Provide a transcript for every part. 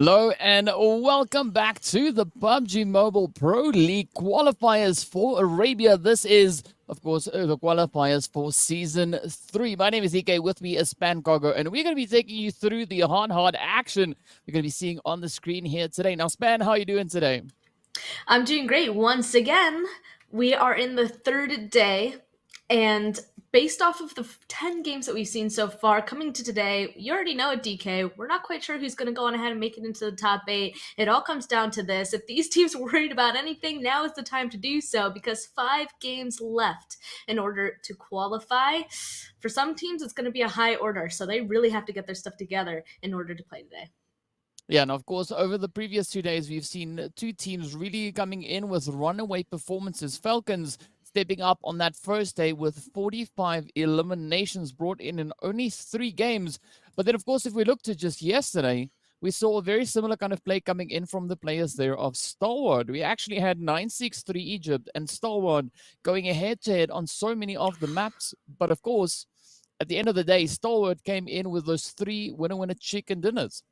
Hello and welcome back to the PUBG Mobile Pro League qualifiers for Arabia. This is, of course, the qualifiers for Season 3. My name is GEEKAY. With me is Span and we're going to be taking you through the hard action we're going to be seeing on the screen here today. Now, Span, how are you doing today? I'm doing great. Once again, we are in the third day, and based off of the 10 games that we've seen so far, coming to today, you already know at DK, we're not quite sure who's going to go on ahead and make it into the top 8. It all comes down to this. If these teams are worried about anything, now is the time to do so, because 5 games left in order to qualify. For some teams, it's going to be a high order, so they really have to get their stuff together in order to play today. Yeah, and of course, over the previous 2 days, we've seen two teams really coming in with runaway performances. Falcons stepping up on that first day with 45 eliminations brought in only 3 games. But then, of course, if we look to just yesterday, we saw a very similar kind of play coming in from the players there of Stalwart. We actually had 9-6-3 Egypt and Stalwart going head-to-head on so many of the maps. But of course, at the end of the day, Stalwart came in with those 3 winner-winner chicken dinners.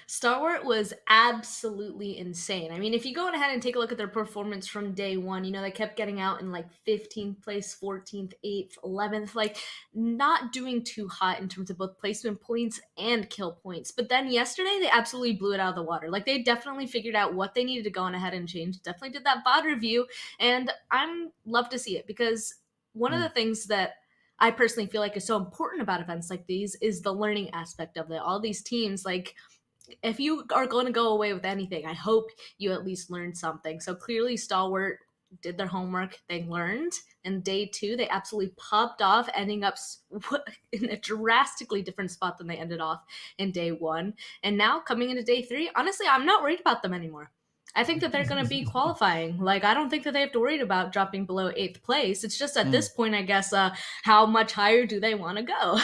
Stalwart was absolutely insane. I mean, if you go ahead and take a look at their performance from day one, they kept getting out in like 15th place, 14th, 8th, 11th, like not doing too hot in terms of both placement points and kill points. But then yesterday, they absolutely blew it out of the water. Like they definitely figured out what they needed to go on ahead and change. Definitely did that VOD review, and I'm love to see it because one of the things that I personally feel like is so important about events like these is the learning aspect of it. All these teams, like if you are going to go away with anything, I hope you at least learned something. So clearly, Stalwart did their homework. They learned. And day 2, they absolutely popped off, ending up in a drastically different spot than they ended off in day 1. And now coming into day 3, honestly, I'm not worried about them anymore. I think that they're going to be qualifying. Like, I don't think that they have to worry about dropping below 8th place. It's just at this point, I guess, how much higher do they want to go?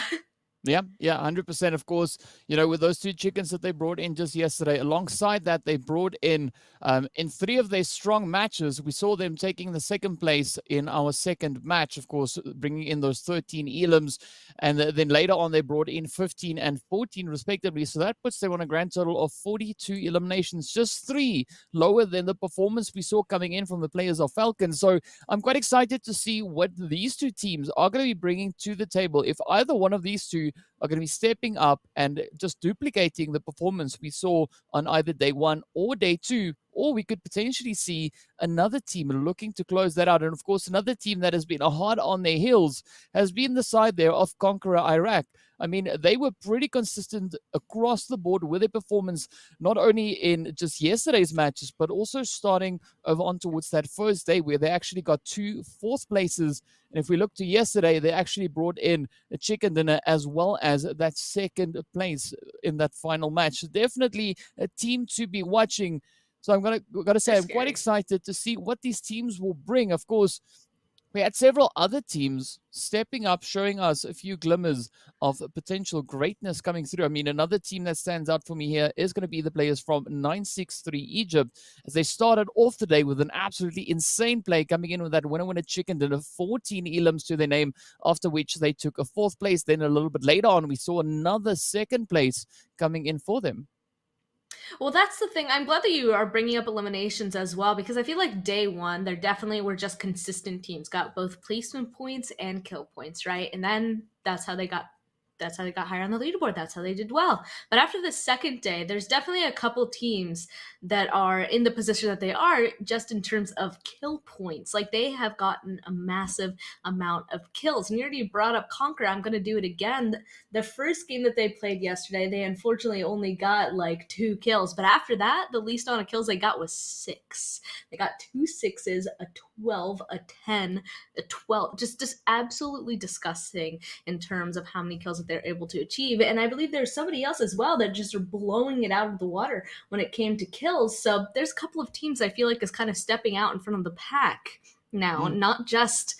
Yeah, 100%. Of course, with those 2 chickens that they brought in just yesterday, alongside that, they brought in 3 of their strong matches. We saw them taking the 2nd place in our 2nd match, of course, bringing in those 13 elims. And then later on, they brought in 15 and 14, respectively. So that puts them on a grand total of 42 eliminations, just 3 lower than the performance we saw coming in from the players of Falcons. So I'm quite excited to see what these 2 teams are going to be bringing to the table. If either one of these 2 are going to be stepping up and just duplicating the performance we saw on either day 1 or day 2, or we could potentially see another team looking to close that out. And of course, another team that has been hard on their heels has been the side there of CONQUEROR Iraq. I mean, they were pretty consistent across the board with their performance, not only in just yesterday's matches, but also starting over on towards that first day where they actually got 2 4th places. And if we look to yesterday, they actually brought in a chicken dinner as well as that 2nd place in that final match. Definitely a team to be watching. So I'm gonna say I'm quite excited to see what these teams will bring. Of course, we had several other teams stepping up, showing us a few glimmers of potential greatness coming through. I mean, another team that stands out for me here is going to be the players from 9-6-3 Egypt, as they started off the day with an absolutely insane play, coming in with that winner-winner chicken dinner, 14 elims to their name, after which they took a 4th place. Then a little bit later on, we saw another 2nd place coming in for them. Well, that's the thing. I'm glad that you are bringing up eliminations as well, because I feel like day 1, there definitely were just consistent teams, got both placement points and kill points, right? And then that's how they got higher on the leaderboard. That's how they did well. But after the 2nd day, there's definitely a couple teams that are in the position that they are just in terms of kill points. Like they have gotten a massive amount of kills. And you already brought up CONQUEROR. I'm going to do it again. The first game that they played yesterday, they unfortunately only got like 2 kills. But after that, the least amount of kills they got was 6. They got 2 6s, a 12, a 10, a 12. Just absolutely disgusting in terms of how many kills that they're able to achieve. And I believe there's somebody else as well that just are blowing it out of the water when it came to kills. So there's a couple of teams I feel like is kind of stepping out in front of the pack now, not just,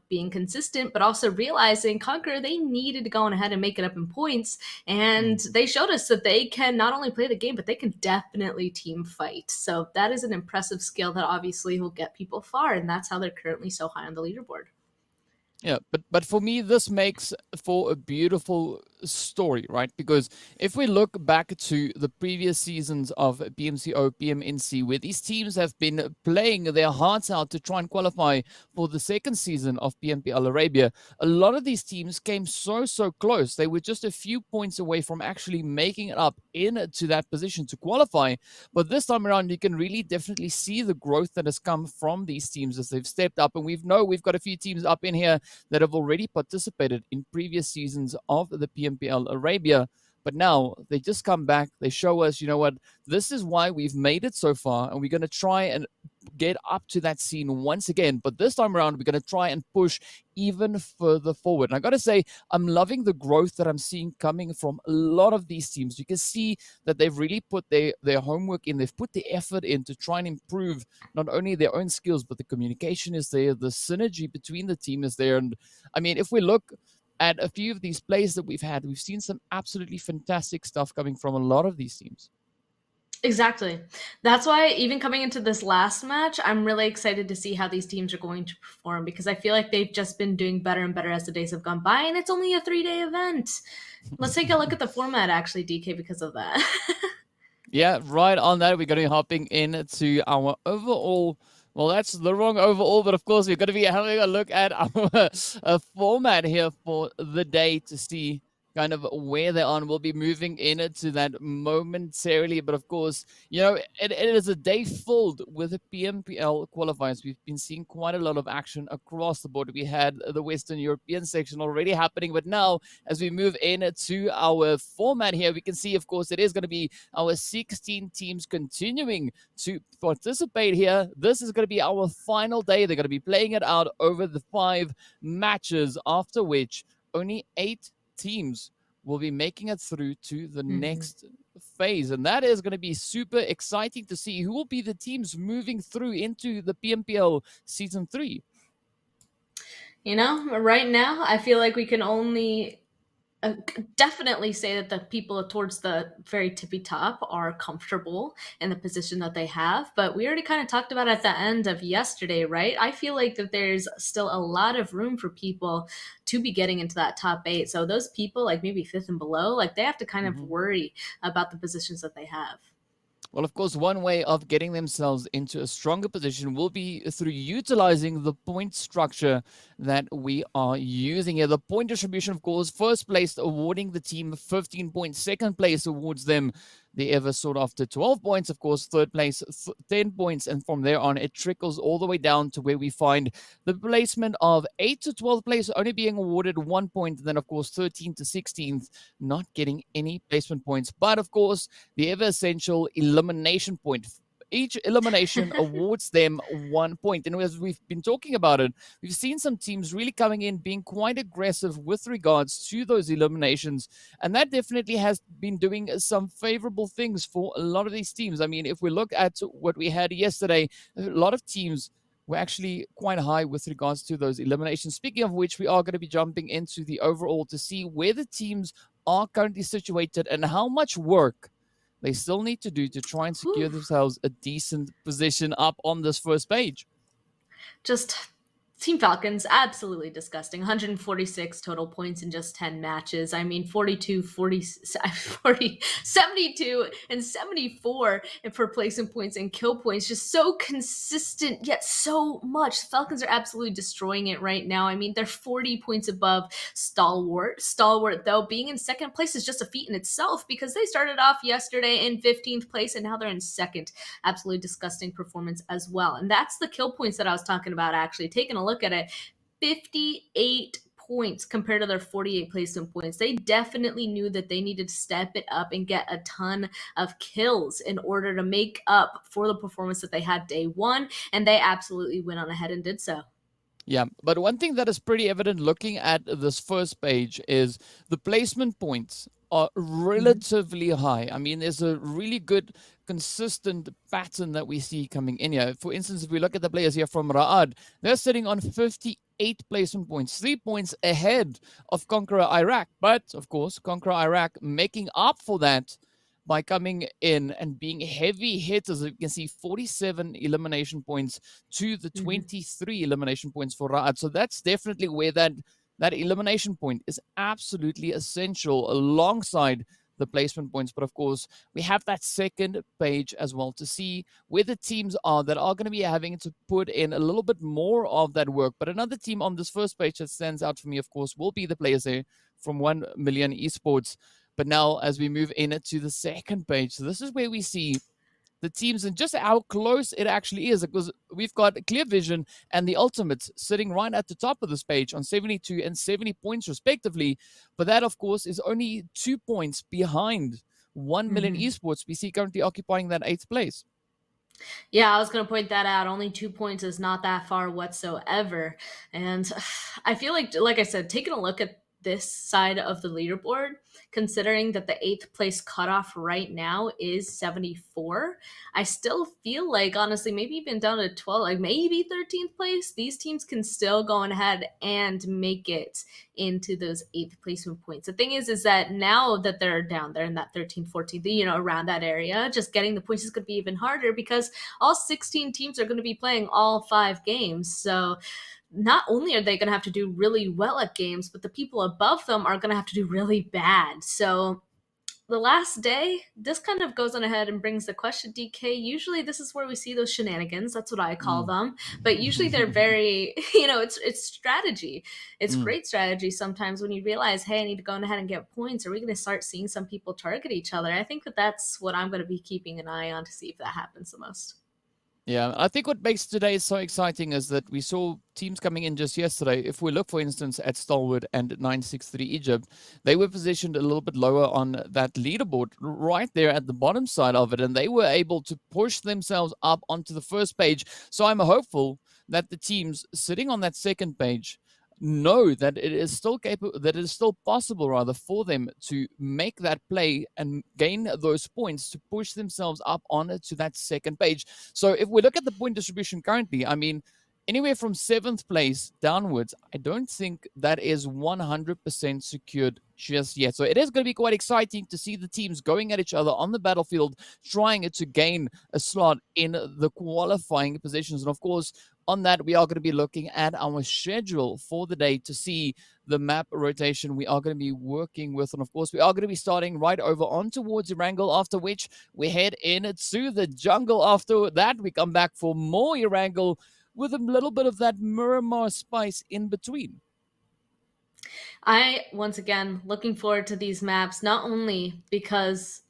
being consistent, but also realizing CONQUEROR, they needed to go on ahead and make it up in points. And they showed us that they can not only play the game, but they can definitely team fight. So that is an impressive skill that obviously will get people far. And that's how they're currently so high on the leaderboard. Yeah, but for me, this makes for a beautiful story, right? Because if we look back to the previous seasons of PMCO, PMNC, where these teams have been playing their hearts out to try and qualify for the second season of PMPL Arabia, a lot of these teams came so close. They were just a few points away from actually making it up into that position to qualify. But this time around, you can really definitely see the growth that has come from these teams as they've stepped up. And we've got a few teams up in here that have already participated in previous seasons of the PMPL Arabia. But now they just come back. They show us, you know what, this is why we've made it so far. And we're going to try and get up to that scene once again. But this time around, we're going to try and push even further forward. And I got to say, I'm loving the growth that I'm seeing coming from a lot of these teams. You can see that they've really put their homework in. They've put the effort in to try and improve not only their own skills, but the communication is there. The synergy between the team is there. And I mean, if we look at a few of these plays that we've had, we've seen some absolutely fantastic stuff coming from a lot of these teams. Exactly. That's why even coming into this last match, I'm really excited to see how these teams are going to perform, because I feel like they've just been doing better and better as the days have gone by, and it's only a 3-day event. Let's take a look at the format, actually, DK, because of that. Yeah, right on that. We're going to be hopping into our overall. Well, that's the wrong overall, but of course, we're going to be having a look at our format here for the day to see kind of where they're on. We'll be moving into that momentarily, but of course, you know, it is a day filled with the PMPL qualifiers. We've been seeing quite a lot of action across the board. We had the Western European section already happening, but now as we move into our format here, we can see, of course, it is going to be our 16 teams continuing to participate here. This is going to be our final day. They're going to be playing it out over the 5 matches, after which only 8 teams will be making it through to the next phase. And that is going to be super exciting to see who will be the teams moving through into the PMPL Season 3. You know, right now, I feel like we can only definitely say that the people towards the very tippy top are comfortable in the position that they have. But we already kind of talked about at the end of yesterday, right? I feel like that there's still a lot of room for people to be getting into that top 8. So those people, like maybe 5th and below, like they have to kind of worry about the positions that they have. Well, of course, one way of getting themselves into a stronger position will be through utilizing the point structure that we are using here. The point distribution, of course, first place awarding the team 15 points, second place awards them the ever sought after 12 points, of course, third place 10 points, and from there on it trickles all the way down to where we find the placement of 8th to 12th place only being awarded 1 point, and then of course 13th to 16th not getting any placement points, but of course the ever essential elimination point. Each elimination awards them 1 point. And as we've been talking about it, we've seen some teams really coming in, being quite aggressive with regards to those eliminations. And that definitely has been doing some favorable things for a lot of these teams. I mean, if we look at what we had yesterday, a lot of teams were actually quite high with regards to those eliminations. Speaking of which, we are going to be jumping into the overall to see where the teams are currently situated and how much work they still need to do to try and secure themselves a decent position up on this first page. Just Team Falcons, absolutely disgusting. 146 total points in just 10 matches. I mean, 42, 72, and 74 for placement points and kill points. Just so consistent, yet so much. Falcons are absolutely destroying it right now. I mean, they're 40 points above Stalwart. Stalwart, though, being in second place is just a feat in itself, because they started off yesterday in 15th place and now they're in second. Absolutely disgusting performance as well. And that's the kill points that I was talking about, actually. Taking a look at it, 58 points compared to their 48 placement points. They definitely knew that they needed to step it up and get a ton of kills in order to make up for the performance that they had day 1, and they absolutely went on ahead and did so. Yeah, but one thing that is pretty evident looking at this first page is the placement points are relatively high. I mean, there's a really good consistent pattern that we see coming in here. For instance, if we look at the players here from Ra'ad, they're sitting on 58 placement points, 3 points ahead of CONQUEROR Iraq. But of course, CONQUEROR Iraq making up for that by coming in and being heavy hitters. You can see 47 elimination points to the 23 elimination points for Ra'ad. So that's definitely where that that elimination point is absolutely essential alongside the placement points. But of course, we have that second page as well to see where the teams are that are going to be having to put in a little bit more of that work. But another team on this first page that stands out for me, of course, will be the players there from 1 million Esports. But now, as we move into the second page, so this is where we see the teams and just how close it actually is, because we've got Clear Vision and the Ultimates sitting right at the top of this page on 72 and 70 points respectively. But that, of course, is only 2 points behind 1 million Esports. We see currently occupying that 8th place. Yeah, I was going to point that out. Only 2 points is not that far whatsoever. And I feel like I said, taking a look at this side of the leaderboard, considering that the 8th place cutoff right now is 74, I still feel like, honestly, maybe even down to 12, like maybe 13th place, these teams can still go ahead and make it into those 8th placement points. The thing is that now that they're down there in that 13th, 14th, around that area, just getting the points is going to be even harder because all 16 teams are going to be playing all 5 games. So not only are they going to have to do really well at games, but the people above them are going to have to do really bad. So the last day, this kind of goes on ahead and brings the question, DK. Usually this is where we see those shenanigans. That's what I call them. But usually they're very, it's strategy. It's great strategy sometimes when you realize, hey, I need to go ahead and get points. Are we going to start seeing some people target each other? I think that's what I'm going to be keeping an eye on to see if that happens the most. Yeah, I think what makes today so exciting is that we saw teams coming in just yesterday. If we look, for instance, at Stalwart and 963 Egypt, they were positioned a little bit lower on that leaderboard, right there at the bottom side of it, and they were able to push themselves up onto the first page. So I'm hopeful that the teams sitting on that second page know that it is still capable, that it is still possible rather for them to make that play and gain those points to push themselves up onto that second page. So if we look at the point distribution currently, I mean, anywhere from 7th place downwards, I don't think that is 100% secured just yet. So it is going to be quite exciting to see the teams going at each other on the battlefield, trying to gain a slot in the qualifying positions. And of course, on that, we are going to be looking at our schedule for the day to see the map rotation we are going to be working with. And of course, we are going to be starting right over on towards Erangel, after which we head into the jungle. After that, we come back for more Erangel with a little bit of that Miramar spice in between. I, once again, looking forward to these maps, not only because,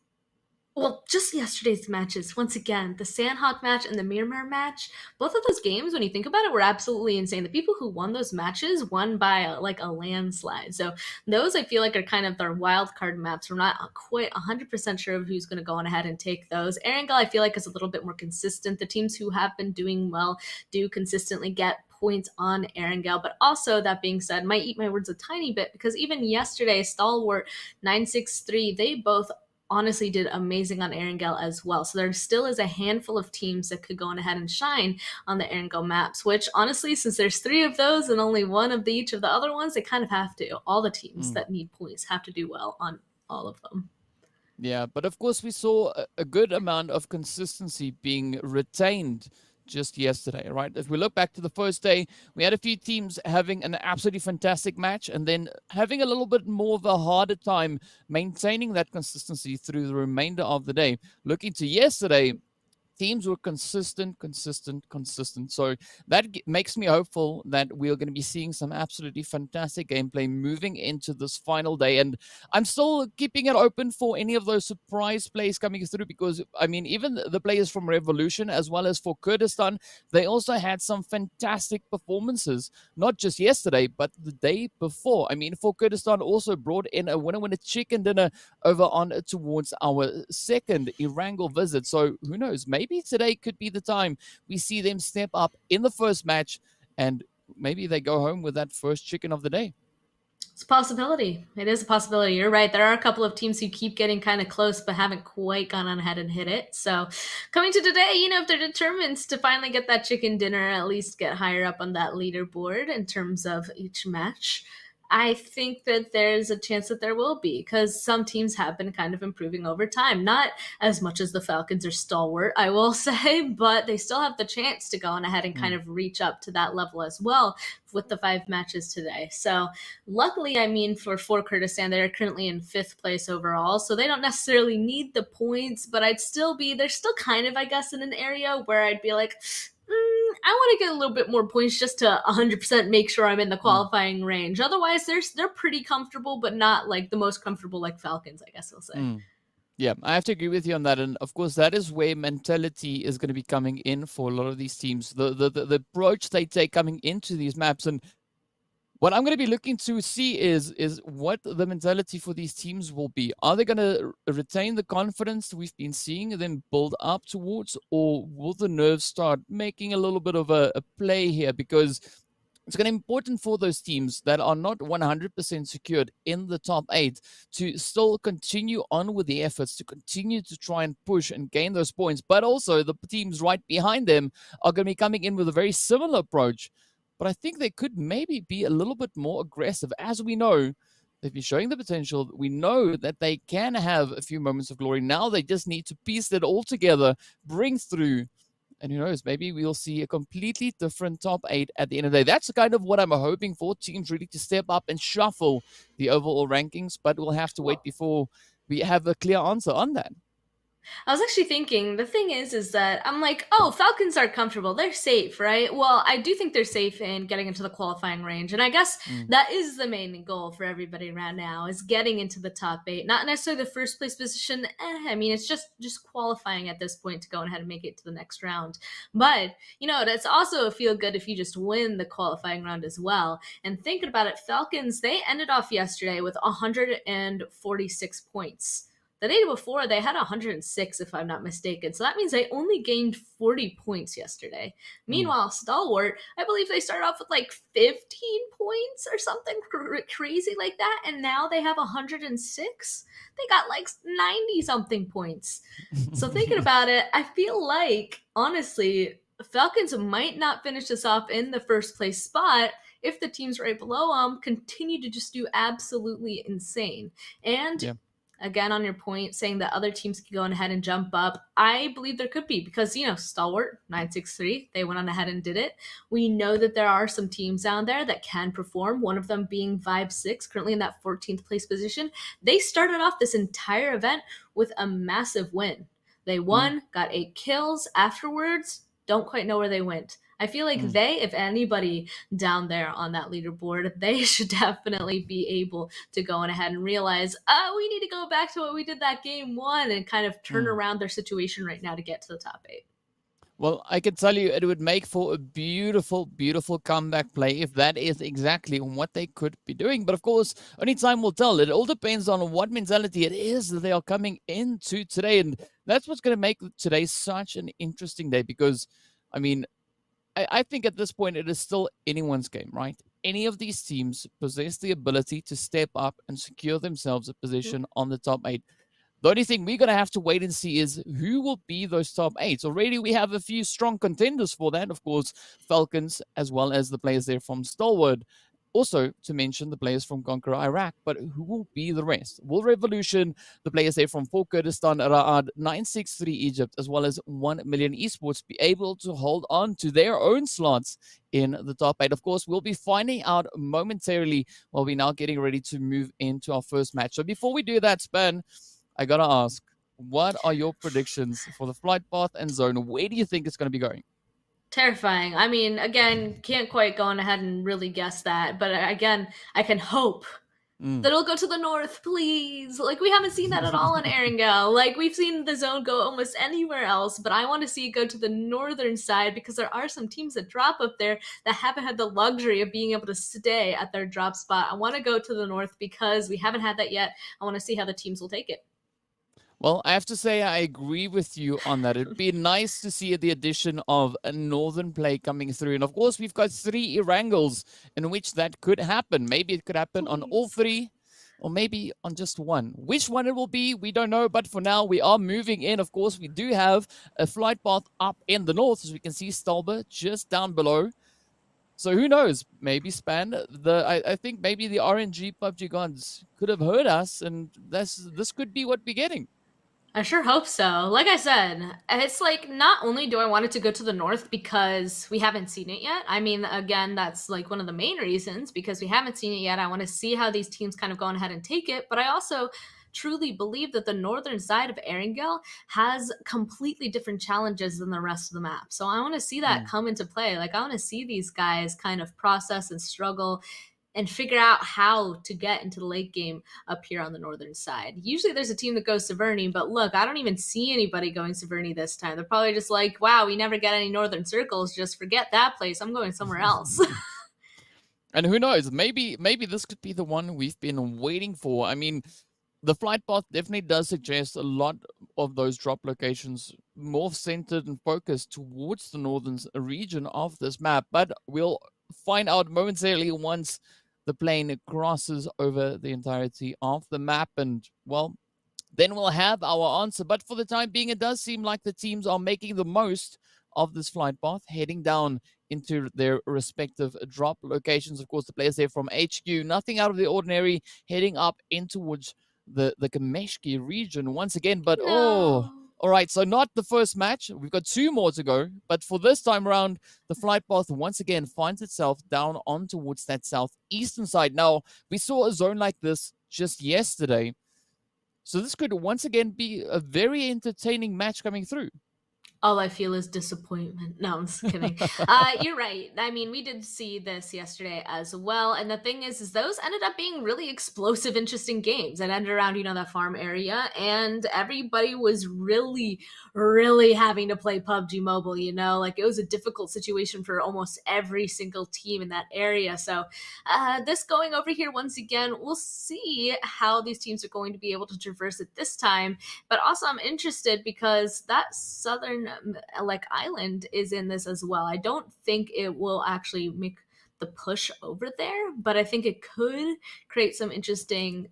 well, just yesterday's matches, once again, the Sanhok match and the Miramar match, both of those games, when you think about it, were absolutely insane. The people who won those matches won by a landslide. So those, I feel like, are kind of their wild card maps. We're not quite 100% sure of who's going to go on ahead and take those. Erangel, I feel like, is a little bit more consistent. The teams who have been doing well do consistently get points on Erangel. But also, that being said, might eat my words a tiny bit, because even yesterday, Stalwart 963, they both honestly did amazing on Erangel as well. So there still is a handful of teams that could go on ahead and shine on the Erangel maps, which honestly, since there's 3 of those and only 1 of each of the other ones, they kind of have to. All the teams that need points have to do well on all of them. Yeah, but of course we saw a good amount of consistency being retained just yesterday, right? If we look back to the first day, we had a few teams having an absolutely fantastic match and then having a little bit more of a harder time maintaining that consistency through the remainder of the day. Looking to yesterday, teams were consistent. So that makes me hopeful that we're going to be seeing some absolutely fantastic gameplay moving into this final day. And I'm still keeping it open for any of those surprise plays coming through, because, I mean, even the players from Revolution as well as for Kurdistan, they also had some fantastic performances, not just yesterday, but the day before. I mean, for Kurdistan also brought in a winner chicken dinner over on towards our second Erangel visit. So who knows, maybe today could be the time we see them step up in the first match and maybe they go home with that first chicken of the day. It's a possibility. It is a possibility. You're right. There are a couple of teams who keep getting kind of close but haven't quite gone on ahead and hit it. So coming to today, if they're determined to finally get that chicken dinner, at least get higher up on that leaderboard in terms of each match, I think that there's a chance that there will be, because some teams have been kind of improving over time. Not as much as the Falcons or Stalwart, I will say, but they still have the chance to go on ahead and kind of reach up to that level as well with the 5 matches today. So luckily, I mean, for Kurdistan, they're currently in 5th place overall, so they don't necessarily need the points, but they're still kind of, I guess, in an area where I'd be like, I want to get a little bit more points just to 100% make sure I'm in the qualifying range. Otherwise, they're pretty comfortable, but not like the most comfortable like Falcons, I guess I'll say. Yeah, I have to agree with you on that. And of course, that is where mentality is going to be coming in for a lot of these teams. The approach they take coming into these maps. And what I'm going to be looking to see is what the mentality for these teams will be. Are they going to retain the confidence we've been seeing them build up towards, or will the nerves start making a little bit of a play here? Because it's going to be important for those teams that are not 100% secured in the top 8 to still continue on with the efforts, to continue to try and push and gain those points. But also the teams right behind them are going to be coming in with a very similar approach. But I think they could maybe be a little bit more aggressive. As we know, they've been showing the potential. We know that they can have a few moments of glory. Now they just need to piece it all together, bring through. And who knows, maybe we'll see a completely different top 8 at the end of the day. That's kind of what I'm hoping for, teams really to step up and shuffle the overall rankings. But we'll have to wait before we have a clear answer on that. I was actually thinking, the thing is that I'm like, oh, Falcons are comfortable. They're safe, right? Well, I do think they're safe in getting into the qualifying range. And I guess that is the main goal for everybody right now, is getting into the top 8. Not necessarily the first place position. I mean, it's just qualifying at this point to go ahead and make it to the next round. But, you know, that's also feel good if you just win the qualifying round as well. And thinking about it, Falcons, they ended off yesterday with 146 points. The day before, they had 106, if I'm not mistaken. So that means they only gained 40 points yesterday. Meanwhile, Stalwart, I believe they started off with like 15 points or something crazy like that. And now they have 106. They got like 90-something points. So thinking about it, I feel like, honestly, Falcons might not finish this off in the first place spot if the teams right below them continue to just do absolutely insane. And again, on your point, saying that other teams can go on ahead and jump up, I believe there could be, because, you know, Stalwart 963, they went on ahead and did it. We know that there are some teams down there that can perform, one of them being Vibe 6, currently in that 14th place position. They started off this entire event with a massive win. They won, got 8 kills. Afterwards, don't quite know where they went. I feel like they, if anybody down there on that leaderboard, they should definitely be able to go on ahead and realize, oh, we need to go back to what we did that game 1 and kind of turn around their situation right now to get to the top 8. Well, I can tell you it would make for a beautiful, beautiful comeback play if that is exactly what they could be doing. But of course, only time will tell. It all depends on what mentality it is that they are coming into today. And that's what's going to make today such an interesting day, because, I mean, I think at this point it is still anyone's game, right? Any of these teams possess the ability to step up and secure themselves a position on the top 8. The only thing we're going to have to wait and see is who will be those top 8s. Already we have a few strong contenders for that. Of course, Falcons, as well as the players there from Stalwart. Also, to mention the players from CONQUEROR Iraq, but who will be the rest? Will Revolution, the players there from Kurdistan, Raad, 963 Egypt, as well as 1Million Esports be able to hold on to their own slots in the top 8? Of course, we'll be finding out momentarily while we're now getting ready to move into our first match. So before we do that, Span, I got to ask, what are your predictions for the flight path and zone? Where do you think it's going to be going? Terrifying. I mean, again, can't quite go on ahead and really guess that. But again, I can hope that it'll go to the north, please. Like, we haven't seen that at all in Erangel. Like, we've seen the zone go almost anywhere else, but I want to see it go to the northern side, because there are some teams that drop up there that haven't had the luxury of being able to stay at their drop spot. I want to go to the north because we haven't had that yet. I want to see how the teams will take it. Well, I have to say I agree with you on that. It'd be nice to see the addition of a northern play coming through. And of course, we've got 3 Erangels in which that could happen. Maybe it could happen on all 3, or maybe on just one. Which one it will be, we don't know. But for now, we are moving in. Of course, we do have a flight path up in the north, as we can see Stalwart just down below. So who knows? Maybe Span. I think maybe the RNG PUBG gods could have heard us, and this could be what we're getting. I sure hope so. Like I said, it's like not only do I want it to go to the north because we haven't seen it yet. I mean, again, that's like one of the main reasons because we haven't seen it yet. I want to see how these teams kind of go ahead and take it. But I also truly believe that the northern side of Erangel has completely different challenges than the rest of the map. So I want to see that come into play. Like I want to see these guys kind of process and struggle and figure out how to get into the late game up here on the northern side. Usually there's a team that goes Severny, but look, I don't even see anybody going Severny this time. They're probably just like, wow, we never get any northern circles. Just forget that place. I'm going somewhere else. And who knows? Maybe this could be the one we've been waiting for. I mean, the flight path definitely does suggest a lot of those drop locations more centered and focused towards the northern region of this map. But we'll find out momentarily once the plane crosses over the entirety of the map. And, well, then we'll have our answer. But for the time being, it does seem like the teams are making the most of this flight path, heading down into their respective drop locations. Of course, the players there from HQ, nothing out of the ordinary, heading up in towards the Kameshki region once again. But, No. all right, so not the first match. We've got 2 more to go. But for this time around, the flight path once again finds itself down on towards that southeastern side. Now, we saw a zone like this just yesterday. So this could once again be a very entertaining match coming through. All I feel is disappointment. No, I'm just kidding. You're right. I mean, we did see this yesterday as well. And the thing is those ended up being really explosive, interesting games that ended around, that farm area. And everybody was really, really having to play PUBG Mobile, Like, it was a difficult situation for almost every single team in that area. So this going over here once again, we'll see how these teams are going to be able to traverse it this time. But also I'm interested because that southern island is in this as well. I don't think it will actually make the push over there, but I think it could create some interesting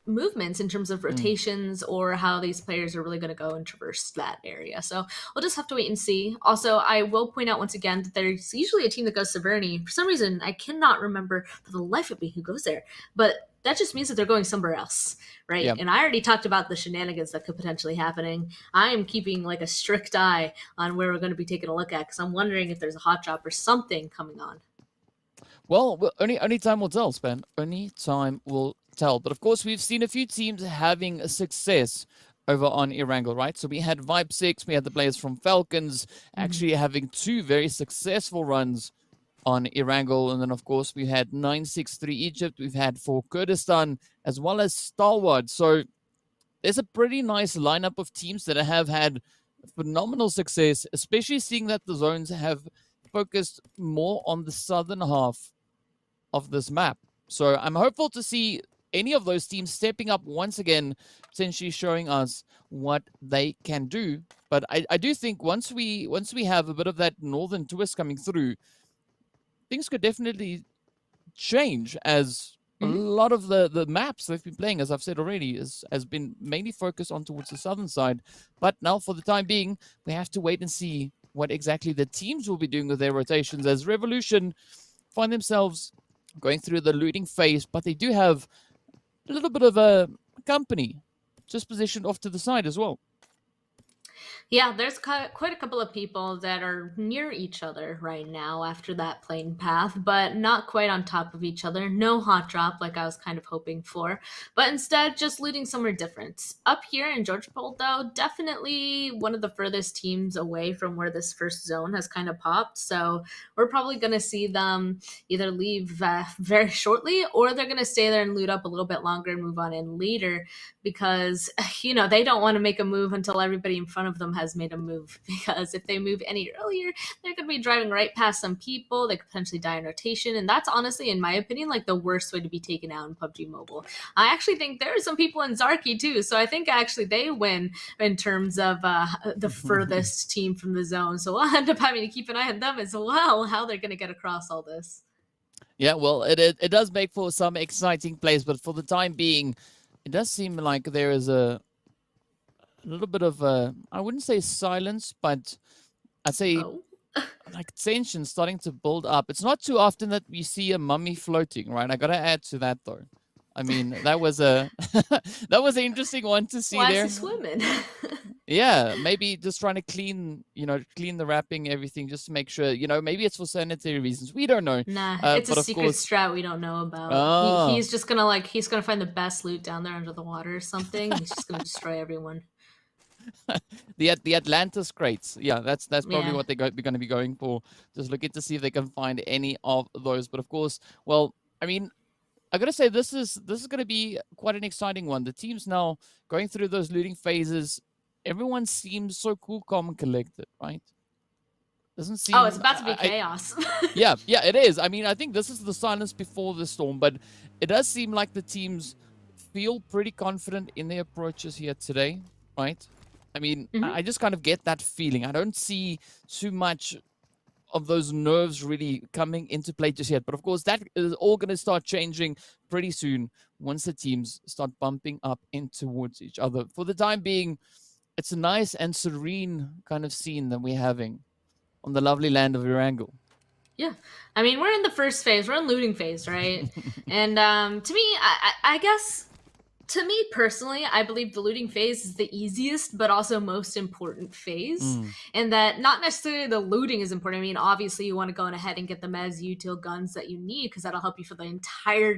movements in terms of rotations or how these players are really going to go and traverse that area. So we'll just have to wait and see. Also, I will point out once again that there's usually a team that goes Severny. For some reason, I cannot remember for the life of me who goes there, but that just means that they're going somewhere else, right? Yeah. And I already talked about the shenanigans that could potentially happening. I am keeping like a strict eye on where we're going to be taking a look at because I'm wondering if there's a hot drop or something coming on. Well, only time will tell, Span. Only time will tell. But of course, we've seen a few teams having success over on Erangel, right? So we had Vibe 6, we had the players from Falcons actually having 2 very successful runs on Erangel. And then, of course, we had 963 Egypt, we've had for Kurdistan, as well as Stalwart. So there's a pretty nice lineup of teams that have had phenomenal success, especially seeing that the zones have focused more on the southern half of this map. So I'm hopeful to see any of those teams stepping up once again, potentially showing us what they can do. But I do think once we have a bit of that northern twist coming through, things could definitely change, as a lot of the maps they've been playing, as I've said already, has been mainly focused on towards the southern side. But now, for the time being, we have to wait and see what exactly the teams will be doing with their rotations, as Revolution find themselves going through the looting phase, but they do have a little bit of a company just positioned off to the side as well. Yeah, there's quite a couple of people that are near each other right now after that plane path, but not quite on top of each other. No hot drop like I was kind of hoping for, but instead just looting somewhere different. Up here in Georgepol, though, definitely one of the furthest teams away from where this first zone has kind of popped. So we're probably going to see them either leave very shortly, or they're going to stay there and loot up a little bit longer and move on in later, because they don't want to make a move until everybody in front of them has made a move, because if they move any earlier, they're going to be driving right past some people. They could potentially die in rotation, and that's honestly, in my opinion, like the worst way to be taken out in PUBG Mobile. I actually think there are some people in Zarki too, so I think actually they win in terms of the furthest team from the zone, so we'll end up having to keep an eye on them as well, how they're going to get across all this. Yeah, well, it does make for some exciting plays, but for the time being, it does seem like there is a little bit of I wouldn't say silence, but I'd say like tension starting to build up. It's not too often that we see a mummy floating, right? I gotta add to that though. I mean, that was a that was an interesting one to see Why is he there. swimming? Yeah, maybe just trying to clean, clean the wrapping, everything, just to make sure, maybe it's for sanitary reasons. We don't know. Nah, it's a But of secret course, strat we don't know about. ah, He's just gonna he's gonna find the best loot down there under the water or something. He's just gonna destroy everyone. the Atlantis crates. Yeah, that's probably Yeah. what they're going to be going for. Just looking to see if they can find any of those. But of course, well, I mean, I gotta say this is gonna be quite an exciting one. The team's now going through those looting phases. Everyone seems so cool, calm, and collected, right? Doesn't Oh, it's seem. about to be chaos. Yeah, it is. I mean, I think this is the silence before the storm, but it does seem like the teams feel pretty confident in their approaches here today, right? I mean, Mhm. I just kind of get that feeling. I don't see too much of those nerves really coming into play just yet. But of course, that is all going to start changing pretty soon once the teams start bumping up in towards each other. For the time being, it's a nice and serene kind of scene that we're having on the lovely land of Erangel. Yeah, I mean we're in the first phase. We're in looting phase, right? And to me, I guess to me personally, I believe the looting phase is the easiest but also most important phase. Mm, And that not necessarily the looting is important. I mean, obviously you want to go on ahead and get the mez util guns that you need because that'll help you for the entire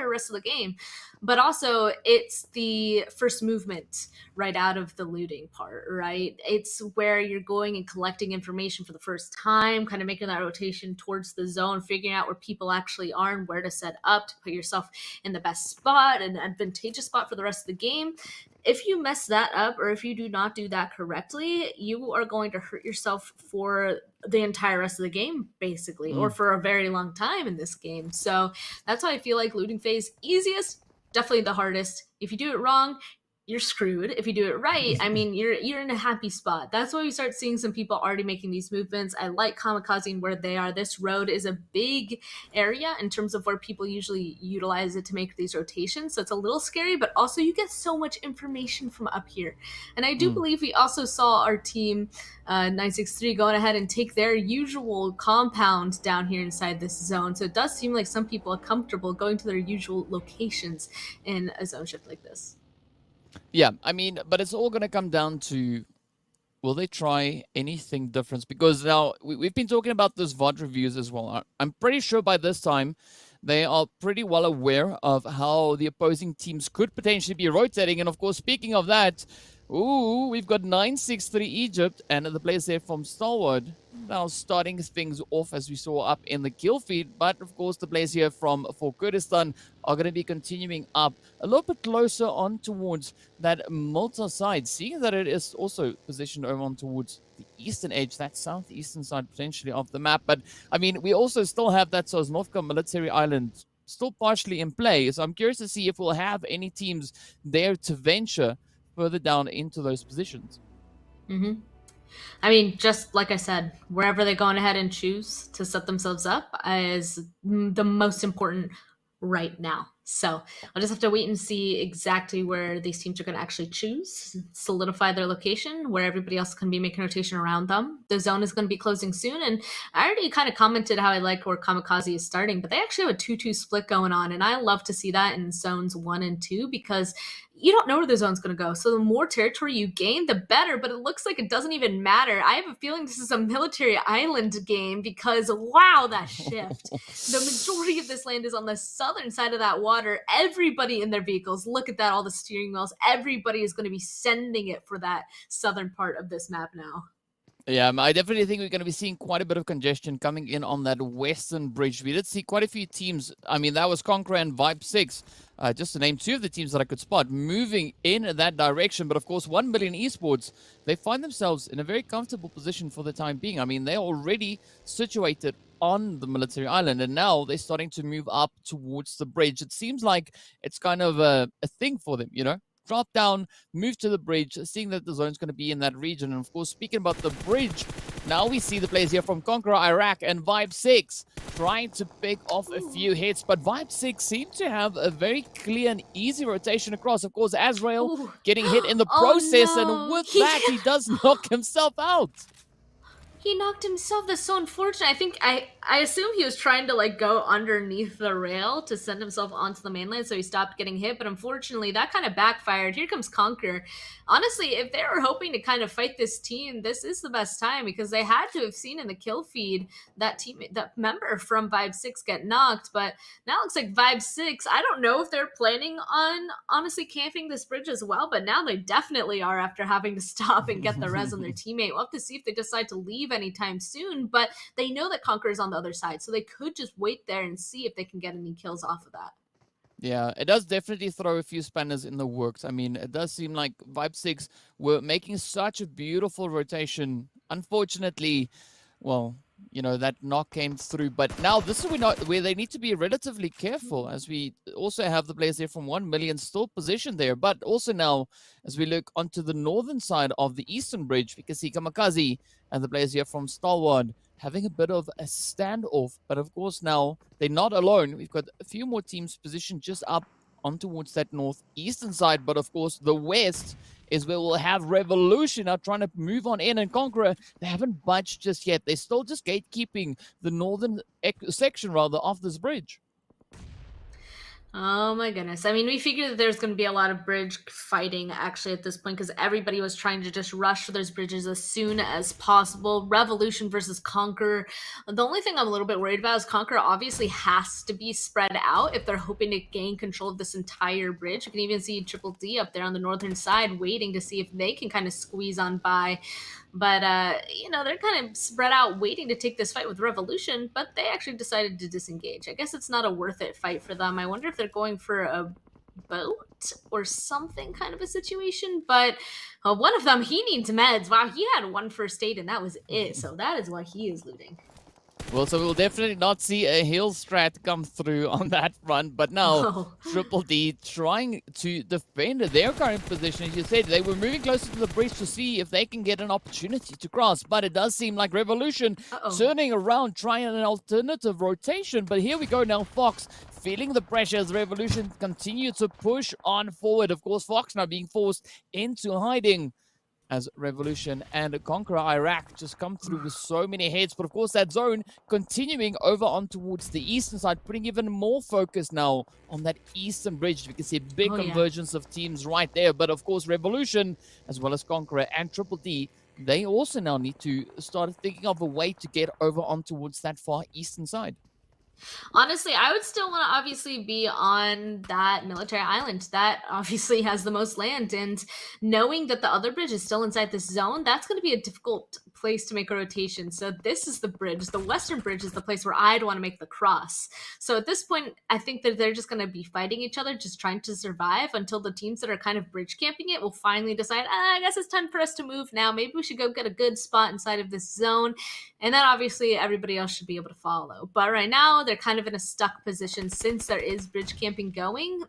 rest of the game. But also it's the first movement right out of the looting part, right? It's where you're going and collecting information for the first time, kind of making that rotation towards the zone, figuring out where people actually are and where to set up to put yourself in the best spot and advantageous spot for the rest of the game. If you mess that up or if you do not do that correctly, you are going to hurt yourself for the entire rest of the game, basically, or for a very long time in this game. So that's why I feel like looting phase easiest, definitely the hardest. If you do it wrong, you're screwed. If you do it right, I mean, you're in a happy spot. That's why we start seeing some people already making these movements. I like kamikazing where they are. This road is a big area in terms of where people usually utilize it to make these rotations. So it's a little scary, but also you get so much information from up here. And I do believe we also saw our team 963 going ahead and take their usual compound down here inside this zone. So it does seem like some people are comfortable going to their usual locations in a zone shift like this. Yeah, I mean, but it's all going to come down to will they try anything different? Because now we've been talking about those VOD reviews as well. I'm pretty sure by this time they are pretty well aware of how the opposing teams could potentially be rotating. And of course, speaking of that, ooh, we've got 963 Egypt and the players there from Stalwart now starting things off as we saw up in the kill feed. But of course, the players here for Kurdistan are going to be continuing up a little bit closer on towards that Malta side, seeing that it is also positioned over on towards the eastern edge, that southeastern side potentially of the map. But I mean, we also still have that Sosnovka military island still partially in play. So I'm curious to see if we'll have any teams there to venture further down into those positions. Mm-hmm. I mean, just like I said, wherever they go on ahead and choose to set themselves up is the most important right now. So I'll just have to wait and see exactly where these teams are going to actually choose, solidify their location, where everybody else can be making rotation around them. The zone is going to be closing soon. And I already kind of commented how I like where Kamikaze is starting, but they actually have a 2-2 split going on. And I love to see that in zones 1 and 2 because you don't know where the zone's going to go. So the more territory you gain, the better. But it looks like it doesn't even matter. I have a feeling this is a military island game because, wow, that shift. The majority of this land is on the southern side of that water. Everybody in their vehicles, look at that, all the steering wheels. Everybody is going to be sending it for that southern part of this map now. Yeah, I definitely think we're going to be seeing quite a bit of congestion coming in on that western bridge. We did see quite a few teams. I mean, that was CONQUEROR and Vibe 6, just to name two of the teams that I could spot, moving in that direction. But of course, 1 million Esports, they find themselves in a very comfortable position for the time being. I mean, they're already situated on the military island, and now they're starting to move up towards the bridge. It seems like it's kind of a thing for them, you know? Drop down, move to the bridge, seeing that the zone's going to be in that region. And of course, speaking about the bridge, now we see the players here from CONQUEROR Iraq and Vibe 6 trying to pick off a few hits. But Vibe 6 seemed to have a very clear and easy rotation across. Of course, Azrael getting hit in the process. No. And with that, he does knock himself out. He knocked himself. That's so unfortunate. I think I assume he was trying to like go underneath the rail to send himself onto the mainland, so he stopped getting hit. But unfortunately, that kind of backfired. Here comes CONQUEROR. Honestly, if they were hoping to kind of fight this team, this is the best time because they had to have seen in the kill feed that member from Vibe 6 get knocked. But now it looks like Vibe 6. I don't know if they're planning on honestly camping this bridge as well, but now they definitely are after having to stop and get the res on their teammate. We'll have to see if they decide to leave anytime soon, but they know that CONQUEROR's on the other side, so they could just wait there and see if they can get any kills off of that. Yeah, it does definitely throw a few spanners in the works. I mean, it does seem like Vibe 6 were making such a beautiful rotation. Unfortunately, well, you know, that knock came through. But now this is where they need to be relatively careful, as we also have the players there from 1 million still positioned there. But also now, as we look onto the northern side of the eastern bridge, we can see KAMIKAZE and the players here from Stalwart having a bit of a standoff. But of course now, they're not alone. We've got a few more teams positioned just up on towards that northeastern side. But of course, the west is where we'll have Revolution now trying to move on in, and CONQUEROR, they haven't budged just yet. They're still just gatekeeping the northern section, rather, of this bridge. Oh my goodness. I mean, we figured that there's going to be a lot of bridge fighting actually at this point because everybody was trying to just rush for those bridges as soon as possible. Revolution versus CONQUEROR. The only thing I'm a little bit worried about is CONQUEROR obviously has to be spread out if they're hoping to gain control of this entire bridge. You can even see Triple D up there on the northern side waiting to see if they can kind of squeeze on by. But, you know, they're kind of spread out waiting to take this fight with Revolution, but they actually decided to disengage. I guess it's not a worth it fight for them. I wonder if they're going for a boat or something kind of a situation. But one of them, he needs meds. Wow, he had one first aid and that was it. So that is why he is looting. Well, so we'll definitely not see a heal strat come through on that front. But now, Triple D trying to defend their current position. As you said, they were moving closer to the bridge to see if they can get an opportunity to cross. But it does seem like Revolution turning around, trying an alternative rotation. But here we go now, Fox feeling the pressure as Revolution continue to push on forward. Of course, Fox now being forced into hiding, as Revolution and CONQUEROR Iraq just come through with so many hits. But of course, that zone continuing over on towards the eastern side, putting even more focus now on that eastern bridge. We can see a big convergence of teams right there. But of course, Revolution, as well as CONQUEROR and Triple D, they also now need to start thinking of a way to get over on towards that far eastern side. Honestly, I would still want to obviously be on that military island. That obviously has the most land. And knowing that the other bridge is still inside this zone, that's going to be a difficult place to make a rotation. So this is the bridge. The western bridge is the place where I'd want to make the cross. So at this point, I think that they're just going to be fighting each other, just trying to survive until the teams that are kind of bridge camping it will finally decide, I guess it's time for us to move now. Maybe we should go get a good spot inside of this zone. And then obviously everybody else should be able to follow. But right now, they're kind of in a stuck position since there is bridge camping going.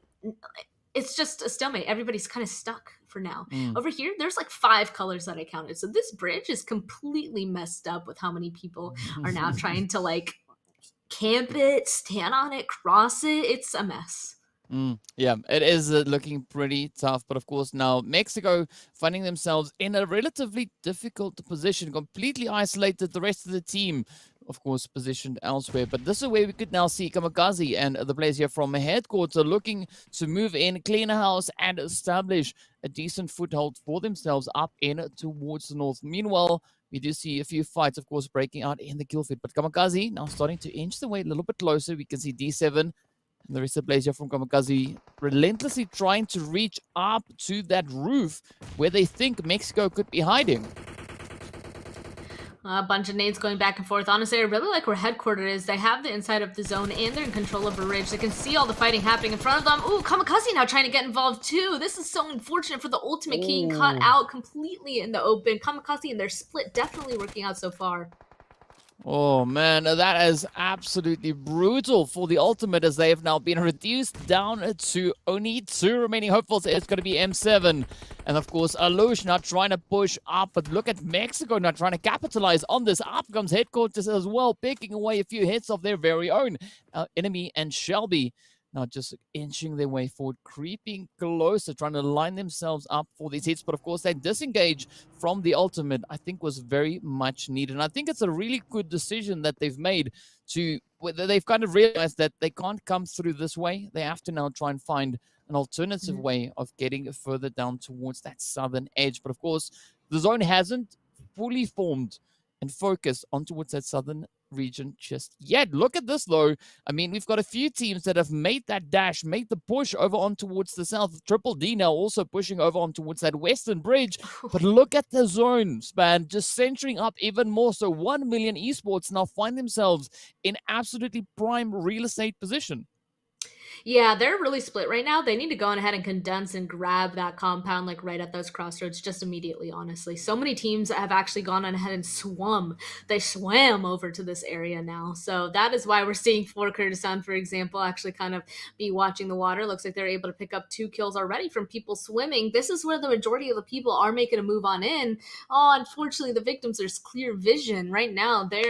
It's just a stalemate. Everybody's kind of stuck for now. Over here, there's like 5 colors that I counted. So this bridge is completely messed up with how many people are now trying to like camp it, stand on it, cross it. It's a mess. Yeah, it is looking pretty tough. But of course, now Mexico finding themselves in a relatively difficult position, completely isolated. The rest of the team, of course, positioned elsewhere. But this is where we could now see KAMIKAZE and the players here from headquarters looking to move in, clean a house, and establish a decent foothold for themselves up in towards the north. Meanwhile, we do see a few fights, of course, breaking out in the kill feed. But KAMIKAZE now starting to inch the way a little bit closer. We can see D7 and the rest of the players here from KAMIKAZE relentlessly trying to reach up to that roof where they think Mexico could be hiding. A bunch of nades going back and forth. Honestly, I really like where headquarters is. They have the inside of the zone and they're in control of a ridge. They can see all the fighting happening in front of them. Ooh, KAMIKAZE now trying to get involved too. This is so unfortunate for the ultimate king, caught out completely in the open. KAMIKAZE and their split definitely working out so far. Oh man, that is absolutely brutal for the ultimate, as they have now been reduced down to only 2 remaining hopefuls. It's going to be M7 and of course Alush now trying to push up, but look at Mexico now trying to capitalize on this. Up comes headquarters as well, picking away a few hits of their very own enemy, and Shelby now just inching their way forward, creeping closer, trying to line themselves up for these hits. But of course, that disengage from the ultimate, I think, was very much needed. And I think it's a really good decision that they've made to, they've kind of realized that they can't come through this way. They have to now try and find an alternative way of getting further down towards that southern edge. But of course, the zone hasn't fully formed and focused on towards that southern region just yet. Look at this though. I mean, we've got a few teams that have made that dash, made the push over on towards the south. Triple D now also pushing over on towards that western bridge. But look at the zone span just centering up even more. So 1 million esports now find themselves in absolutely prime real estate position. Yeah, they're really split right now. They need to go on ahead and condense and grab that compound like right at those crossroads just immediately, honestly. So many teams have actually gone on ahead and swum. They swam over to this area now. So that is why we're seeing for Kurdistan, for example, actually kind of be watching the water. Looks like they're able to pick up 2 kills already from people swimming. This is where the majority of the people are making a move on in. Oh, unfortunately, the victims, there's clear vision. Right now, they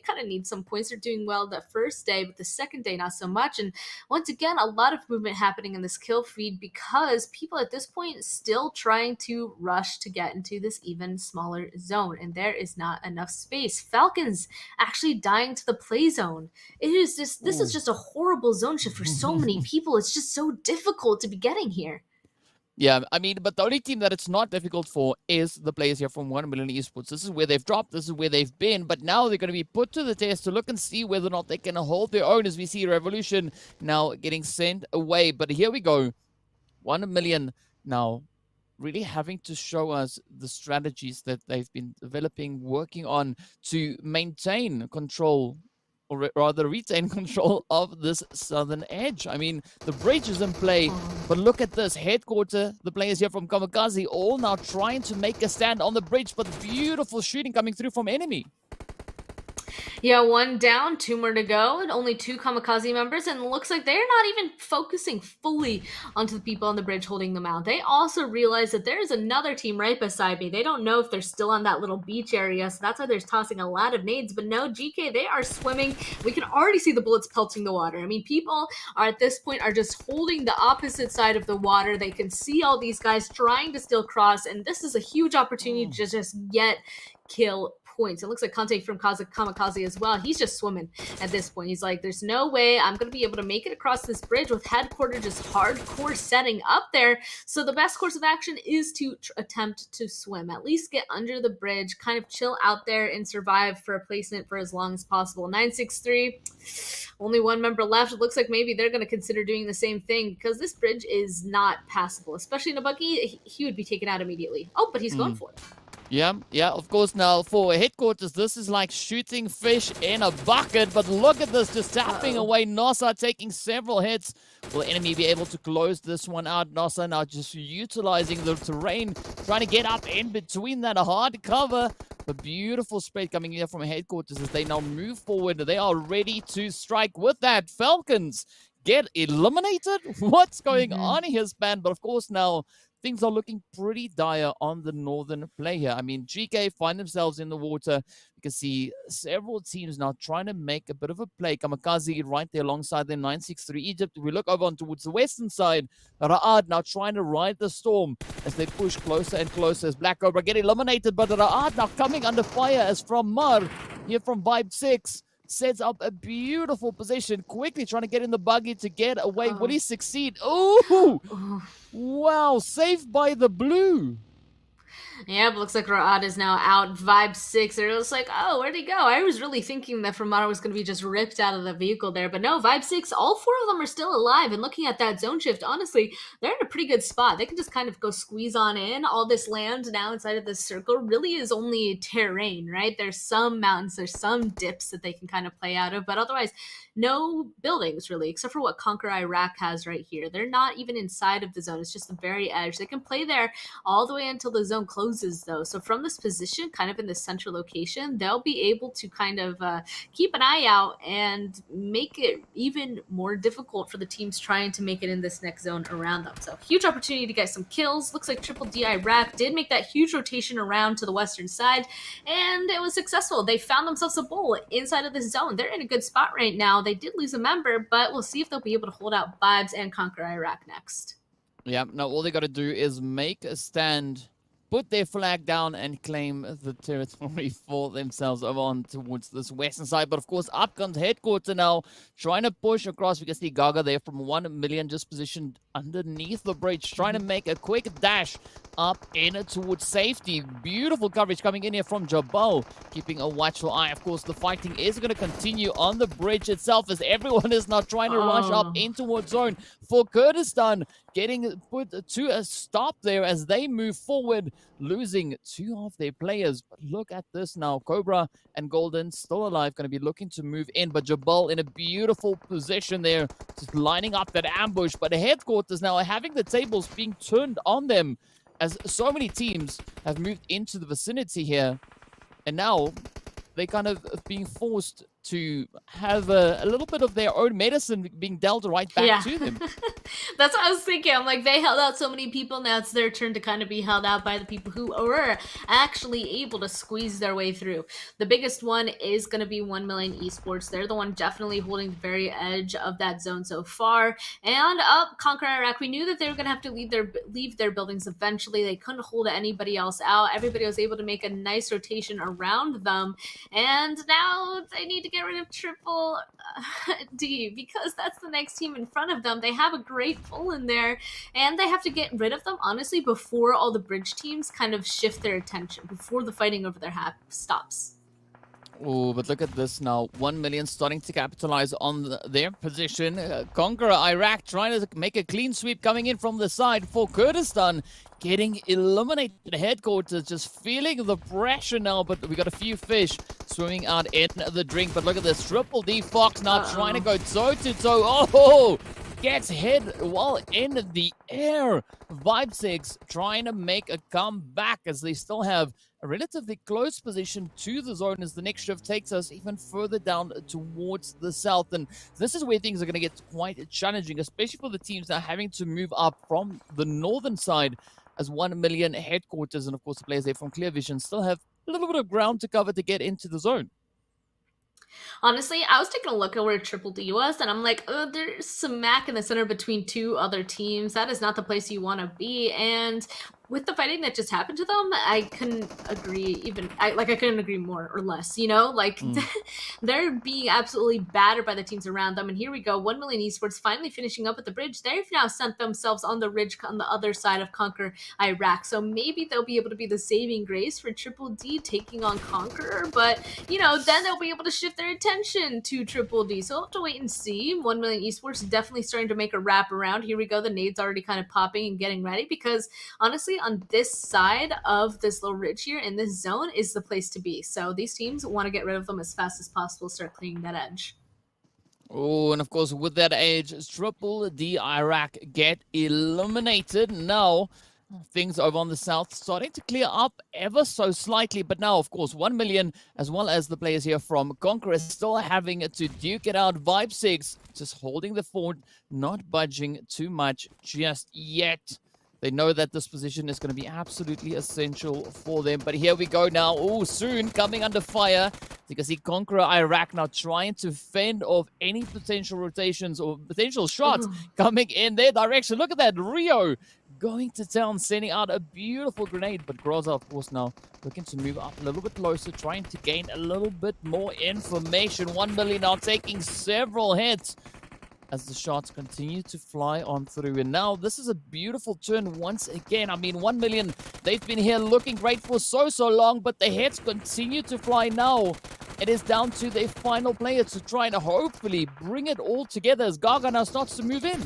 kind of need some points. They're doing well the first day, but the second day, not so much. And once again, a lot of movement happening in this kill feed because people at this point still trying to rush to get into this even smaller zone, and there is not enough space. Falcons actually dying to the play zone. It is just, this is just a horrible zone shift for so many people. It's just so difficult to be getting here. Yeah, I mean, but the only team that it's not difficult for is the players here from 1 million esports. This is where they've dropped. This is where they've been. But now they're going to be put to the test to look and see whether or not they can hold their own, as we see Revolution now getting sent away. But here we go. 1 million now really having to show us the strategies that they've been developing, working on to maintain control, or rather retain control of this southern edge. I mean, the bridge is in play, but look at this. Headquarter, the players here from KAMIKAZE, all now trying to make a stand on the bridge, but beautiful shooting coming through from enemy. Yeah, 1 down, 2 more to go, and only 2 KAMIKAZE members, and it looks like they're not even focusing fully onto the people on the bridge holding them out. They also realize that there's another team right beside me. They don't know if they're still on that little beach area, so that's why they're tossing a lot of nades. But no, GK, they are swimming. We can already see the bullets pelting the water. I mean, people are at this point are just holding the opposite side of the water. They can see all these guys trying to still cross, and this is a huge opportunity to just get kill points. It looks like Conte from KAMIKAZE as well. He's just swimming at this point. He's like, there's no way I'm going to be able to make it across this bridge with headquarters just hardcore setting up there. So the best course of action is to attempt to swim, at least get under the bridge, kind of chill out there and survive for a placement for as long as possible. 963, only 1 member left. It looks like maybe they're going to consider doing the same thing because this bridge is not passable, especially in a buggy. He would be taken out immediately. Oh, but he's going for it. Yeah, of course. Now, for headquarters, this is like shooting fish in a bucket. But look at this, just tapping away. Nossa taking several hits. Will the enemy be able to close this one out? Nossa now just utilizing the terrain, trying to get up in between that hard cover. The beautiful spread coming here from headquarters as they now move forward. They are ready to strike with that. Falcons get eliminated? What's going on here, Span? But of course now things are looking pretty dire on the northern play here. I mean, GK find themselves in the water. You can see several teams now trying to make a bit of a play. KAMIKAZE right there alongside them, 963 Egypt. We look over on towards the western side. Ra'ad now trying to ride the storm as they push closer and closer as Black Cobra get eliminated. But Ra'ad now coming under fire as from Mar here from Vibe 6. Sets up a beautiful position, quickly trying to get in the buggy to get away. Will he succeed? Oh, wow, saved by the blue. Yeah, it looks like Ra'ad is now out. Vibe 6. They're just like, oh, where'd he go? I was really thinking that Famara was going to be just ripped out of the vehicle there. But no, Vibe 6, all 4 of them are still alive. And looking at that zone shift, honestly, they're in a pretty good spot. They can just kind of go squeeze on in. All this land now inside of this circle really is only terrain, right? There's some mountains, there's some dips that they can kind of play out of. But otherwise, no buildings really, except for what Conqueror Iraq has right here. They're not even inside of the zone. It's just the very edge. They can play there all the way until the zone closes closes though. So from this position, kind of in the central location, they'll be able to kind of keep an eye out and make it even more difficult for the teams trying to make it in this next zone around them. So huge opportunity to get some kills. Looks like Triple D Iraq did make that huge rotation around to the western side, and it was successful. They found themselves a bull inside of this zone. They're in a good spot right now. They did lose a member, but we'll see if they'll be able to hold out Vibes and conquer Iraq next. Yeah, now all they got to do is make a stand, put their flag down, and claim the territory for themselves over on towards this western side. But of course, up comes headquarter now, trying to push across. We can see Gaga there from 1 million, just positioned underneath the bridge, trying to make a quick dash up in towards safety. Beautiful coverage coming in here from Jabal, keeping a watchful eye. Of course, the fighting is going to continue on the bridge itself as everyone is now trying to rush up in towards zone for Kurdistan, getting put to a stop there as they move forward, losing 2 of their players. But look at this now. Cobra and Golden still alive, going to be looking to move in, but Jabal in a beautiful position there, just lining up that ambush. But the headquarters now are having the tables being turned on them as so many teams have moved into the vicinity here, and now they kind of being forced to have a little bit of their own medicine being dealt right back to them. That's what I was thinking. I'm like, they held out so many people, now it's their turn to kind of be held out by the people who were actually able to squeeze their way through. The biggest one is going to be 1 million Esports. They're the one definitely holding the very edge of that zone so far. And Conquer Iraq, we knew that they were going to have to leave their buildings eventually. They couldn't hold anybody else out. Everybody was able to make a nice rotation around them, and now they need to get rid of Triple D because that's the next team in front of them. They have a great pull in there, and they have to get rid of them, honestly, before all the bridge teams kind of shift their attention, before the fighting over there stops. Oh, but look at this now. 1 million starting to capitalize on their position. Conqueror Iraq trying to make a clean sweep coming in from the side for Kurdistan, getting eliminated. Headquarters just feeling the pressure now, but we got a few fish swimming out in the drink. But look at this. Triple D Fox now trying to go toe-to-toe. Oh! Gets hit while in the air. Vibe 6 trying to make a comeback as they still have a relatively close position to the zone as the next shift takes us even further down towards the south. And this is where things are going to get quite challenging, especially for the teams now having to move up from the northern side as 1 million headquarters. And of course, the players there from Clear Vision still have a little bit of ground to cover to get into the zone. Honestly, I was taking a look at where Triple D was, and I'm like, oh, there's smack in the center between 2 other teams. That is not the place you want to be. And with the fighting that just happened to them, I couldn't agree I couldn't agree more or less, you know? Like, they're being absolutely battered by the teams around them. And here we go, 1 million Esports finally finishing up at the bridge. They've now sent themselves on the ridge on the other side of Conquer Iraq. So maybe they'll be able to be the saving grace for Triple D taking on Conqueror. But, you know, then they'll be able to shift their attention to Triple D. So we'll have to wait and see. 1 million Esports definitely starting to make a wrap around. Here we go, the nades already kind of popping and getting ready, because honestly, on this side of this little ridge here in this zone is the place to be. So these teams want to get rid of them as fast as possible, start cleaning that edge. Oh, and of course, with that edge, Triple D Iraq get eliminated. Now, things over on the south starting to clear up ever so slightly. But now, of course, 1 million, as well as the players here from Conqueror, still having to duke it out. Vibe 6 just holding the fort, not budging too much just yet. They know that this position is going to be absolutely essential for them. But here we go now. Oh, soon coming under fire. You can see Conqueror Iraq now trying to fend off any potential rotations or potential shots coming in their direction. Look at that. Rio going to town, sending out a beautiful grenade. But Groza, of course, now looking to move up a little bit closer, trying to gain a little bit more information. 1 million now taking several hits as the shots continue to fly on through. And now this is a beautiful turn once again. I mean, 1 million, they've been here looking great for so long, but the hits continue to fly now. It is down to their final player to try and hopefully bring it all together as Gaga now starts to move in.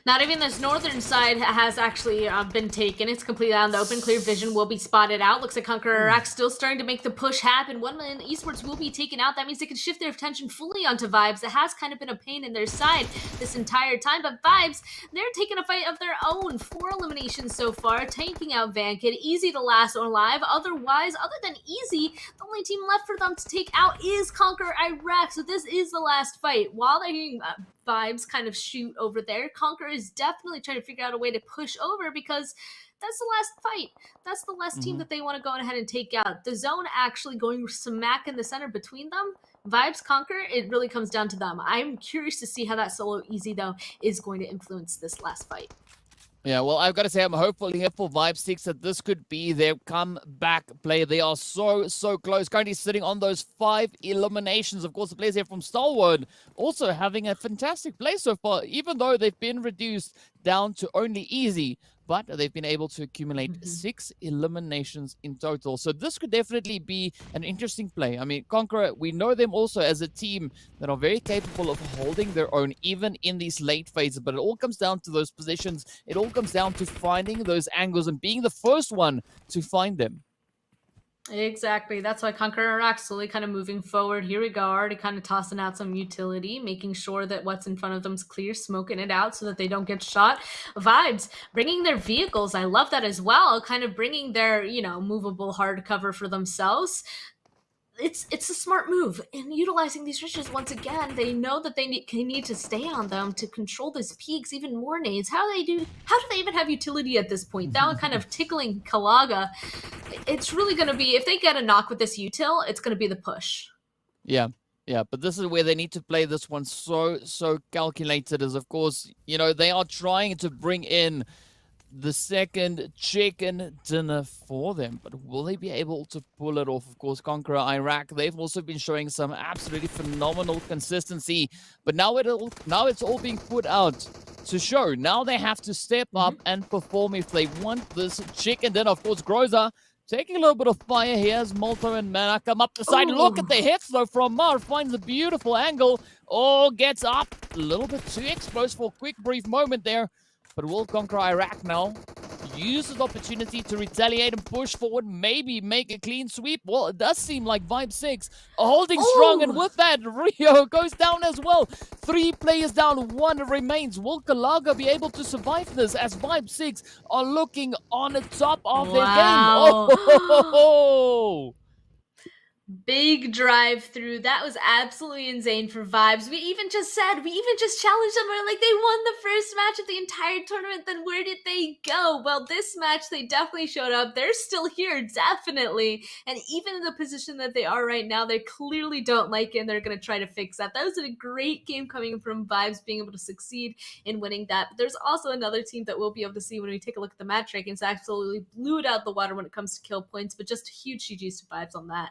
Not even this northern side has actually been taken. It's completely out in the open. Clear vision will be spotted out. Looks like CONQUEROR Iraq still starting to make the push happen. 1 million Esports will be taken out. That means they can shift their attention fully onto Vibes. It has kind of been a pain in their side this entire time, but Vibes, they're taking a fight of their own. 4 eliminations so far, taking out Vankid. Easy to last alive. Otherwise, other than Easy, the only team left for them to take out is CONQUEROR Iraq. So this is the last fight. While they're hearing Vibes kind of shoot over there, CONQUEROR is definitely trying to figure out a way to push over, because that's the last fight. That's the last team that they want to go ahead and take out. The zone actually going smack in the center between them. Vibes, CONQUEROR, it really comes down to them. I'm curious to see how that solo Easy, though, is going to influence this last fight. Yeah, well, I've got to say, I'm hopeful here for Vibe 6 that this could be their comeback play. They are so close. Currently sitting on those 5 eliminations. Of course, the players here from Stalwart also having a fantastic play so far, even though they've been reduced down to only Easy. But they've been able to accumulate 6 eliminations in total. So this could definitely be an interesting play. I mean, CONQUEROR, we know them also as a team that are very capable of holding their own, even in these late phases. But it all comes down to those positions. It all comes down to finding those angles and being the first one to find them. Exactly. That's why CONQUEROR Iraq slowly kind of moving forward. Here we go, already kind of tossing out some utility, making sure that what's in front of them is clear, smoking it out so that they don't get shot. Vibes, bringing their vehicles. I love that as well. Kind of bringing their, movable hardcover for themselves. It's a smart move, and utilizing these riches once again. They know that they need to stay on them to control these peaks, even more nades. How do they even have utility at this point? That one kind of tickling Kalaga. It's really going to be, if they get a knock with this util, it's going to be the push. Yeah, but this is where they need to play this one so calculated, as of course, they are trying to bring in the second chicken dinner for them, but will they be able to pull it off? Of course, CONQUEROR Iraq, they've also been showing some absolutely phenomenal consistency, but now it's all being put out to show. Now they have to step up and perform if they want this chicken dinner. Of course, Groza taking a little bit of fire here as Molto and Mana come up the side. Look at the hits, though, from Mar. Finds a beautiful angle. Gets up. A little bit too exposed for a quick, brief moment there. But will CONQUEROR Iraq now use this opportunity to retaliate and push forward, maybe make a clean sweep? Well, it does seem like Vibe 6 are holding strong, and with that, Rio goes down as well. 3 players down, 1 remains. Will Kalaga be able to survive this, as Vibe 6 are looking on the top of their game? Oh! Big drive through. That was absolutely insane for Vibes. We even just challenged them. We're like, they won the first match of the entire tournament. Then where did they go? Well, this match, they definitely showed up. They're still here, definitely. And even in the position that they are right now, they clearly don't like it, and they're going to try to fix that. That was a great game coming from Vibes, being able to succeed in winning that. But there's also another team that we'll be able to see when we take a look at the match rankings. Absolutely blew it out of the water when it comes to kill points, but just huge GG's to Vibes on that.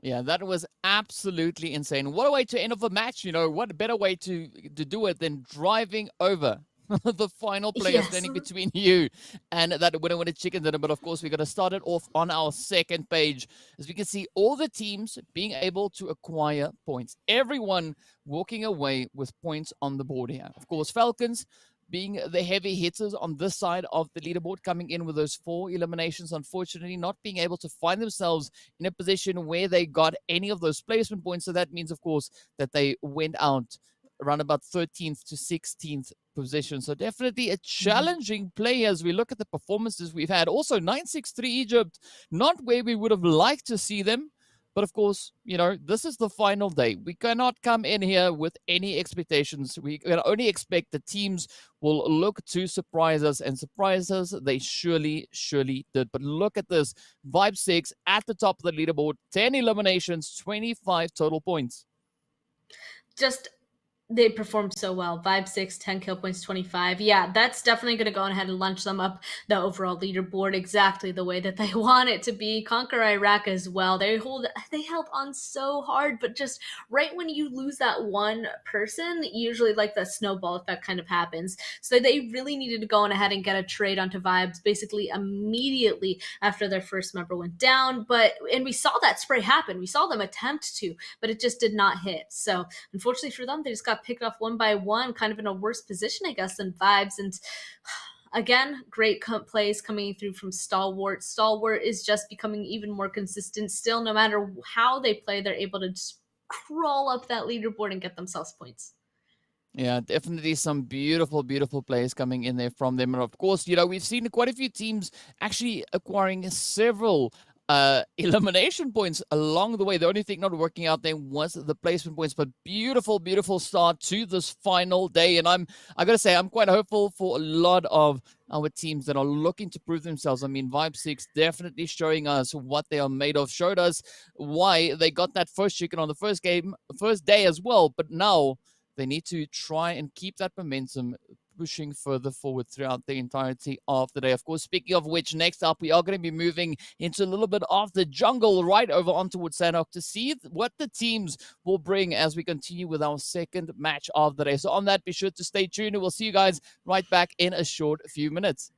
Yeah, that was absolutely insane. What a way to end off a match, What better way to do it than driving over the final player standing between you and that winner chicken dinner. But of course, we're going to start it off on our second page, as we can see all the teams being able to acquire points. Everyone walking away with points on the board here. Of course, Falcons being the heavy hitters on this side of the leaderboard, coming in with those 4 eliminations, unfortunately not being able to find themselves in a position where they got any of those placement points. So that means, of course, that they went out around about 13th to 16th position. So definitely a challenging play as we look at the performances we've had. Also, 963 Egypt, not where we would have liked to see them. But of course, this is the final day. We cannot come in here with any expectations. We can only expect the teams will look to surprise us, and surprise us they surely did. But look at this. Vibe 6 at the top of the leaderboard, 10 eliminations, 25 total points. They performed so well. Vibe 6, 10 kill points, 25. Yeah, that's definitely going to go ahead and lunch them up the overall leaderboard exactly the way that they want it to be. CONQUEROR Iraq as well. They held on so hard, but just right when you lose that one person, usually like the snowball effect kind of happens. So they really needed to go on ahead and get a trade onto Vibes basically immediately after their first member went down. And we saw that spray happen. We saw them attempt to, but it just did not hit. So unfortunately for them, they just got got picked off one by one, kind of in a worse position, I guess, than Vibes. And again, great plays coming through from Stalwart. Stalwart is just becoming even more consistent. Still, no matter how they play, they're able to just crawl up that leaderboard and get themselves points. Yeah, definitely some beautiful, beautiful players coming in there from them. And of course, you know, we've seen quite a few teams actually acquiring several elimination points along the way. The only thing not working out there was the placement points, but beautiful, beautiful start to this final day. And I gotta say, I'm quite hopeful for a lot of our teams that are looking to prove themselves. I mean, Vibe 6 definitely showing us what they are made of, showed us why they got that first chicken on the first day as well. But now they need to try and keep that momentum pushing further forward throughout the entirety of the day. Of course, speaking of which, next up, we are going to be moving into a little bit of the jungle right over onto Sanhok to see what the teams will bring as we continue with our second match of the day. So on that, be sure to stay tuned, and we'll see you guys right back in a short few minutes.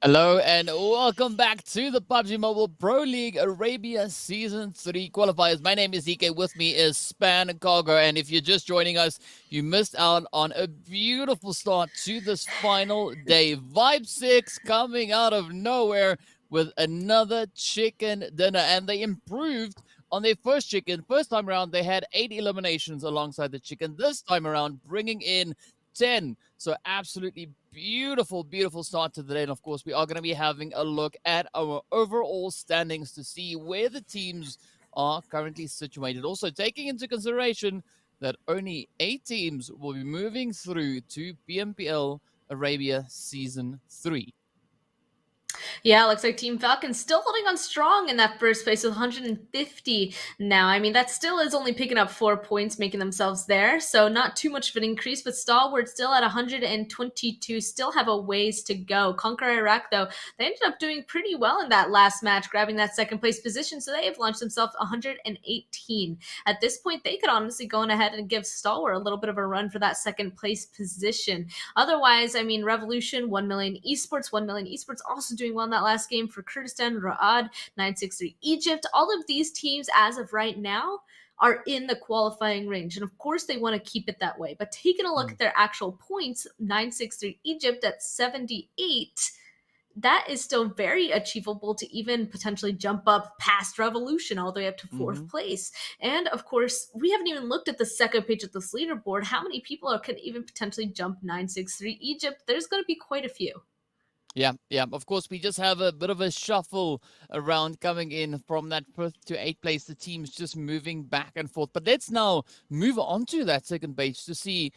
Hello and welcome back to the PUBG Mobile Pro League Arabia Season 3 qualifiers. My name is GEEKAY. With me is Span Cobra. And if you're just joining us, you missed out on a beautiful start to this final day. Vibe 6 coming out of nowhere with another chicken dinner. And they improved on their first chicken. First time around, they had 8 eliminations alongside the chicken. This time around, bringing in 10. So absolutely beautiful, beautiful start to the day. And of course, we are going to be having a look at our overall standings to see where the teams are currently situated. Also, taking into consideration that only 8 teams will be moving through to PMPL Arabia Season 3. Yeah, looks like Team Falcons still holding on strong in that first place with 150 now. I mean, that still is only picking up 4 points, making themselves there. So not too much of an increase, but Stalwart still at 122, still have a ways to go. CONQUEROR Iraq, though, they ended up doing pretty well in that last match, grabbing that second place position. So they have launched themselves 118. At this point, they could honestly go on ahead and give Stalwart a little bit of a run for that second place position. Otherwise, I mean, Revolution, 1 million Esports, 1 million Esports also doing well in that last game for Kurdistan, Ra'ad, 963 Egypt. All of these teams, as of right now, are in the qualifying range. And of course, they want to keep it that way. But taking a look at their actual points, 963 Egypt at 78, that is still very achievable to even potentially jump up past Revolution all the way up to 4th place. And of course, we haven't even looked at the second page of this leaderboard. How many people can even potentially jump 963 Egypt? There's going to be quite a few. Yeah. Of course, we just have a bit of a shuffle around coming in from that 1st to 8th place. The teams just moving back and forth. But let's now move on to that second page to see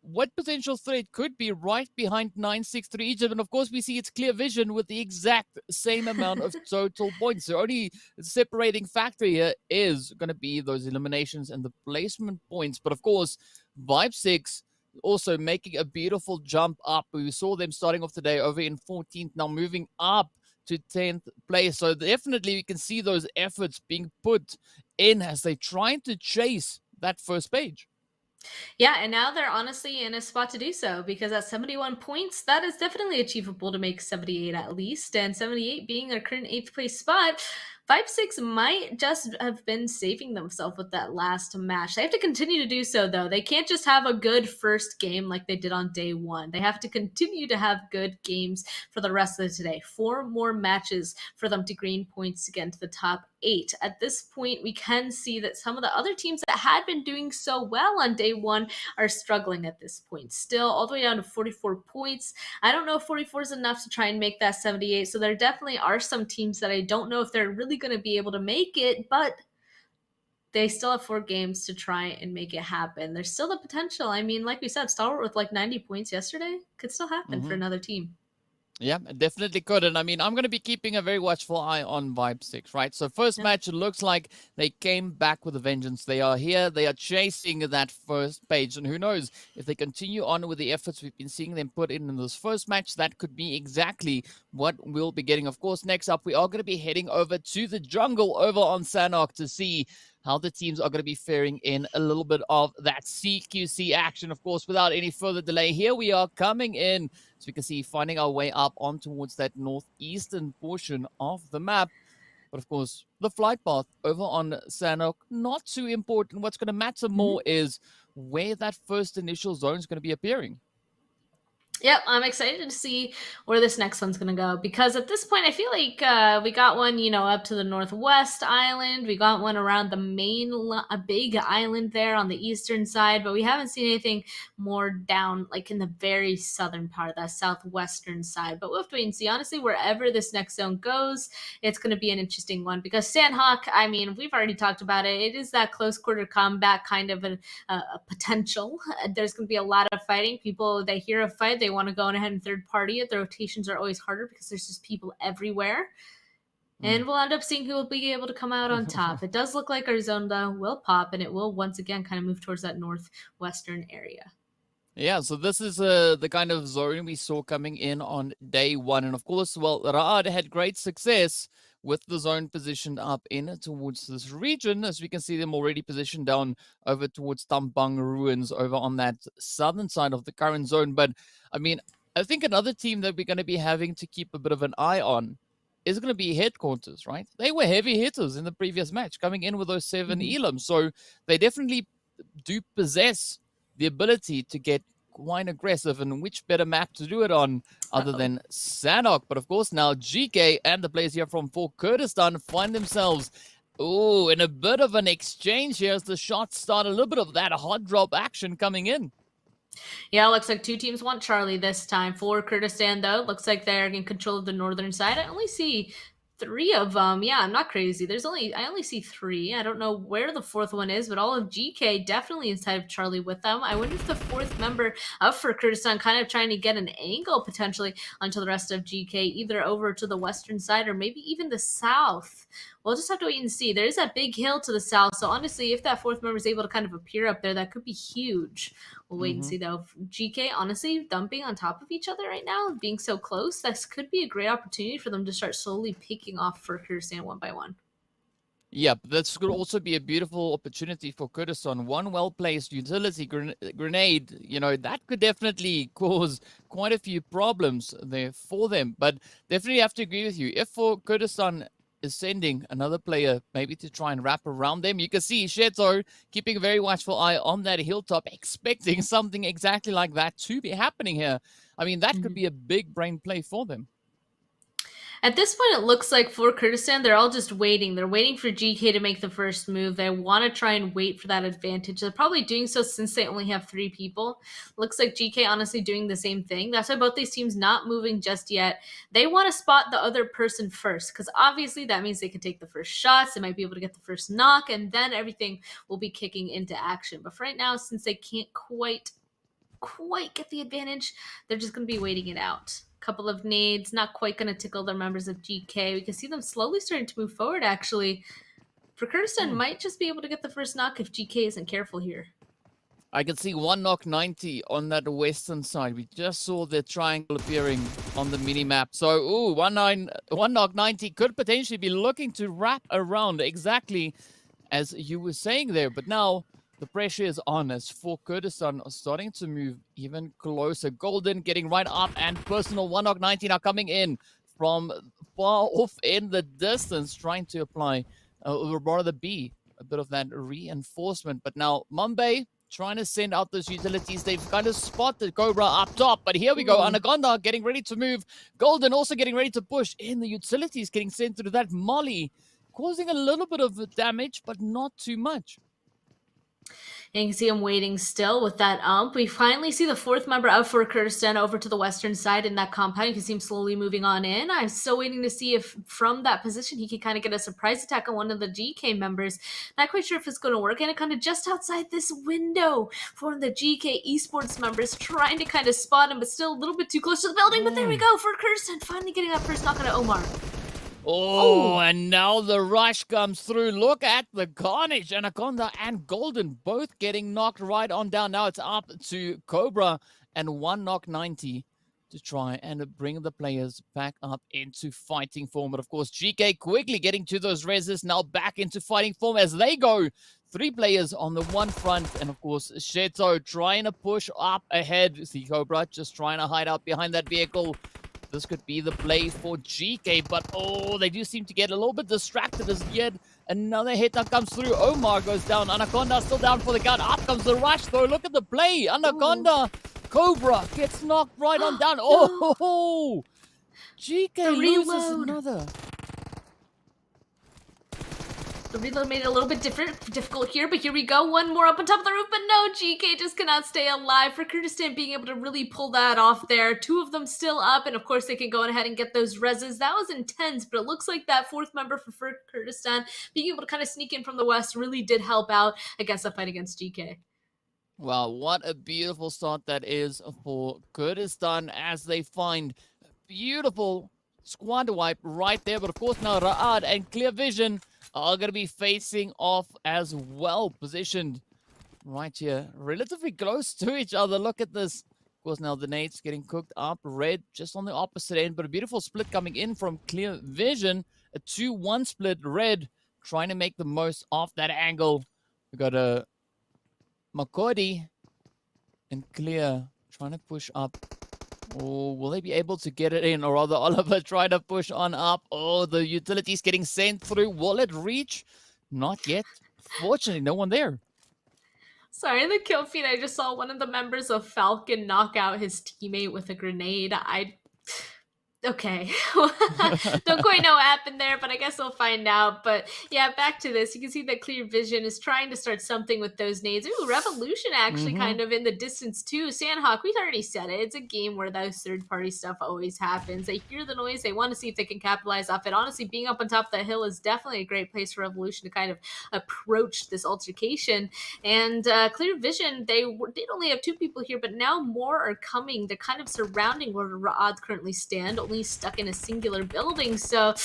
what potential threat could be right behind 963 Egypt. And of course, we see its clear vision with the exact same amount of total points. The only separating factor here is going to be those eliminations and the placement points. But of course, Vibe 6 also making a beautiful jump up. We saw them starting off today over in 14th, now moving up to 10th place. So definitely we can see those efforts being put in as they're trying to chase that first page. Yeah, and now they're honestly in a spot to do so because at 71 points, that is definitely achievable to make 78 at least. And 78 being their current 8th place spot, 5-6 might just have been saving themselves with that last match. They have to continue to do so, though. They can't just have a good first game like they did on day one. They have to continue to have good games for the rest of the day. 4 more matches for them to gain points to get into the top 8. At this point, we can see that some of the other teams that had been doing so well on day one are struggling at this point. Still, all the way down to 44 points. I don't know if 44 is enough to try and make that 78. So there definitely are some teams that I don't know if they're really going to be able to make it, but they still have 4 games to try and make it happen. There's still the potential. I mean, like we said, Stalwart with like 90 points yesterday could still happen for another team. Yeah, it definitely could. And I mean, I'm going to be keeping a very watchful eye on Vibe 6, right? So first match, it looks like they came back with a vengeance. They are here. They are chasing that first page. And who knows, if they continue on with the efforts we've been seeing them put in this first match, that could be exactly what we'll be getting. Of course, next up, we are going to be heading over to the jungle over on Sanhok to see how the teams are going to be faring in a little bit of that CQC action. Of course, without any further delay, here we are coming in. So we can see finding our way up on towards that northeastern portion of the map. But of course, the flight path over on Sanhok, not too important. What's going to matter more is where that first initial zone is going to be appearing. Yep, I'm excited to see where this next one's going to go because at this point, I feel like we got one, up to the northwest island. We got one around the main, a big island there on the eastern side, but we haven't seen anything more down, like in the very southern part, that southwestern side. But we'll have to wait and see. Honestly, wherever this next zone goes, it's going to be an interesting one because Sanhok, I mean, we've already talked about it. It is that close quarter combat kind of a potential. There's going to be a lot of fighting. People, they hear a fight, they want to go on ahead and third party it. The rotations are always harder because there's just people everywhere. And we'll end up seeing who will be able to come out on top. It does look like our zone, though, will pop, and it will once again kind of move towards that northwestern area. Yeah, so this is the kind of zone we saw coming in on day one. And of course, well, Ra'ad had great success with the zone positioned up in towards this region, as we can see them already positioned down over towards Tampang ruins over on that southern side of the current zone. But I mean, I think another team that we're going to be having to keep a bit of an eye on is going to be Headquarters, right? They were heavy hitters in the previous match, coming in with those 7 elims. So they definitely do possess the ability to get quite aggressive, and which better map to do it on other than Sanhok. But of course now GEEKAY and the players here from for Kurdistan find themselves in a bit of an exchange here as the shots start, a little bit of that hot drop action coming in. Yeah, looks like 2 teams want Charlie this time. For Kurdistan, though, looks like they're in control of the northern side. I only see 3 of them. Yeah, I'm not crazy. I only see 3. I don't know where the 4th one is, but all of GEEKAY definitely inside of Charlie with them. I wonder if the 4th member of for Kurdistan kind of trying to get an angle potentially onto the rest of GEEKAY, either over to the western side or maybe even the south. We'll just have to wait and see. There is that big hill to the south, so honestly, if that 4th member is able to kind of appear up there, that could be huge. We'll wait and see, though. GEEKAY, honestly, dumping on top of each other right now, being so close, this could be a great opportunity for them to start slowly picking off for Kurdistan one by one. Yeah, that's going to also be a beautiful opportunity for Kurdistan. One well-placed utility grenade, you know, that could definitely cause quite a few problems there for them. But definitely have to agree with you. If for Kurdistan is sending another player maybe to try and wrap around them, you can see Sheto keeping a very watchful eye on that hilltop, expecting something exactly like that to be happening here. I mean, that could be a big brain play for them. At this point, it looks like for Kurdistan, they're all just waiting. They're waiting for GEEKAY to make the first move. They want to try and wait for that advantage. They're probably doing so since they only have 3 people. Looks like GEEKAY honestly doing the same thing. That's why both these teams not moving just yet. They want to spot the other person first, because obviously that means they can take the first shots. They might be able to get the first knock, and then everything will be kicking into action. But for right now, since they can't quite get the advantage, they're just going to be waiting it out. Couple of nades, not quite going to tickle the members of GEEKAY. We can see them slowly starting to move forward, actually. For Kurdistan, might just be able to get the first knock if GEEKAY isn't careful here. I can see 1 knock 90 on that western side. We just saw the triangle appearing on the mini-map. So, 1 knock 90 could potentially be looking to wrap around exactly as you were saying there. But now the pressure is on as for Kurdistan are starting to move even closer. Golden getting right up, and personal 1 knock 90 now coming in from far off in the distance, trying to apply, or rather be a bit of that reinforcement. But now Mumbai trying to send out those utilities. They've kind of spotted Cobra up top, but here we go. Anaconda getting ready to move. Golden also getting ready to push in. The utilities getting sent through that molly, causing a little bit of damage, but not too much. And you can see him waiting still with that ump. We finally see the 4th member of for Kurdistan over to the western side in that compound. You can see him slowly moving on in. I'm still waiting to see if from that position he can kind of get a surprise attack on one of the GEEKAY members. Not quite sure if it's going to work. And kind of just outside this window for one of the GEEKAY Esports members, trying to kind of spot him, but still a little bit too close to the building. But there we go, for Kurdistan finally getting that first knock on Omar. And now the rush comes through. Look at the carnage. Anaconda and Golden both getting knocked right on down. Now it's up to Cobra and 1 knock 90 to try and bring the players back up into fighting form. But of course, GEEKAY quickly getting to those reses, now back into fighting form as they go. 3 players on the one front, and of course, Sheto trying to push up ahead. See Cobra just trying to hide out behind that vehicle. This could be the play for GEEKAY, but they do seem to get a little bit distracted as yet another hit that comes through. Omar goes down. Anaconda still down for the count. Up comes the rush, though. Look at the play. Anaconda, Cobra gets knocked right on down. GEEKAY loses another. The reload made it a little bit difficult here, but here we go. One more up on top of the roof, but no, GEEKAY just cannot stay alive. For Kurdistan being able to really pull that off there. 2 of them still up, and of course they can go ahead and get those reses. That was intense, but it looks like that 4th member for Kurdistan being able to kind of sneak in from the west really did help out against the fight against GEEKAY. Wow, what a beautiful start that is for Kurdistan as they find a beautiful squad wipe right there. But of course now Ra'ad and Clear Vision are going to be facing off as well, positioned right here, relatively close to each other. Look at this. Of course, now the nades getting cooked up. Red just on the opposite end, but a beautiful split coming in from Clear Vision. A 2-1 split. Red trying to make the most of that angle. We got a Makodi and Clear trying to push up Oh, will they be able to get it in? Or rather, Oliver trying to push on up. Oh, the utility's getting sent through. Will it reach? Not yet. Fortunately, no one there. Sorry, in the kill feed, I just saw one of the members of Falcon knock out his teammate with a grenade. Okay. Don't quite know what happened there, but I guess we'll find out. But yeah, back to this. You can see that Clear Vision is trying to start something with those nades. Ooh, Revolution actually kind of in the distance too. Sanhok, we've already said it. It's a game where those third-party stuff always happens. They hear the noise. They want to see if they can capitalize off it. Honestly, being up on top of the hill is definitely a great place for Revolution to kind of approach this altercation. And Clear Vision, they did only have 2 people here, but now more are coming. They're kind of surrounding where Ra'ad currently stand. Only stuck in a singular building, so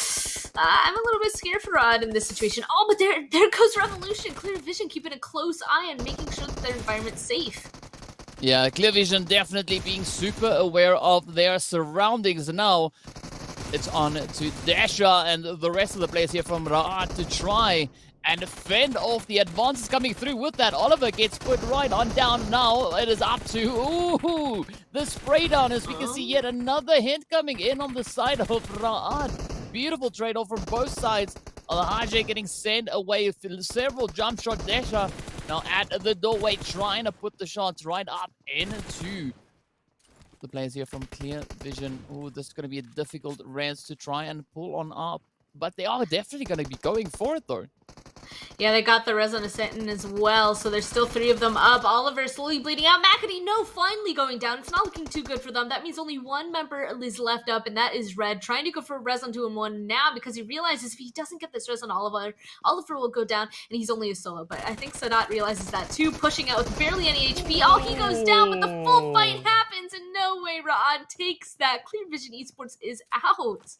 I'm a little bit scared for Rod in this situation. Oh, but there goes Revolution. Clear Vision keeping a close eye on making sure that their environment's safe. Yeah, Clear Vision definitely being super aware of their surroundings now. It's on to Dasha and the rest of the players here from Ra'ad to try and fend off the advances coming through. With that, Oliver gets put right on down now. It is up to, ooh, the spray down as we can see yet another hit coming in on the side of Ra'ad. Beautiful trade-off from both sides. Alhaji getting sent away with several jump shot. Dasha now at the doorway trying to put the shots right up into the players here from Clear Vision. Oh, this is going to be a difficult res to try and pull on up. But they are definitely going to be going for it though. Yeah, they got the res on a Sentin as well, so there's still 3 of them up. Oliver slowly bleeding out. McAdee, no, finally going down. It's not looking too good for them. That means only 1 member is left up, and that is Red, trying to go for a res on 2 and 1 now because he realizes if he doesn't get this res on Oliver, Oliver will go down, and he's only a solo. But I think Sadat realizes that too, pushing out with barely any HP. Oh, he goes down, but the full fight happens, and no way Ra'ad takes that. Clear Vision Esports is out.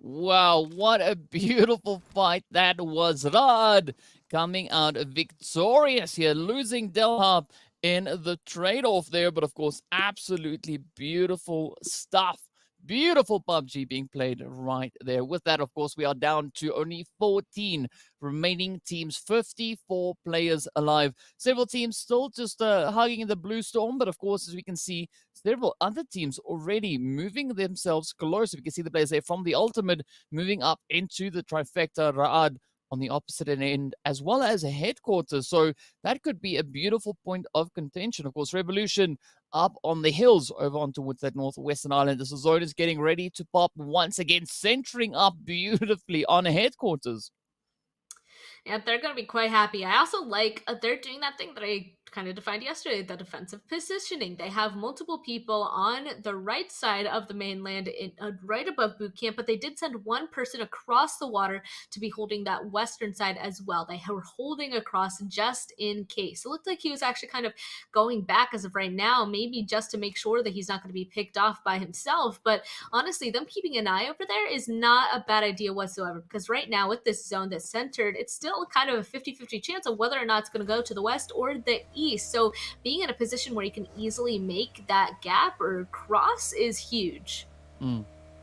Wow, what a beautiful fight that was. Rad coming out victorious here, losing Delhab in the trade-off there. But of course, absolutely beautiful stuff. Beautiful PUBG being played right there. With that, of course, we are down to only 14 remaining teams, 54 players alive. Several teams still just hugging the blue storm, but of course, as we can see, several other teams already moving themselves closer. We can see the players there from the ultimate moving up into the trifecta Ra'ad on the opposite end, as well as a headquarters. So that could be a beautiful point of contention. Of course, Revolution up on the hills over on towards that northwestern island. The zone is getting ready to pop once again, centering up beautifully on headquarters. Yeah, they're going to be quite happy. I also like they're doing that thing that I kind of defined yesterday, the defensive positioning. They have multiple people on the right side of the mainland, right above boot camp, but they did send 1 person across the water to be holding that western side as well. They were holding across just in case. It looked like he was actually kind of going back as of right now, maybe just to make sure that he's not going to be picked off by himself. But honestly, them keeping an eye over there is not a bad idea whatsoever, because right now with this zone that's centered, it's still kind of a 50-50 chance of whether or not it's going to go to the west or the east. So being in a position where you can easily make that gap or cross is huge.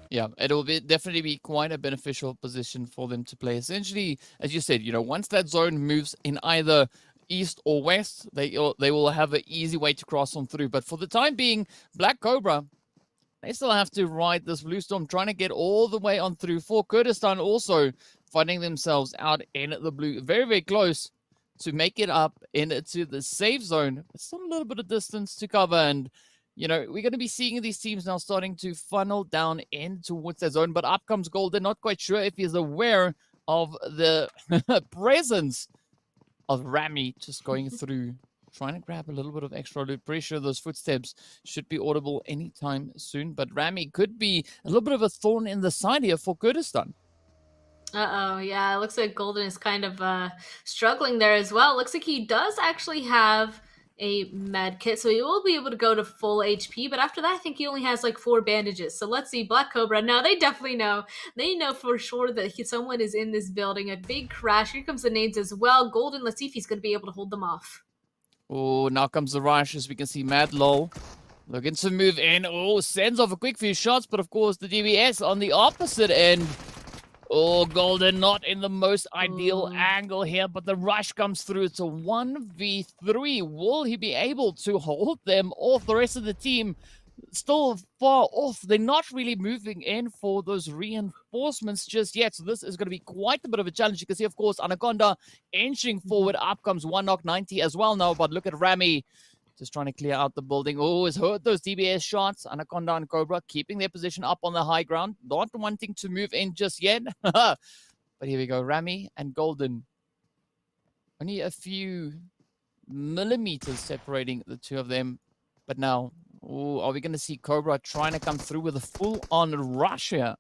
Yeah, it'll definitely be quite a beneficial position for them to play. Essentially, as you said, once that zone moves in either east or west, they will have an easy way to cross on through. But for the time being, Black Cobra, they still have to ride this blue storm, trying to get all the way on through. For Kurdistan also finding themselves out in the blue, very, very close to make it up into the safe zone. It's still a little bit of distance to cover, and we're going to be seeing these teams now starting to funnel down in towards their zone. But up comes Golden, not quite sure if he's aware of the presence of Rami just going through, trying to grab a little bit of extra loot. Pretty sure those footsteps should be audible anytime soon, but Rami could be a little bit of a thorn in the side here for Kurdistan. Uh-oh, yeah, it looks like Golden is kind of struggling there as well. Looks like he does actually have a med kit, so he will be able to go to full HP, but after that, I think he only has like 4 bandages. So let's see, Black Cobra, now they definitely know. They know for sure that someone is in this building. A big crash. Here comes the nades as well. Golden, let's see if he's going to be able to hold them off. Oh, now comes the rush, as we can see Mad Lol looking to move in. Oh, sends off a quick few shots, but of course the DBS on the opposite end. Oh, Golden not in the most ideal angle here, but the rush comes through. It's a 1v3. Will he be able to hold them off? The rest of the team still far off. They're not really moving in for those reinforcements just yet. So this is going to be quite a bit of a challenge. You can see, of course, Anaconda inching forward. Up comes 1knock90 as well now. But look at Rami just trying to clear out the building. Oh, has hurt those DBS shots. Anaconda and Cobra keeping their position up on the high ground. Not wanting to move in just yet. But here we go. Rami and Golden. Only a few millimeters separating the two of them. But now, ooh, are we going to see Cobra trying to come through with a full-on rush here?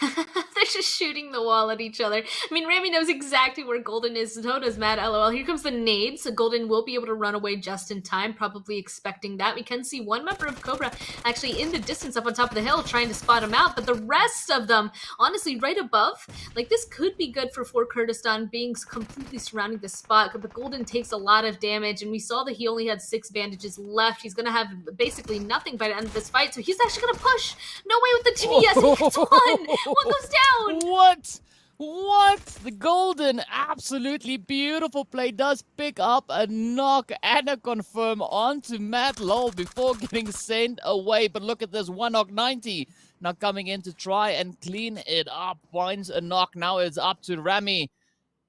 They're just shooting the wall at each other. I mean, Rami knows exactly where Golden is. So does Matt. LOL. Here comes the nade. So Golden will be able to run away just in time, probably expecting that. We can see one member of Cobra actually in the distance up on top of the hill trying to spot him out. But the rest of them, honestly, right above, like this could be good for Kurdistan being completely surrounding the spot. But Golden takes a lot of damage. And we saw that he only had 6 bandages left. He's going to have basically nothing by the end of this fight. So he's actually going to push. No way with the TBS. He gets one. One goes down. What? The Golden, absolutely beautiful play, does pick up a knock and a confirm onto Matt Lowell before getting sent away. But look at this, 1knock90 now coming in to try and clean it up. Finds a knock. Now it's up to Rami.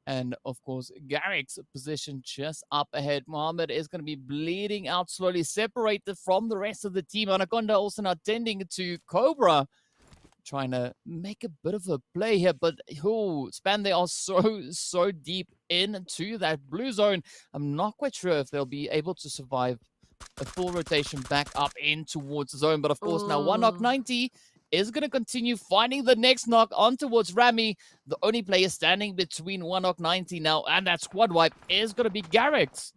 And, of course, Garrick's position just up ahead. Mohammed is going to be bleeding out slowly, separated from the rest of the team. Anaconda also now tending to Cobra, trying to make a bit of a play here, but Span, they are so deep into that blue zone. I'm not quite sure if they'll be able to survive a full rotation back up in towards the zone. But of course, now 1knock90 is going to continue finding the next knock on towards Rami. The only player standing between 1knock90 now and that squad wipe is going to be Garrick's.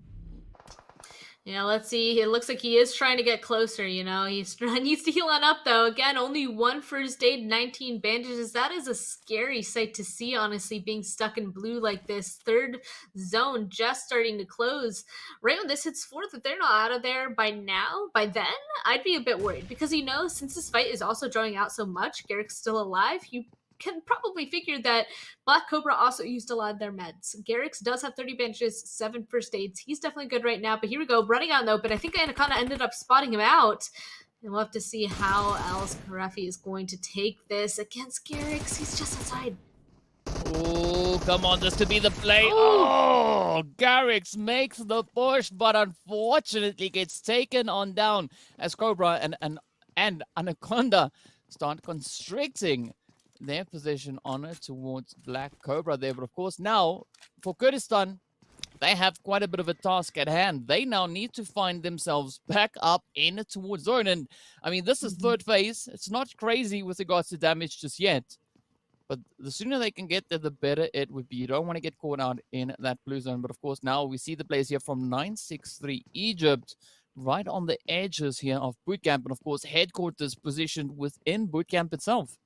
Yeah, let's see. It looks like he is trying to get closer, you know. He needs to heal on up, though. Again, only 1 first aid, 19 bandages. That is a scary sight to see, honestly, being stuck in blue like this. Third zone just starting to close. Right when this hits 4th, if they're not out of there by now, by then, I'd be a bit worried. Because, you know, since this fight is also drawing out so much, Garrick's still alive, you can probably figure that Black Cobra also used a lot of their meds. Garrick's does have 30 bandages, 7 first aids. He's definitely good right now, but here we go, running out in the open. I think Anaconda ended up spotting him out. And we'll have to see how else Karafi is going to take this against Garrick's. He's just outside. Oh, come on, this could be the play. Oh, Garrick's makes the push, but unfortunately gets taken on down as Cobra and Anaconda start constricting their position on it towards Black Cobra there. But of course, now for Kurdistan, they have quite a bit of a task at hand. They now need to find themselves back up in towards zone. And I mean, this is 3rd phase. It's not crazy with regards to damage just yet. But the sooner they can get there, the better it would be. You don't want to get caught out in that blue zone. But of course, now we see the players here from 963 Egypt, right on the edges here of bootcamp. And of course, headquarters positioned within bootcamp itself.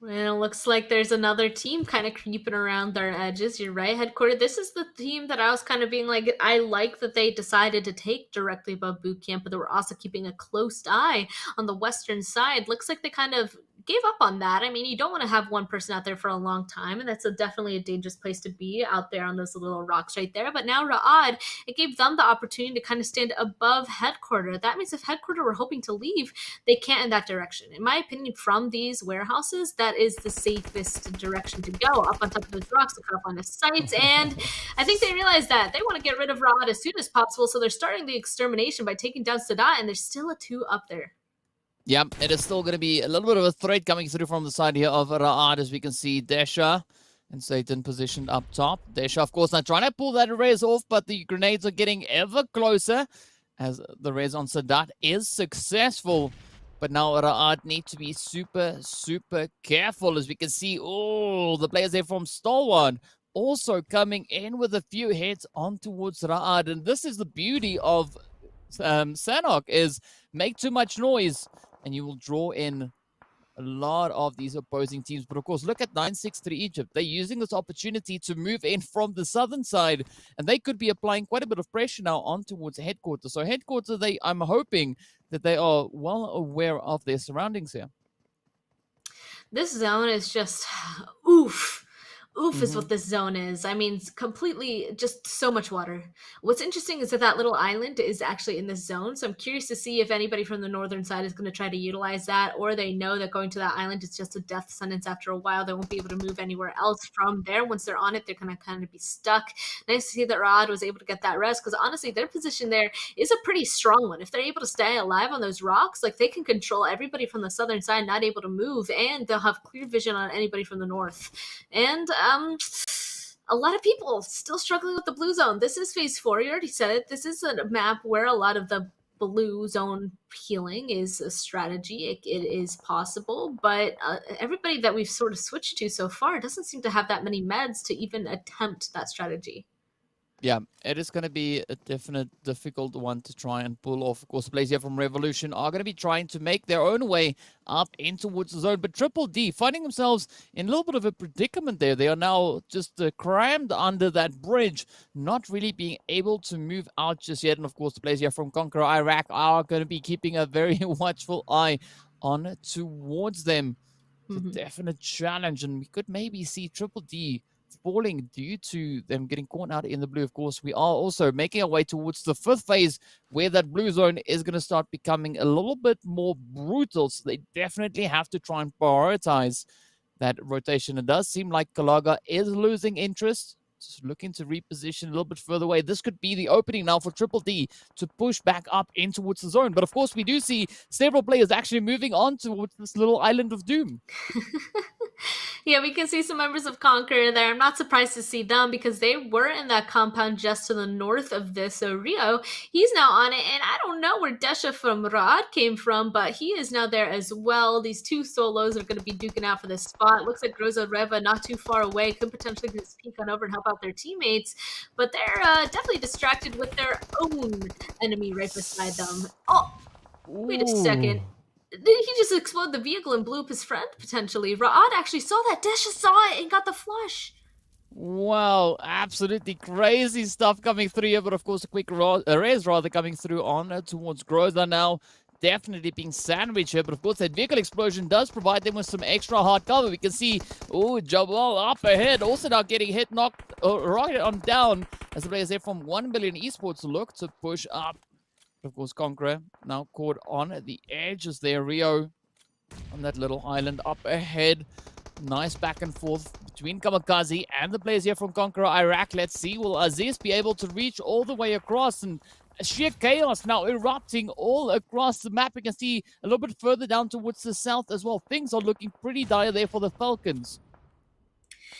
And it looks like there's another team kind of creeping around their edges. You're right, headquarters. This is the team that I was kind of being like, I like that they decided to take directly above boot camp, but they were also keeping a close eye on the western side. Looks like they kind of gave up on that. I mean, you don't want to have one person out there for a long time, and that's definitely a dangerous place to be out there on those little rocks right there. But now Ra'ad, it gave them the opportunity to kind of stand above headquarters. That means if headquarters were hoping to leave, they can't in that direction. In my opinion, from these warehouses, that is the safest direction to go, up on top of those rocks to cut off line of sight. And I think they realized that they want to get rid of Ra'ad as soon as possible, so they're starting the extermination by taking down Sadat, and there's still a 2 up there. Yeah, it is still going to be a little bit of a threat coming through from the side here of Ra'ad, as we can see Desha and Satan positioned up top. Desha, of course, not trying to pull that res off, but the grenades are getting ever closer as the res on Sadat is successful. But now Ra'ad need to be super careful, as we can see, the players there from Stalwart also coming in with a few hits on towards Ra'ad. And this is the beauty of Sanhok, is make too much noise and you will draw in a lot of these opposing teams. But of course, look at 963 Egypt. They're using this opportunity to move in from the southern side, and they could be applying quite a bit of pressure now on towards headquarters. So headquarters, I'm hoping that they are well aware of their surroundings here. This zone is just oof. Oof is Mm-hmm. what this zone is. I mean, it's completely just so much water. What's interesting is that that little island is actually in this zone. So I'm curious to see if anybody from the northern side is going to try to utilize that, or they know that going to that island is just a death sentence after a while. They won't be able to move anywhere else from there. Once they're on it, they're going to kind of be stuck. Nice to see that Rod was able to get that rest, because honestly, their position there is a pretty strong one. If they're able to stay alive on those rocks, like they can control everybody from the southern side not able to move, and they'll have clear vision on anybody from the north. And a lot of people still struggling with the blue zone. This is phase 4. You already said it. This is a map where a lot of the blue zone healing is a strategy. It is possible, but everybody that we've sort of switched to so far doesn't seem to have that many meds to even attempt that strategy. Yeah, it is going to be a definite difficult one to try and pull off. Of course, the players here from Revolution are going to be trying to make their own way up in towards the zone. But Triple D finding themselves in a little bit of a predicament there. They are now just crammed under that bridge, not really being able to move out just yet. And of course, the players here from CONQUEROR Iraq are going to be keeping a very watchful eye on towards them. It's a definite challenge, and we could maybe see Triple D falling due to them getting caught out in the blue. Of course, we are also making our way towards the 5th phase, where that blue zone is going to start becoming a little bit more brutal. So they definitely have to try and prioritize that rotation. It does seem like Kalaga is losing interest, just looking to reposition a little bit further away. This could be the opening now for Triple D to push back up in towards the zone. But of course, we do see several players actually moving on towards this little island of doom. Yeah, we can see some members of Conqueror there. I'm not surprised to see them, because they were in that compound just to the north of this. So Rio, he's now on it, and I don't know where Desha from Raad came from, but he is now there as well. These two solos are going to be duking out for this spot. Looks like Groza Reva not too far away, could potentially just peek on over and help out their teammates, but they're definitely distracted with their own enemy right beside them. Oh, wait a second. Did he just explode the vehicle and blew up his friend, potentially? Ra'ad actually saw that. Desha saw it and got the flush. Wow, absolutely crazy stuff coming through here. But of course, a quick res rather coming through on towards Groza now. Definitely being sandwiched here. But of course, that vehicle explosion does provide them with some extra hard cover. We can see, oh, Jabal up ahead. Also now getting hit, knocked right on down. As the players there from 1 million Esports look to push up. Of course, CONQUEROR now caught on the edges there. Rio on that little island up ahead. Nice back and forth between KAMIKAZE and the players here from CONQUEROR Iraq. Let's see, will Aziz be able to reach all the way across? And sheer chaos now erupting all across the map. You can see a little bit further down towards the south as well. Things are looking pretty dire there for the Falcons.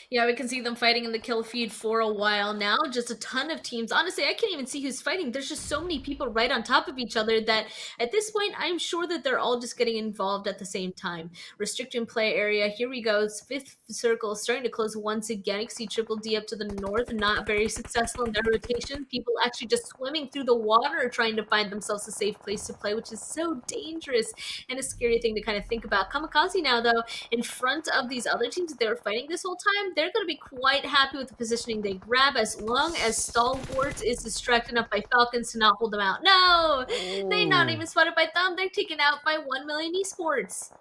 Yeah, we can see them fighting in the kill feed for a while now. Just a ton of teams. Honestly, I can't even see who's fighting. There's just so many people right on top of each other that at this point, I'm sure that they're all just getting involved at the same time. Restricting play area. Here we go. It's 5th circle starting to close once again. You can see Triple D up to the north, not very successful in their rotation. People actually just swimming through the water trying to find themselves a safe place to play, which is so dangerous and a scary thing to kind of think about. KAMIKAZE now, though, in front of these other teams that they were fighting this whole time, they're going to be quite happy with the positioning they grab, as long as Stalwart is distracted enough by Falcons to not hold them out. No! They're not even spotted by them. They're taken out by 1 million Esports.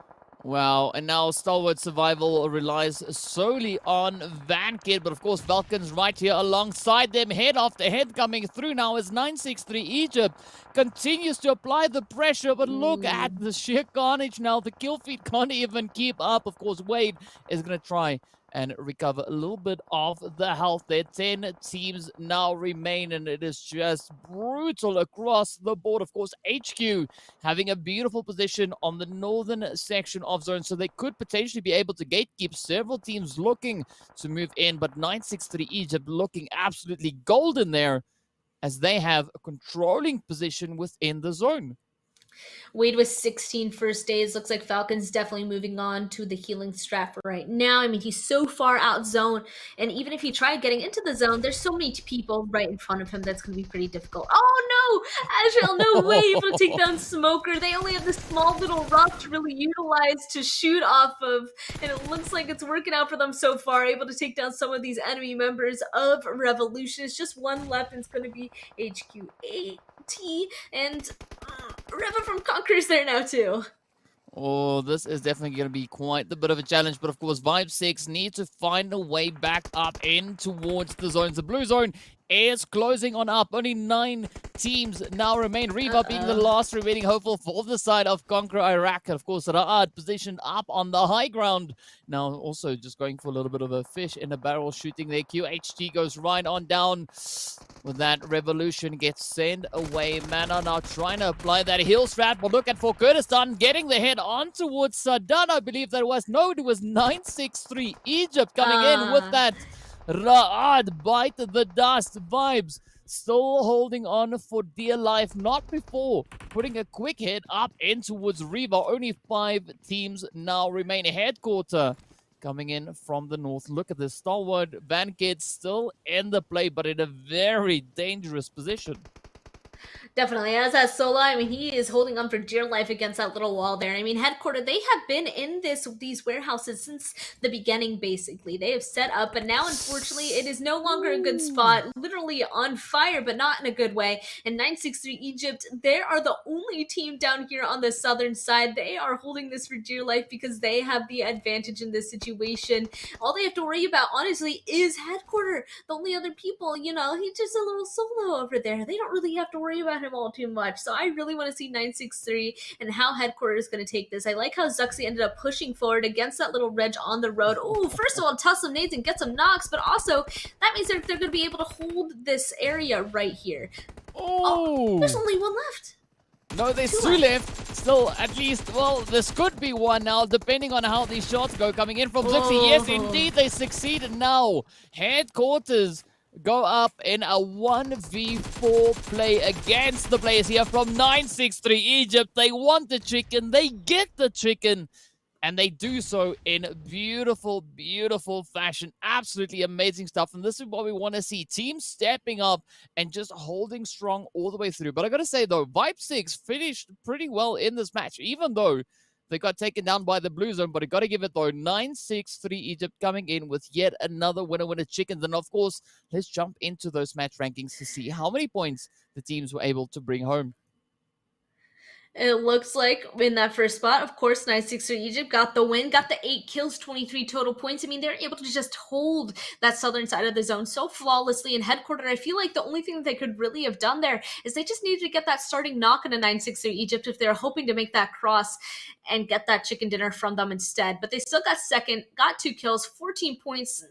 Wow, and now Stalwart Survival relies solely on Vankid, but of course Falcons right here alongside them, head after head coming through now as 963 Egypt continues to apply the pressure, but look at the sheer carnage now. The kill feed can't even keep up. Of course, Wade is going to try and recover a little bit of the health there. 10 teams now remain, and it is just brutal across the board. Of course, HQ having a beautiful position on the northern section of zone, so they could potentially be able to gatekeep. Several teams looking to move in, but 963 Egypt looking absolutely golden there, as they have a controlling position within the zone. Wade with 16 first days. Looks like Falcons definitely moving on to the healing strat for right now. I mean, he's so far out zone, and even if he tried getting into the zone, there's so many people right in front of him that's going to be pretty difficult. Oh no! Erangel, no way able to take down Smoker. They only have this small little rock to really utilize to shoot off of, and it looks like it's working out for them so far, able to take down some of these enemy members of Revolution. It's just one left, and it's going to be HQ8. And Reva from CONQUEROR's there now too. Oh, this is definitely going to be quite a bit of a challenge. But of course, Vibe 6 need to find a way back up in towards the zones. The blue zone is closing on up. Only 9 teams now remain. Reva being the last remaining hopeful for the side of Conqueror Iraq. And of course, Ra'ad positioned up on the high ground. Now also just going for a little bit of a fish in a barrel shooting there. QHT goes right on down. With that, Revolution gets sent away. Mana now trying to apply that heel strat. But look at for Kurdistan getting the head on towards Sadan. I believe that was. No, it was 963 Egypt coming in with that. Ra'ad bite the dust vibes. Still holding on for dear life. Not before putting a quick hit up in towards Reva. Only 5 teams now remain. Headquarter coming in from the north. Look at this. Stalwart Bankhead still in the play, but in a very dangerous position. Definitely. As that Sola, I mean, he is holding on for dear life against that little wall there. I mean, Headquarter, they have been in these warehouses since the beginning, basically. They have set up, but now, unfortunately, it is no longer a good spot. Literally on fire, but not in a good way. And 963 Egypt, they are the only team down here on the southern side. They are holding this for dear life because they have the advantage in this situation. All they have to worry about, honestly, is Headquarter. The only other people, you know, he's just a little solo over there. They don't really have to worry about him all too much. So I really want to see 963 and how Headquarters is going to take this. I like how Zuxi ended up pushing forward against that little Reg on the road. Oh, first of all, toss some nades and get some knocks, but also that means they're going to be able to hold this area right here. Oh, there's only one left. No, there's 2 left. Still, at least, well, this could be one now, depending on how these shots go. Coming in from Zuxi. Yes, indeed, they succeeded now. Headquarters go up in a 1v4 play against the players here from 963 Egypt. They want the chicken. They get the chicken. And they do so in beautiful, beautiful fashion. Absolutely amazing stuff. And this is what we want to see. Teams stepping up and just holding strong all the way through. But I got to say, though, Vibe 6 finished pretty well in this match, even though they got taken down by the blue zone. But I got to give it, though, 963 Egypt coming in with yet another winner chicken. Then, of course, let's jump into those match rankings to see how many points the teams were able to bring home. It looks like in that first spot, of course, 963 Egypt got the win, got the 8 kills, 23 total points. I mean, they're able to just hold that southern side of the zone so flawlessly. And Headquarter, I feel like the only thing that they could really have done there is they just needed to get that starting knock on a 963 Egypt if they're hoping to make that cross and get that chicken dinner from them instead. But they still got second, got 2 kills, 14 points,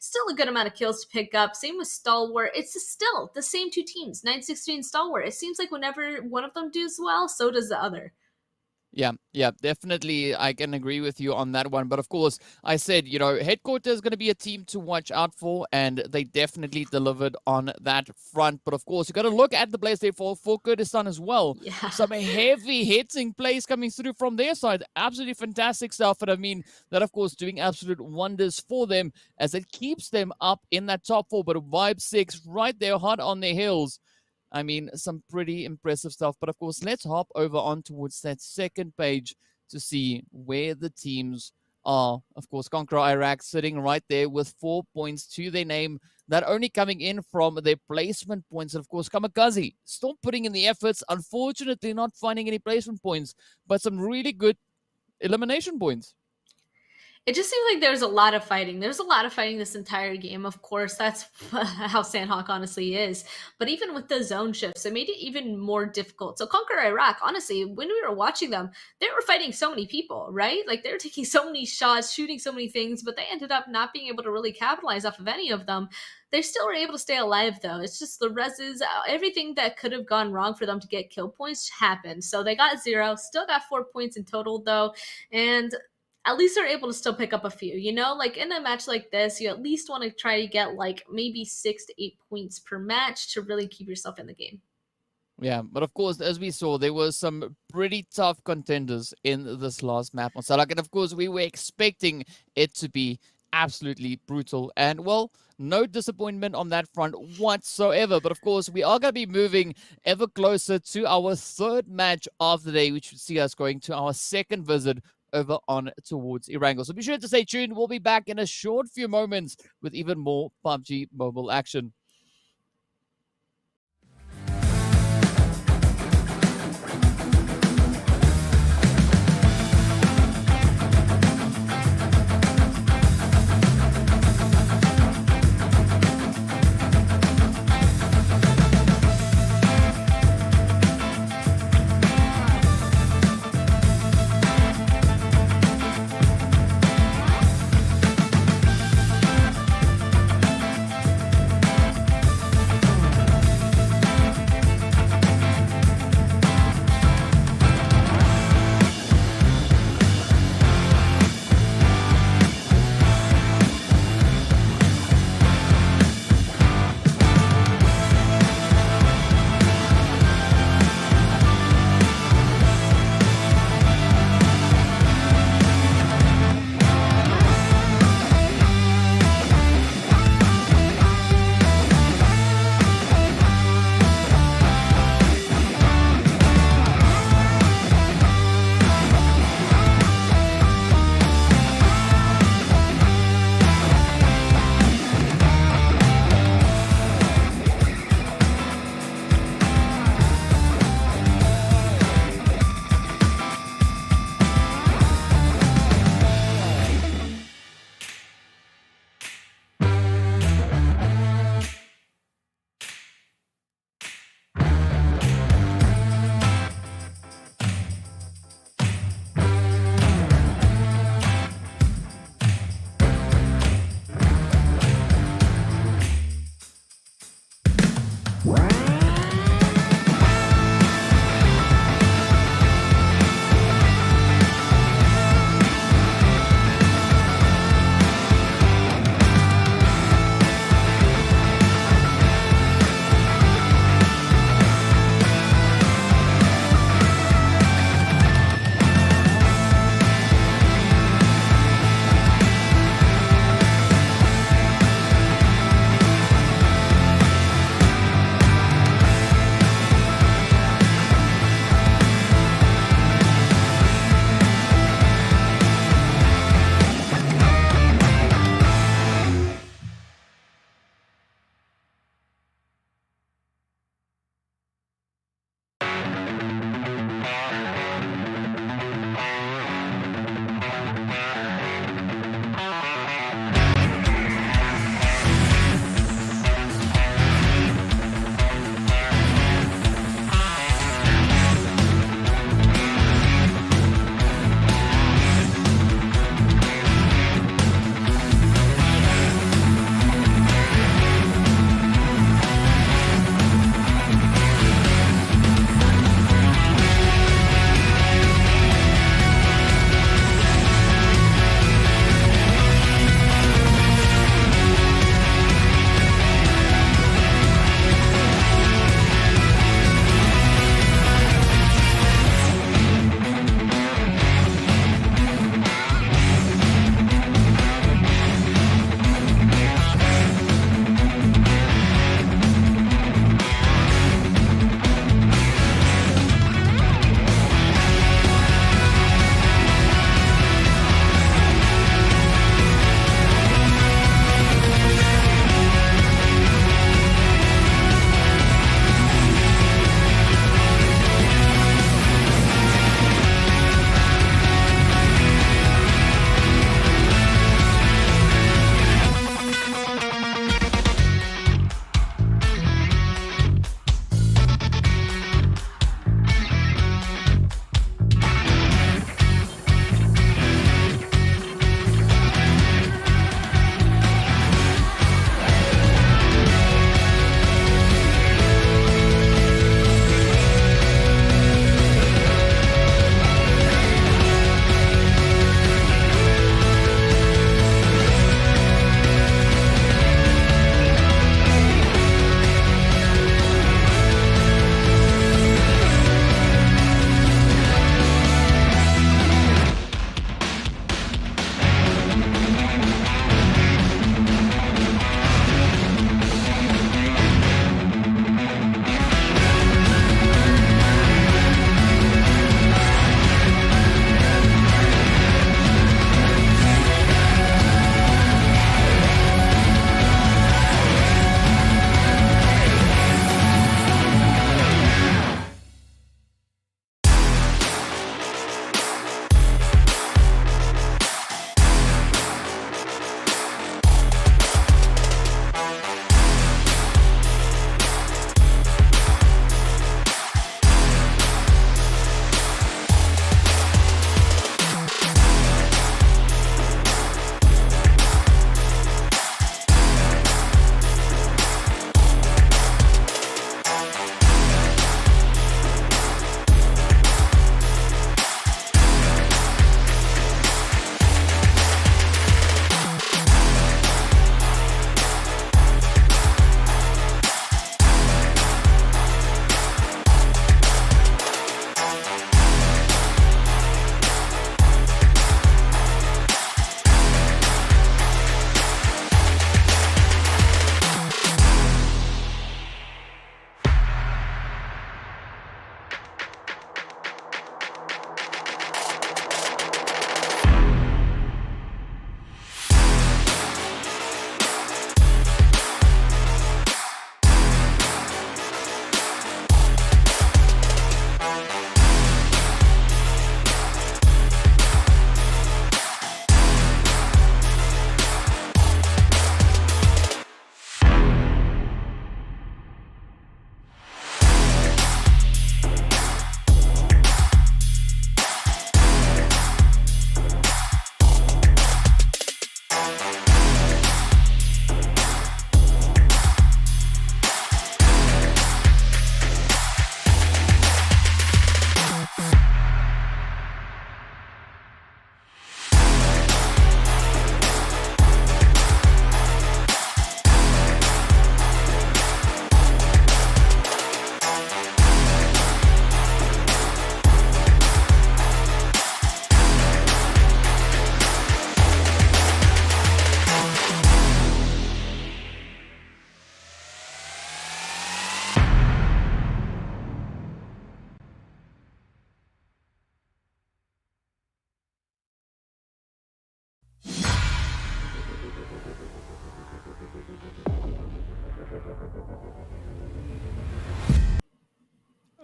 still a good amount of kills to pick up. Same with Stalwart. It's still the same 2 teams, 963 and Stalwart. It seems like whenever one of them does well, so does the other. Yeah, definitely. I can agree with you on that one. But of course, I said, you know, Headquarters is going to be a team to watch out for, and they definitely delivered on that front. But of course, you got to look at the plays there for Kurdistan as well. Yeah. Some heavy hitting plays coming through from their side. Absolutely fantastic stuff. And I mean, that of course doing absolute wonders for them as it keeps them up in that top 4. But Vibe 6 right there, hot on their heels. I mean, some pretty impressive stuff. But of course, let's hop over on towards that second page to see where the teams are. Of course, Conqueror Iraq sitting right there with 4 points to their name. That only coming in from their placement points. And of course, KAMIKAZE still putting in the efforts. Unfortunately, not finding any placement points, but some really good elimination points. It just seems like there's a lot of fighting. There's a lot of fighting this entire game. Of course, that's how Sanhok honestly is. But even with the zone shifts, it made it even more difficult. So Conqueror Iraq, honestly, when we were watching them, they were fighting so many people, right? Like they were taking so many shots, shooting so many things, but they ended up not being able to really capitalize off of any of them. They still were able to stay alive, though. It's just the reses, everything that could have gone wrong for them to get kill points happened. So they got 0, still got 4 points in total, though. And at least they're able to still pick up a few, you know? Like in a match like this, you at least want to try to get like maybe 6 to 8 points per match to really keep yourself in the game. Yeah, but of course, as we saw, there were some pretty tough contenders in this last map on Sanhok. And of course, we were expecting it to be absolutely brutal. And well, no disappointment on that front whatsoever. But of course, we are going to be moving ever closer to our third match of the day, which would see us going to our second visit over on towards Erangel. So be sure to stay tuned. We'll be back in a short few moments with even more PUBG mobile action.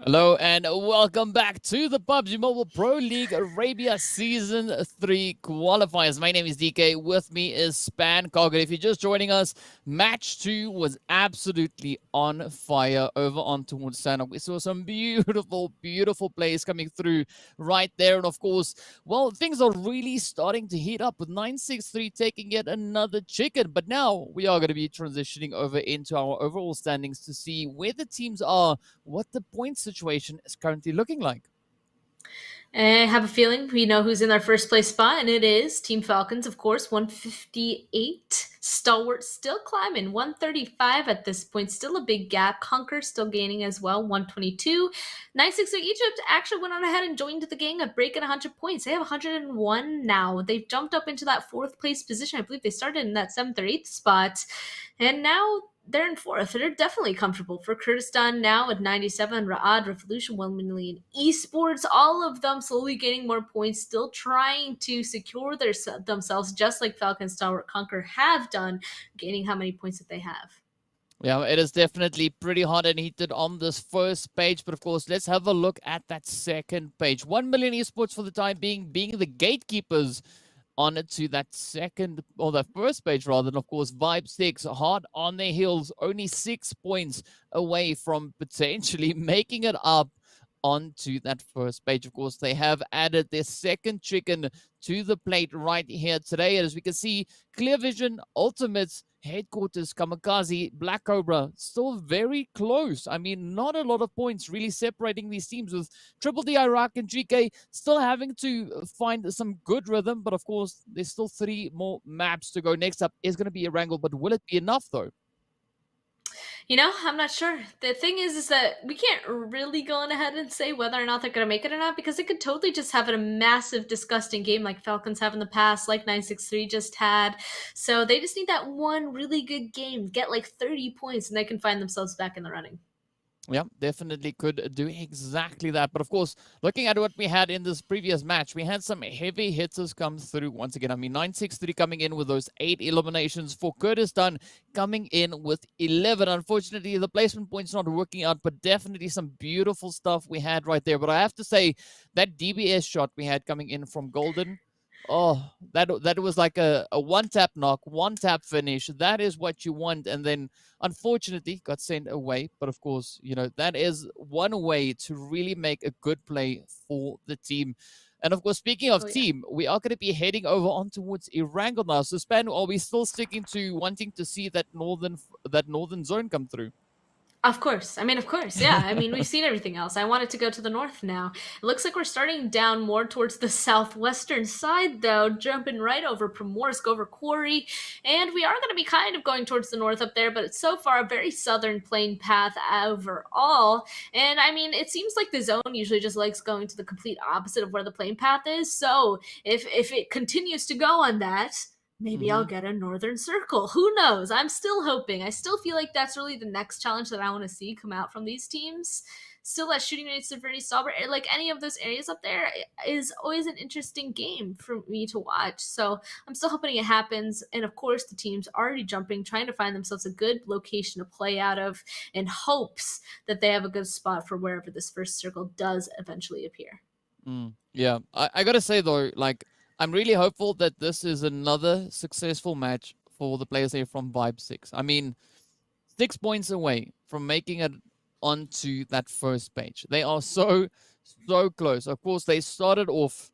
Hello and welcome back to the PUBG Mobile Pro League Arabia Season 3 qualifiers. My name is DK. With me is Sanhok. If you're just joining us, Match 2 was absolutely on fire over on towards Sanhok. We saw some beautiful, beautiful plays coming through right there. And of course, well, things are really starting to heat up with 963 taking yet another chicken. But now we are going to be transitioning over into our overall standings to see where the teams are, what the point situation is currently looking like. I have a feeling we know who's in our first place spot, and it is Team Falcons, of course, 158. Stalwart still climbing, 135 at this point, still a big gap. Conqueror still gaining as well, 122. 963 Egypt actually went on ahead and joined the gang of breaking 100 points. They have 101 now. They've jumped up into that 4th place position. I believe they started in that 7th or 8th spot, and now they're in 4th. They're definitely comfortable. For Kurdistan now at 97, Ra'ad, Revolution, 1 million, Esports, all of them slowly gaining more points, still trying to secure themselves, just like Falcon, Stalwart, Conqueror have done, gaining how many points that they have. Yeah, it is definitely pretty hot and heated on this first page. But of course, let's have a look at that second page. 1 million Esports for the time being the gatekeepers on to that second, or the first page rather. And of course, Vibe 6 hard on their heels, only 6 points away from potentially making it up onto that first page. Of course, they have added their second chicken to the plate right here today. And as we can see, Clear Vision, Ultimates, Headquarters, KAMIKAZE, Black Cobra, still very close. I mean, not a lot of points really separating these teams, with Triple D, Iraq, and GEEKAY still having to find some good rhythm. But of course, there's still 3 more maps to go. Next up is going to be Erangel, but will it be enough though? You know, I'm not sure. The thing is that we can't really go on ahead and say whether or not they're going to make it or not, because they could totally just have a massive, disgusting game like Falcons have in the past, like 963 just had. So they just need that one really good game, get like 30 points, and they can find themselves back in the running. Yeah, definitely could do exactly that. But of course, looking at what we had in this previous match, we had some heavy hitters come through once again. I mean, 963 coming in with those 8 eliminations, for Kurdistan coming in with 11. Unfortunately, the placement point's not working out, but definitely some beautiful stuff we had right there. But I have to say, that DBS shot we had coming in from Golden, oh, that was like a one-tap knock, one-tap finish. That is what you want. And then, unfortunately, got sent away. But of course, you know, that is one way to really make a good play for the team. And of course, speaking of team, we are going to be heading over on towards Erangel now. So, Span, are we still sticking to wanting to see that northern zone come through? Of course. I mean, of course. Yeah. I mean, we've seen everything else. I wanted to go to the north now. It looks like we're starting down more towards the southwestern side, though, jumping right over Primorsk, over Quarry. And we are going to be kind of going towards the north up there, but it's so far a very southern plain path overall. And I mean, it seems like the zone usually just likes going to the complete opposite of where the plain path is. So if it continues to go on that, maybe I'll get a northern circle. Who knows? I'm still hoping. I still feel like that's really the next challenge that I want to see come out from these teams. Still, that shooting range is pretty sober. Like any of those areas up there is always an interesting game for me to watch. So I'm still hoping it happens. And of course, the team's already jumping, trying to find themselves a good location to play out of, in hopes that they have a good spot for wherever this first circle does eventually appear. Yeah, I gotta say though, like, I'm really hopeful that this is another successful match for the players here from Vibe 6. I mean, 6 points away from making it onto that first page. They are so close. Of course, they started off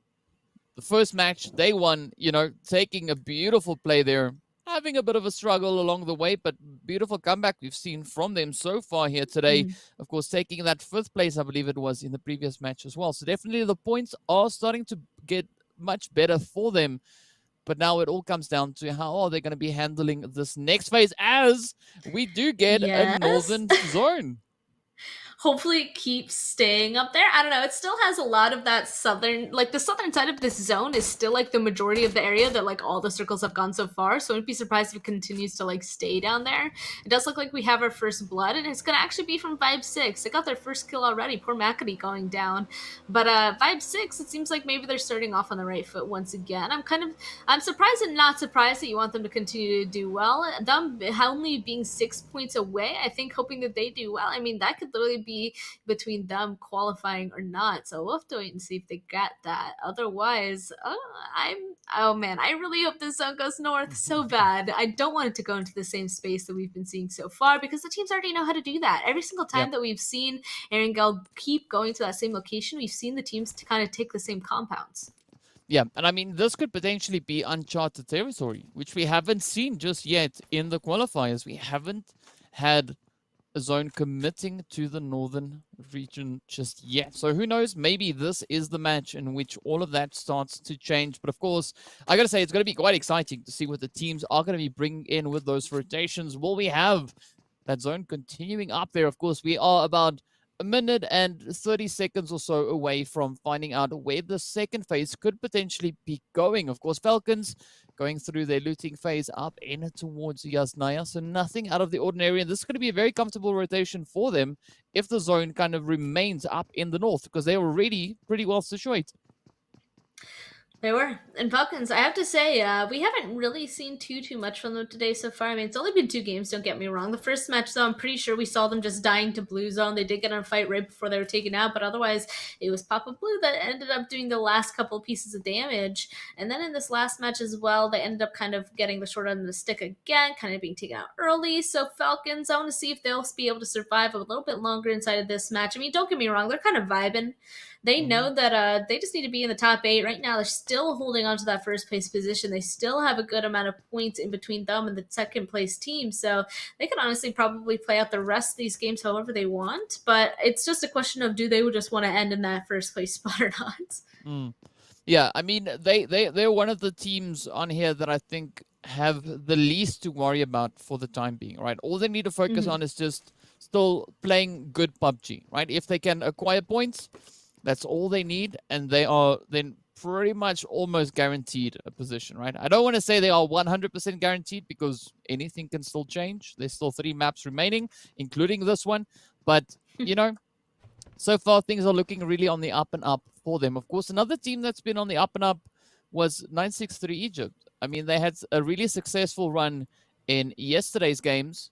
the first match. They won, you know, taking a beautiful play there, having a bit of a struggle along the way, but beautiful comeback we've seen from them so far here today. Of course, taking that 5th place, I believe it was, in the previous match as well. So definitely the points are starting to get much better for them. But now it all comes down to how are they going to be handling this next phase, as we do get a northern zone. hopefully it keeps staying up there. I don't know. It still has a lot of that southern, like the southern side of this zone is still like the majority of the area that like all the circles have gone so far. So I wouldn't be surprised if it continues to like stay down there. It does look like we have our first blood, and it's gonna actually be from Vibe 6. They got their first kill already. Poor Macady going down. But Vibe 6, it seems like maybe they're starting off on the right foot once again. I'm surprised and not surprised that you want them to continue to do well. Them only being 6 points away, I think hoping that they do well. I mean, that could literally be between them qualifying or not. So we'll have to wait and see if they get that. Otherwise, oh man, I really hope this zone goes north so bad. I don't want it to go into the same space that we've been seeing so far, because the teams already know how to do that. Every single time that we've seen Erangel keep going to that same location, we've seen the teams to kind of take the same compounds. Yeah, and I mean, this could potentially be uncharted territory, which we haven't seen just yet in the qualifiers. We haven't had a zone committing to the northern region just yet. So who knows, maybe this is the match in which all of that starts to change. But of course, I gotta say, it's gonna be quite exciting to see what the teams are gonna be bringing in with those rotations. Will we have that zone continuing up there? Of course, we are about a minute and 30 seconds or so away from finding out where the second phase could potentially be going. Of course, Falcons going through their looting phase up in towards Yasnaya, so nothing out of the ordinary. And this is going to be a very comfortable rotation for them if the zone kind of remains up in the north, because they're already pretty well situated. They were. And Falcons, I have to say, we haven't really seen too much from them today so far. I mean, it's only been 2 games, don't get me wrong. The first match, though, I'm pretty sure we saw them just dying to blue zone. They did get in a fight right before they were taken out, but otherwise, it was Papa Blue that ended up doing the last couple of pieces of damage. And then in this last match as well, they ended up kind of getting the short end of the stick again, kind of being taken out early. So Falcons, I want to see if they'll be able to survive a little bit longer inside of this match. I mean, don't get me wrong, they're kind of vibing. They know that they just need to be in the top 8 right now. They're still holding on to that first place position. They still have a good amount of points in between them and the second place team. So they could honestly probably play out the rest of these games however they want. But it's just a question of, do they just want to end in that first place spot or not? Yeah, I mean, they're one of the teams on here that I think have the least to worry about for the time being, right? All they need to focus on is just still playing good PUBG, right? If they can acquire points, that's all they need, and they are then pretty much almost guaranteed a position, right? I don't want to say they are 100% guaranteed, because anything can still change. There's still 3 maps remaining, including this one. But, you know, so far things are looking really on the up and up for them. Of course, another team that's been on the up and up was 963 Egypt. I mean, they had a really successful run in yesterday's games.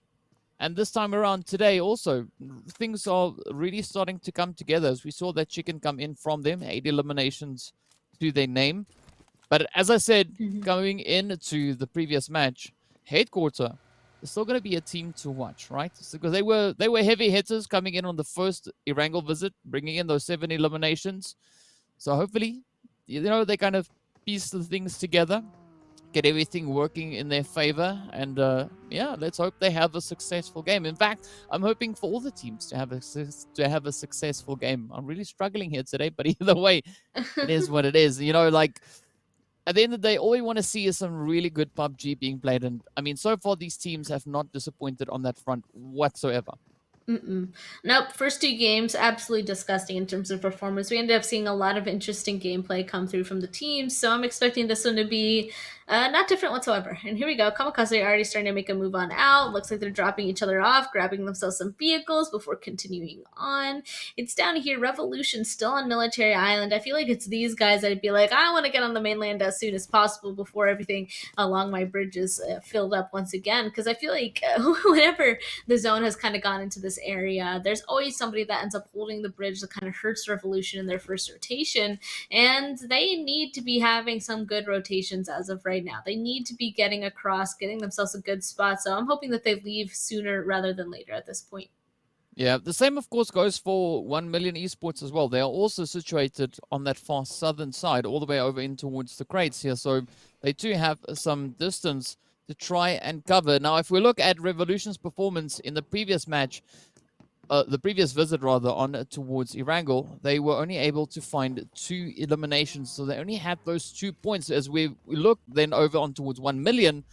And this time around today also, things are really starting to come together, as we saw that chicken come in from them, 8 eliminations to their name. But as I said, going into the previous match, Headquarter is still going to be a team to watch, right? Because they were heavy hitters coming in on the first Erangel visit, bringing in those 7 eliminations. So hopefully, you know, they kind of piece the things together, get everything working in their favor, and yeah, let's hope they have a successful game. In fact, I'm hoping for all the teams to have a successful game. I'm really struggling here today, but either way, it is what it is. You know, like, at the end of the day, all we want to see is some really good PUBG being played. And I mean, so far these teams have not disappointed on that front whatsoever. Nope. First 2 games, absolutely disgusting in terms of performance. We ended up seeing a lot of interesting gameplay come through from the teams, so I'm expecting this one to be not different whatsoever. And here we go. KAMIKAZE already starting to make a move on out. Looks like they're dropping each other off, grabbing themselves some vehicles before continuing on. It's down here. Revolution still on Military Island. I feel like it's these guys that'd be like, I want to get on the mainland as soon as possible before everything along my bridge is filled up once again. Because I feel like whenever the zone has kind of gone into this area, there's always somebody that ends up holding the bridge that kind of hurts Revolution in their first rotation. And they need to be having some good rotations as of right now. They need to be getting across, getting themselves a good spot. So I'm hoping that they leave sooner rather than later at this point. Yeah, the same, of course, goes for 1 Million Esports as well. They are also situated on that far southern side, all the way over in towards the crates here. So they too have some distance to try and cover. Now, if we look at Revolution's performance in the previous match, the previous visit rather, on towards Erangel, they were only able to find 2 eliminations. So they only had those 2 points. As we look then over on towards 1 Million,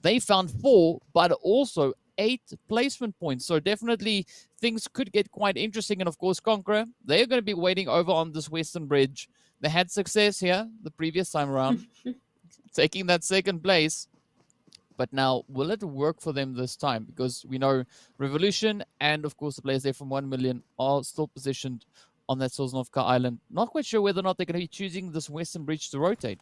they found 4, but also 8 placement points. So definitely things could get quite interesting. And of course, Conqueror, they're going to be waiting over on this Western Bridge. They had success here the previous time around, taking that second place. But now, will it work for them this time? Because we know Revolution and, of course, the players there from 1 million are still positioned on that Sosnovka Island. Not quite sure whether or not they're going to be choosing this Western Bridge to rotate.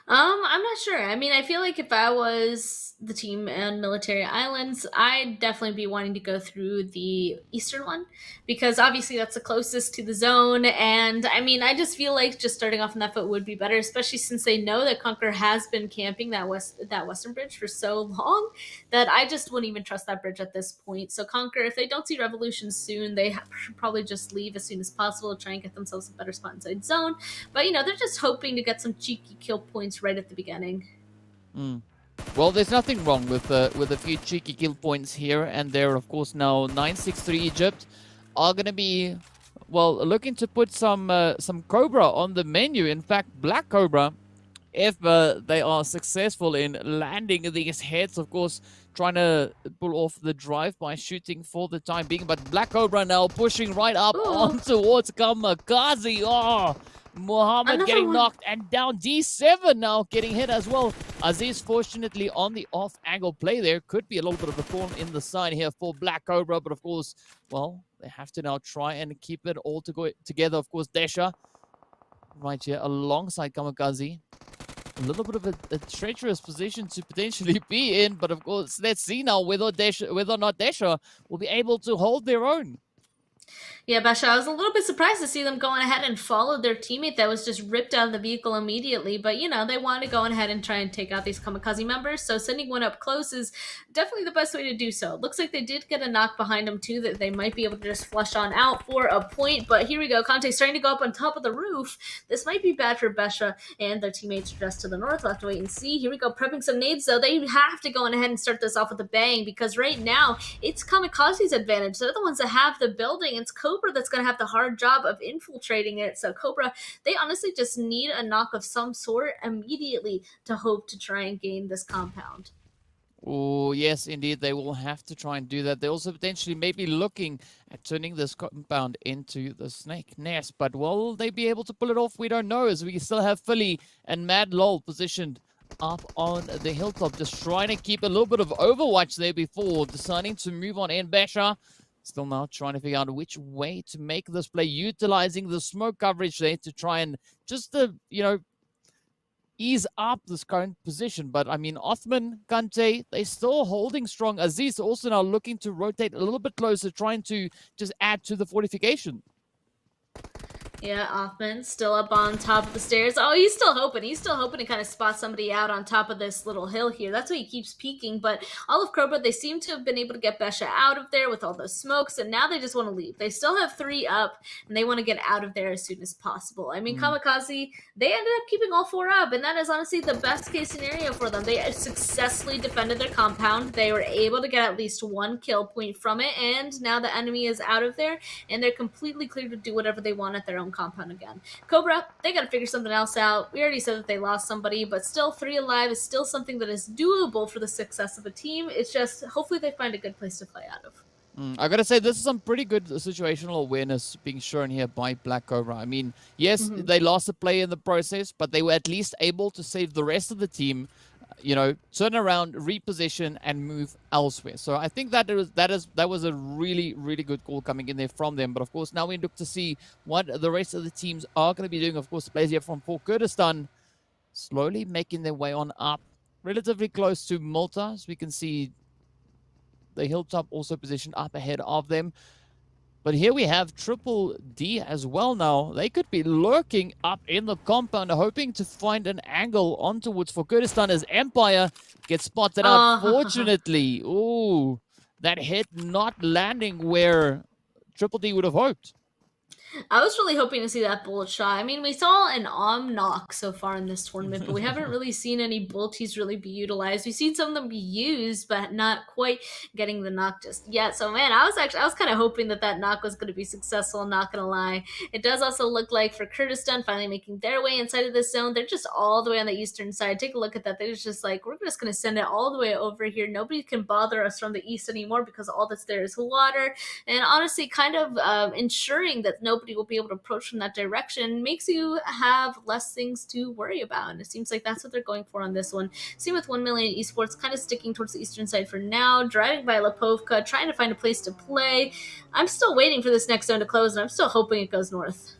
I'm not sure. I mean, I feel like if I was the team and Military Islands, I'd definitely be wanting to go through the eastern one because obviously that's the closest to the zone. And I mean, I just feel like just starting off on that foot would be better, especially since they know that Conqueror has been camping that western bridge for so long that I just wouldn't even trust that bridge at this point. So Conqueror, if they don't see Revolution soon, they should probably just leave as soon as possible to try and get themselves a better spot inside zone. But they're just hoping to get some cheeky kill points right at the beginning. Well, there's nothing wrong with a few cheeky kill points here and there. Of course, now 963 Egypt are going to be, well, looking to put some Cobra on the menu. In fact, Black Cobra, if they are successful in landing these heads, of course, trying to pull off the drive by shooting for the time being. But Black Cobra now pushing right up on towards KAMIKAZE. Oh, Mohammed getting knocked and down. D7 now getting hit as well. Aziz, fortunately, on the off-angle play there. Could be a little bit of a thorn in the side here for Black Cobra. But, of course, well, they have to now try and keep it all together. Of course, Desha right here alongside KAMIKAZE. A little bit of a treacherous position to potentially be in. But, of course, let's see now whether or not Desha will be able to hold their own. Yeah, Basha, I was a little bit surprised to see them going ahead and follow their teammate that was just ripped out of the vehicle immediately. But, they want to go ahead and try and take out these KAMIKAZE members. So sending one up close is definitely the best way to do so. Looks like they did get a knock behind them, too, that they might be able to just flush on out for a point. But here we go. Conte's starting to go up on top of the roof. This might be bad for Besha and their teammates just to the north. We'll have to wait and see. Here we go. Prepping some nades, though. They have to go on ahead and start this off with a bang because right now it's KAMIKAZE's advantage. They're the ones that have the building. It's Cobra that's going to have the hard job of infiltrating it. So Cobra, they honestly just need a knock of some sort immediately to hope to try and gain this compound. Oh, yes, indeed. They will have to try and do that. They also potentially may be looking at turning this compound into the snake nest. But will they be able to pull it off? We don't know, as we still have Philly and Mad Lol positioned up on the hilltop, just trying to keep a little bit of overwatch there before deciding to move on in. Basha still now trying to figure out which way to make this play, utilizing the smoke coverage there to try and just, ease up this current position. But, I mean, Othman, Kante, they're still holding strong. Aziz also now looking to rotate a little bit closer, trying to just add to the fortification. Yeah, Othman still up on top of the stairs. Oh, he's still hoping. He's still hoping to kind of spot somebody out on top of this little hill here. That's why he keeps peeking. But all of Cobra, they seem to have been able to get Besha out of there with all those smokes, and now they just want to leave. They still have 3 up, and they want to get out of there as soon as possible. I mean, KAMIKAZE, they ended up keeping all 4 up, and that is honestly the best case scenario for them. They successfully defended their compound. They were able to get at least 1 kill point from it, and now the enemy is out of there, and they're completely clear to do whatever they want at their own compound again. Cobra, they gotta figure something else out. We already said that they lost somebody, but still 3 alive is still something that is doable for the success of a team. It's just hopefully they find a good place to play out of. I gotta say, this is some pretty good situational awareness being shown here by Black Cobra. I mean, yes, they lost a play in the process, but they were at least able to save the rest of the team, turn around, reposition, and move elsewhere. So I think that was a really, really good call coming in there from them. But of course, now we look to see what the rest of the teams are going to be doing. Of course, the players here from Kurdistan slowly making their way on up, relatively close to Malta, as we can see the hilltop also positioned up ahead of them. But here we have Triple D as well now. They could be lurking up in the compound, hoping to find an angle on towards for Kurdistan as Empire gets spotted out. Fortunately, ooh, that hit not landing where Triple D would have hoped. I was really hoping to see that bullet shot. I mean, we saw an knock so far in this tournament, but we haven't really seen any bulleties really be utilized. We've seen some of them be used, but not quite getting the knock just yet. So, man, I was kind of hoping that that knock was going to be successful. Not going to lie. It does also look like for Kurdistan finally making their way inside of this zone. They're just all the way on the eastern side. Take a look at that. They're just like, we're just going to send it all the way over here. Nobody can bother us from the east anymore because all that's there is water. And honestly, kind of ensuring that nobody will be able to approach from that direction makes you have less things to worry about. And it seems like that's what they're going for on this one. Same with 1 million Esports, kind of sticking towards the eastern side for now, driving by Lapovka, trying to find a place to play. I'm still waiting for this next zone to close, and I'm still hoping it goes north.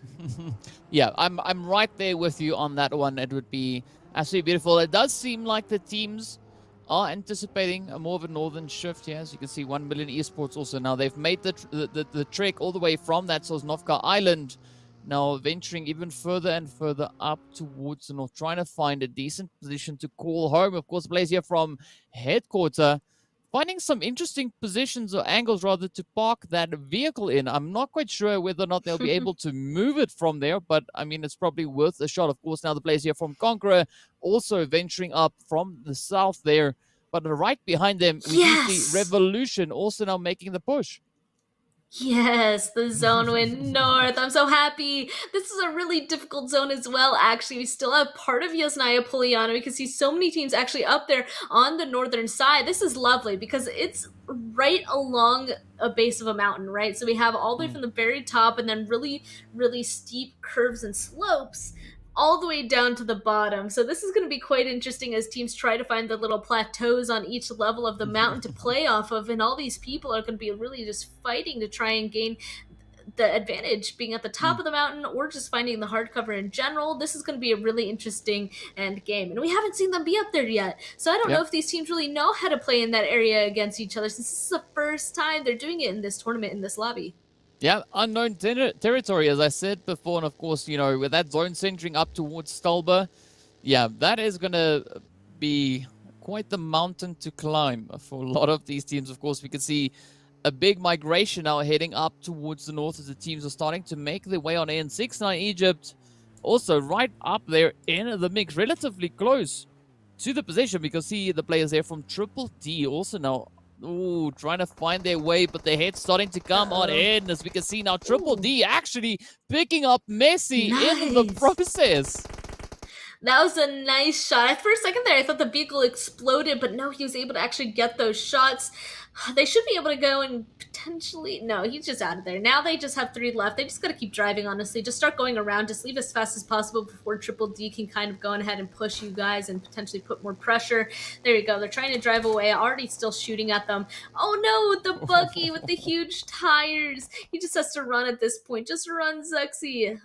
Yeah, I'm right there with you on that one. It would be absolutely beautiful. It does seem like the teams are anticipating a more of a northern shift here. As you can see, 1 million Esports also now. They've made the trek all the way from that Sosnovka Island, now venturing even further and further up towards the north, trying to find a decent position to call home. Of course, plays here from headquarters, finding some interesting positions or angles rather to park that vehicle in. I'm not quite sure whether or not they'll be able to move it from there, but I mean, it's probably worth a shot. Of course, now the players here from CONQUEROR also venturing up from the south there, but right behind them, we do see Revolution also now making the push. Yes, the zone went north. I'm so happy. This is a really difficult zone as well, actually. We still have part of Yasnaya Poliana. We can see so many teams actually up there on the northern side. This is lovely because it's right along a base of a mountain, right? So we have all the way from the very top and then really, really steep curves and slopes all the way down to the bottom. So this is going to be quite interesting as teams try to find the little plateaus on each level of the mountain to play off of, and all these people are going to be really just fighting to try and gain the advantage being at the top of the mountain or just finding the hardcover in general. This is going to be a really interesting end game, and we haven't seen them be up there yet, so I don't know if these teams really know how to play in that area against each other, since this is the first time they're doing it in this tournament, in this lobby. Yeah, unknown territory, as I said before. And of course, you know, with that zone centering up towards Stalwart, yeah, that is going to be quite the mountain to climb for a lot of these teams. Of course, we can see a big migration now heading up towards the north as the teams are starting to make their way on N6. Now, Egypt also right up there in the mix, relatively close to the position, because see the players there from Triple D also now trying to find their way, but the head's starting to come on in, as we can see now Triple D actually picking up Messi in the process. That was a nice shot. For a second there, I thought the vehicle exploded, but no, he was able to actually get those shots. They should be able to go and potentially... No, he's just out of there. Now they just have 3 left. They just got to keep driving, honestly. Just start going around. Just leave as fast as possible before Triple D can kind of go ahead and push you guys and potentially put more pressure. There you go. They're trying to drive away. Already still shooting at them. Oh, no, with the buggy, with the huge tires. He just has to run at this point. Just run, Zexy.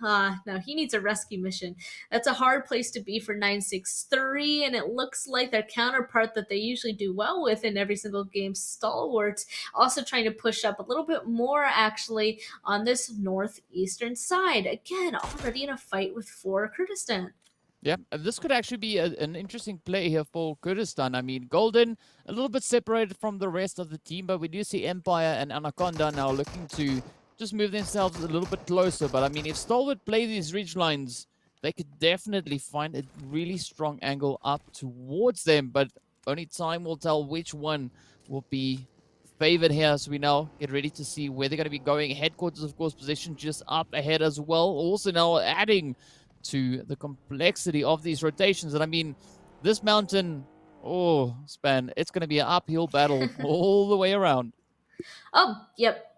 No, he needs a rescue mission. That's a hard place to be for 963, and it looks like their counterpart that they usually do well with in every single game, Stalwart, also trying to push up a little bit more actually on this northeastern side. Again, already in a fight with 4 Kurdistan. Yeah, this could actually be an interesting play here for Kurdistan. I mean, Golden, a little bit separated from the rest of the team, but we do see Empire and Anaconda now looking to just move themselves a little bit closer. But I mean, if Stalwart play these ridge lines, they could definitely find a really strong angle up towards them, but only time will tell which one will be favored here. So we now get ready to see where they're going to be going. Headquarters, of course, position just up ahead as well. Also now adding to the complexity of these rotations. And I mean, this mountain, Span, it's going to be an uphill battle all the way around. Oh, yep.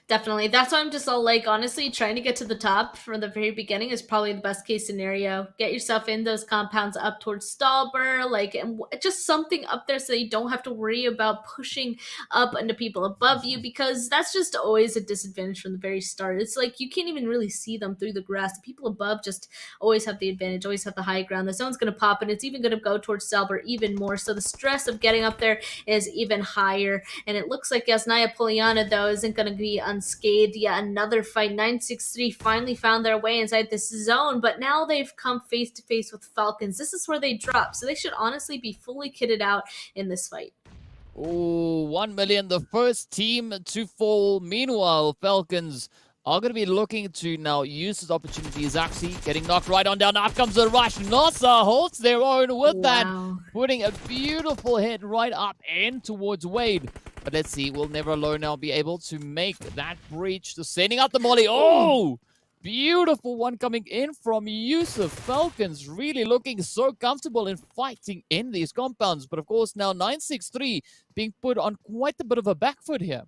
Definitely. That's why I'm just all like, honestly, trying to get to the top from the very beginning is probably the best case scenario. Get yourself in those compounds up towards Stalwart, like, and just something up there so you don't have to worry about pushing up into people above you, because that's just always a disadvantage from the very start. It's like you can't even really see them through the grass. The people above just always have the advantage, always have the high ground. The zone's going to pop, and it's even going to go towards Stalwart even more. So the stress of getting up there is even higher. And it looks like Yasnaya Poliana, though, isn't going to be unscathed. Yet another fight. 963 finally found their way inside this zone, but now they've come face to face with Falcons. This is where they drop, so they should honestly be fully kitted out in this fight. 1 million, the first team to fall. Meanwhile, Falcons are going to be looking to now use this opportunity. Is actually getting knocked right on down. Up comes the rush. Nossa holds their own with that, putting a beautiful hit right up in towards Wade. But let's see, will Never Alone now be able to make that breach? Just sending out the molly. Oh! Beautiful one coming in from Yusuf. Falcons really looking so comfortable in fighting in these compounds. But of course, now 963 being put on quite a bit of a back foot here.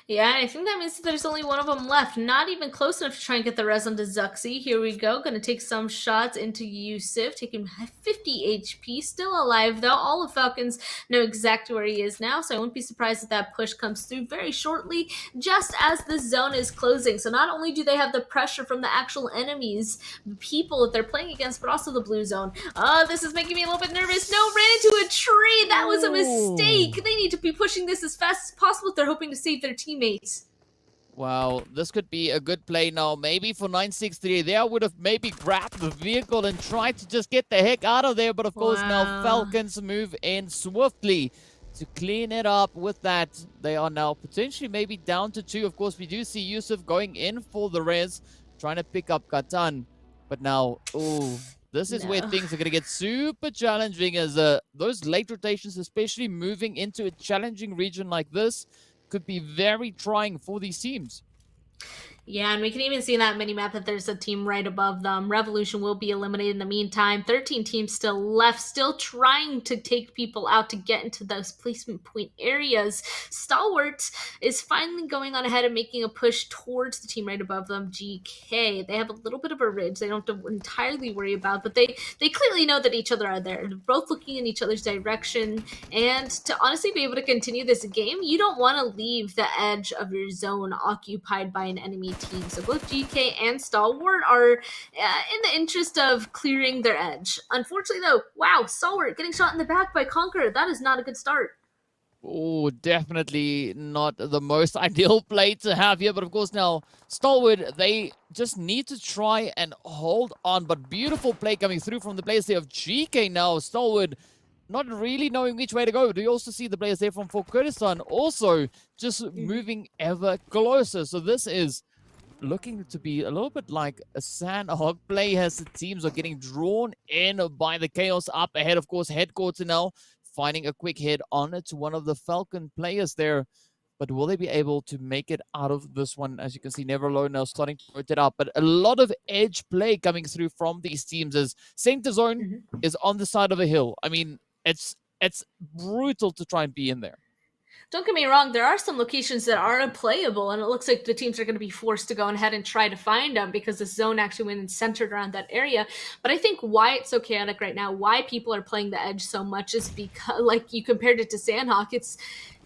Yeah, I think that means that there's only one of them left. Not even close enough to try and get the res onto Zuxi. Here we go. Going to take some shots into Yusuf. Taking 50 HP. Still alive, though. All of Falcons know exactly where he is now, so I wouldn't be surprised if that push comes through very shortly, just as the zone is closing. So not only do they have the pressure from the actual enemies, the people that they're playing against, but also the blue zone. Oh, this is making me a little bit nervous. No, ran into a tree. That was a mistake. They need to be pushing this as fast as possible if they're hoping to save their teammates. Wow, this could be a good play now. Maybe for 963, they would have maybe grabbed the vehicle and tried to just get the heck out of there. But of course, now Falcons move in swiftly to clean it up with that. They are now potentially maybe down to 2. Of course, we do see Yusuf going in for the res, trying to pick up Katan. But now, this is where things are going to get super challenging, as those late rotations, especially moving into a challenging region like this, could be very trying for these teams. Yeah, and we can even see in that mini-map that there's a team right above them. Revolution will be eliminated in the meantime. 13 teams still left, still trying to take people out to get into those placement point areas. Stalwart is finally going on ahead and making a push towards the team right above them, GK. They have a little bit of a ridge they don't have to entirely worry about, but they clearly know that each other are there. They're both looking in each other's direction, and to honestly be able to continue this game, you don't want to leave the edge of your zone occupied by an enemy team. So both GK and Stalwart are in the interest of clearing their edge. Unfortunately, though, wow, Stalwart getting shot in the back by CONQUEROR. That is not a good start. Oh, definitely not the most ideal play to have here. But of course, now Stalwart, they just need to try and hold on. But beautiful play coming through from the players there of GK now. Stalwart not really knowing which way to go. Do you also see the players there from Kurdistan also just moving ever closer? So this is looking to be a little bit like a Sanhok play, as the teams are getting drawn in by the chaos up ahead. Of course, headquarter now finding a quick head on it to one of the Falcon players there. But will they be able to make it out of this one? As you can see, Never Alone now starting to rotate up. But a lot of edge play coming through from these teams, as center zone is on the side of a hill. I mean, it's brutal to try and be in there. Don't get me wrong, there are some locations that are unplayable, and it looks like the teams are going to be forced to go ahead and try to find them because the zone actually went and centered around that area. But I think why it's so chaotic right now, why people are playing the edge so much, is because, like you compared it to Sanhok, it's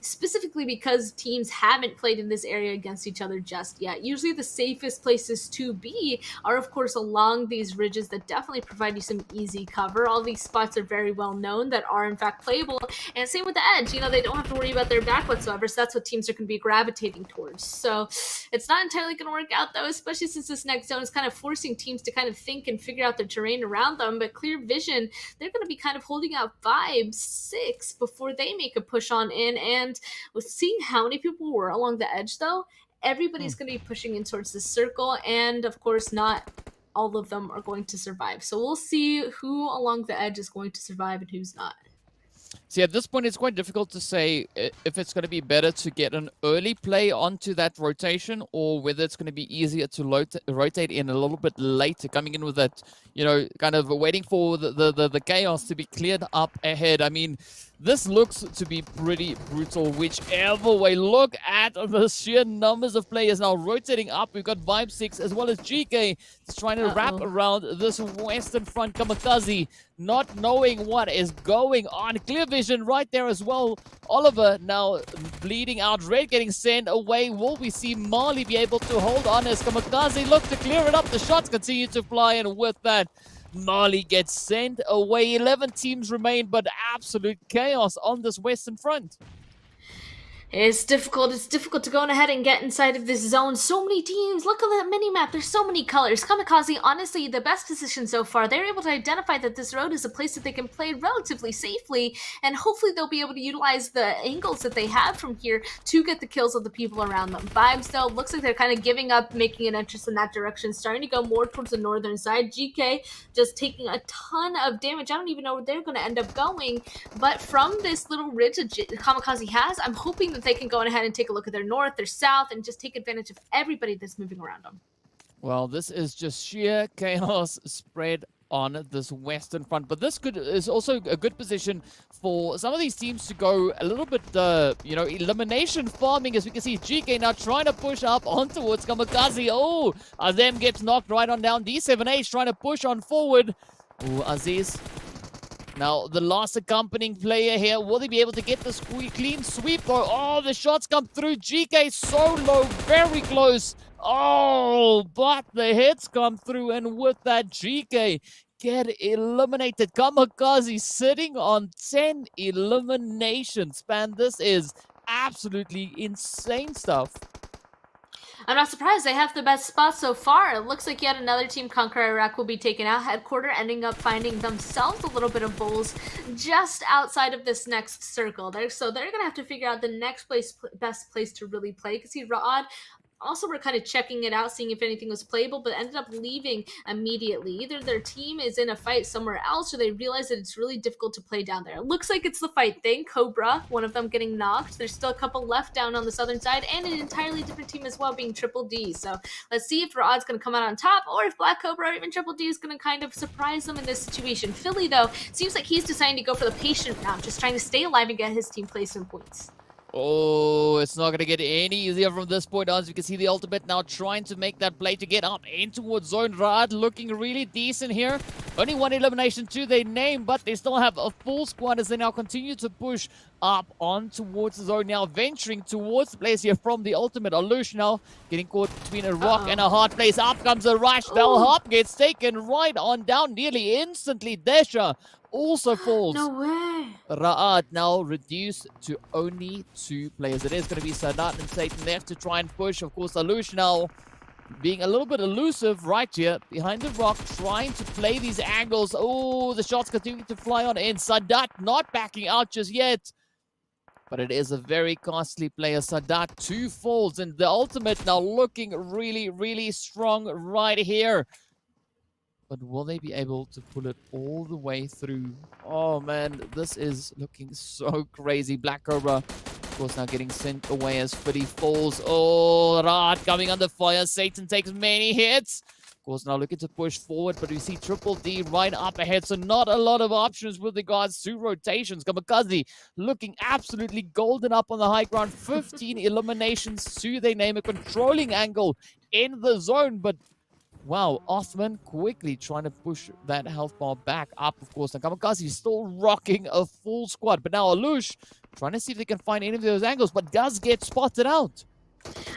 specifically because teams haven't played in this area against each other just yet. Usually the safest places to be are, of course, along these ridges that definitely provide you some easy cover. All these spots are very well known that are in fact playable, and same with the edge. You know, they don't have to worry about their back whatsoever, so that's what teams are going to be gravitating towards. So it's not entirely going to work out, though, especially since this next zone is kind of forcing teams to kind of think and figure out their terrain around them. But Clear Vision, they're going to be kind of holding out 5-6 before they make a push on in. And with seeing how many people were along the edge, though, everybody's going to be pushing in towards the circle, and of course not all of them are going to survive. So we'll see who along the edge is going to survive and who's not. See, at this point, it's quite difficult to say if it's going to be better to get an early play onto that rotation, or whether it's going to be easier to rotate in a little bit later, coming in with that, you know, kind of waiting for the chaos to be cleared up ahead. I mean, this looks to be pretty brutal whichever way. Look at the sheer numbers of players now rotating up. We've got Vibe 6 as well as GK just trying to wrap around this western front. KAMIKAZE not knowing what is going on. Clear vision right there as well. Oliver now bleeding out. Red getting sent away. Will we see Marley be able to hold on as KAMIKAZE look to clear it up? The shots continue to fly, and with that, Marley gets sent away. 11 teams remain, but absolute chaos on this western front. It's difficult. It's difficult to go on ahead and get inside of this zone. So many teams. Look at that mini map. There's so many colors. KAMIKAZE, honestly, the best position so far. They're able to identify that this road is a place that they can play relatively safely, and hopefully they'll be able to utilize the angles that they have from here to get the kills of the people around them. Vibes, though, looks like they're kind of giving up, making an entrance in that direction, starting to go more towards the northern side. GK just taking a ton of damage. I don't even know where they're going to end up going, but from this little ridge that KAMIKAZE has, I'm hoping that they can go ahead and take a look at their north, their south, and just take advantage of everybody that's moving around them. Well, this is just sheer chaos spread on this western front, but this is also a good position for some of these teams to go a little bit, elimination farming, as we can see GK now trying to push up on towards KAMIKAZE. Oh, Azem gets knocked right on down. D7H trying to push on forward. Oh, Aziz. Now, the last accompanying player here, will they be able to get this clean sweep? Oh, the shots come through. GK so low, very close. Oh, but the hits come through, and with that, GK get eliminated. KAMIKAZE sitting on 10 eliminations. Man, this is absolutely insane stuff. I'm not surprised. They have the best spot so far. It looks like yet another team, CONQUEROR Iraq, will be taken out. Headquarter ending up finding themselves a little bit of bowls just outside of this next circle. So they're going to have to figure out the next best place to really play. Because see, Ra'ad also were kind of checking it out, seeing if anything was playable, but ended up leaving immediately. Either their team is in a fight somewhere else, or they realize that it's really difficult to play down there. It looks like it's the fight thing. Cobra, one of them getting knocked. There's still a couple left down on the southern side, and an entirely different team as well, being Triple D. So let's see if Ra'ad's going to come out on top, or if Black Cobra or even Triple D is going to kind of surprise them in this situation. Philly, though, seems like he's deciding to go for the patient route, just trying to stay alive and get his team placement points. Oh, it's not going to get any easier from this point on. As you can see, the ultimate now trying to make that play to get up in towards zone. Ra'ad looking really decent here. Only one elimination to their name, but they still have a full squad as they now continue to push up on towards the zone. Now venturing towards the place here from the ultimate. Alush now getting caught between a rock and a hard place. Up comes a rush. Bellhop gets taken right on down nearly instantly. Desha also falls. No way. Ra'ad now reduced to only 2 players. It is going to be Sadat and Satan left to try and push. Of course, Alush now being a little bit elusive right here behind the rock, trying to play these angles. Oh, the shots continue to fly on in. Sadat not backing out just yet. But it is a very costly player. Sadat 2 falls, and the ultimate now looking really, really strong right here. But will they be able to pull it all the way through? Oh, man, this is looking so crazy. Black Cobra, of course, now getting sent away as Fiddy falls. Oh, Ra'ad coming under fire. Satan takes many hits. Of course, now looking to push forward, but we see Triple D right up ahead, so not a lot of options with regards to rotations. KAMIKAZE looking absolutely golden up on the high ground. 15 eliminations to their name, a controlling angle in the zone, but wow, Othman quickly trying to push that health bar back up, of course. Now KAMIKAZE is still rocking a full squad, but now Alush trying to see if they can find any of those angles, but does get spotted out.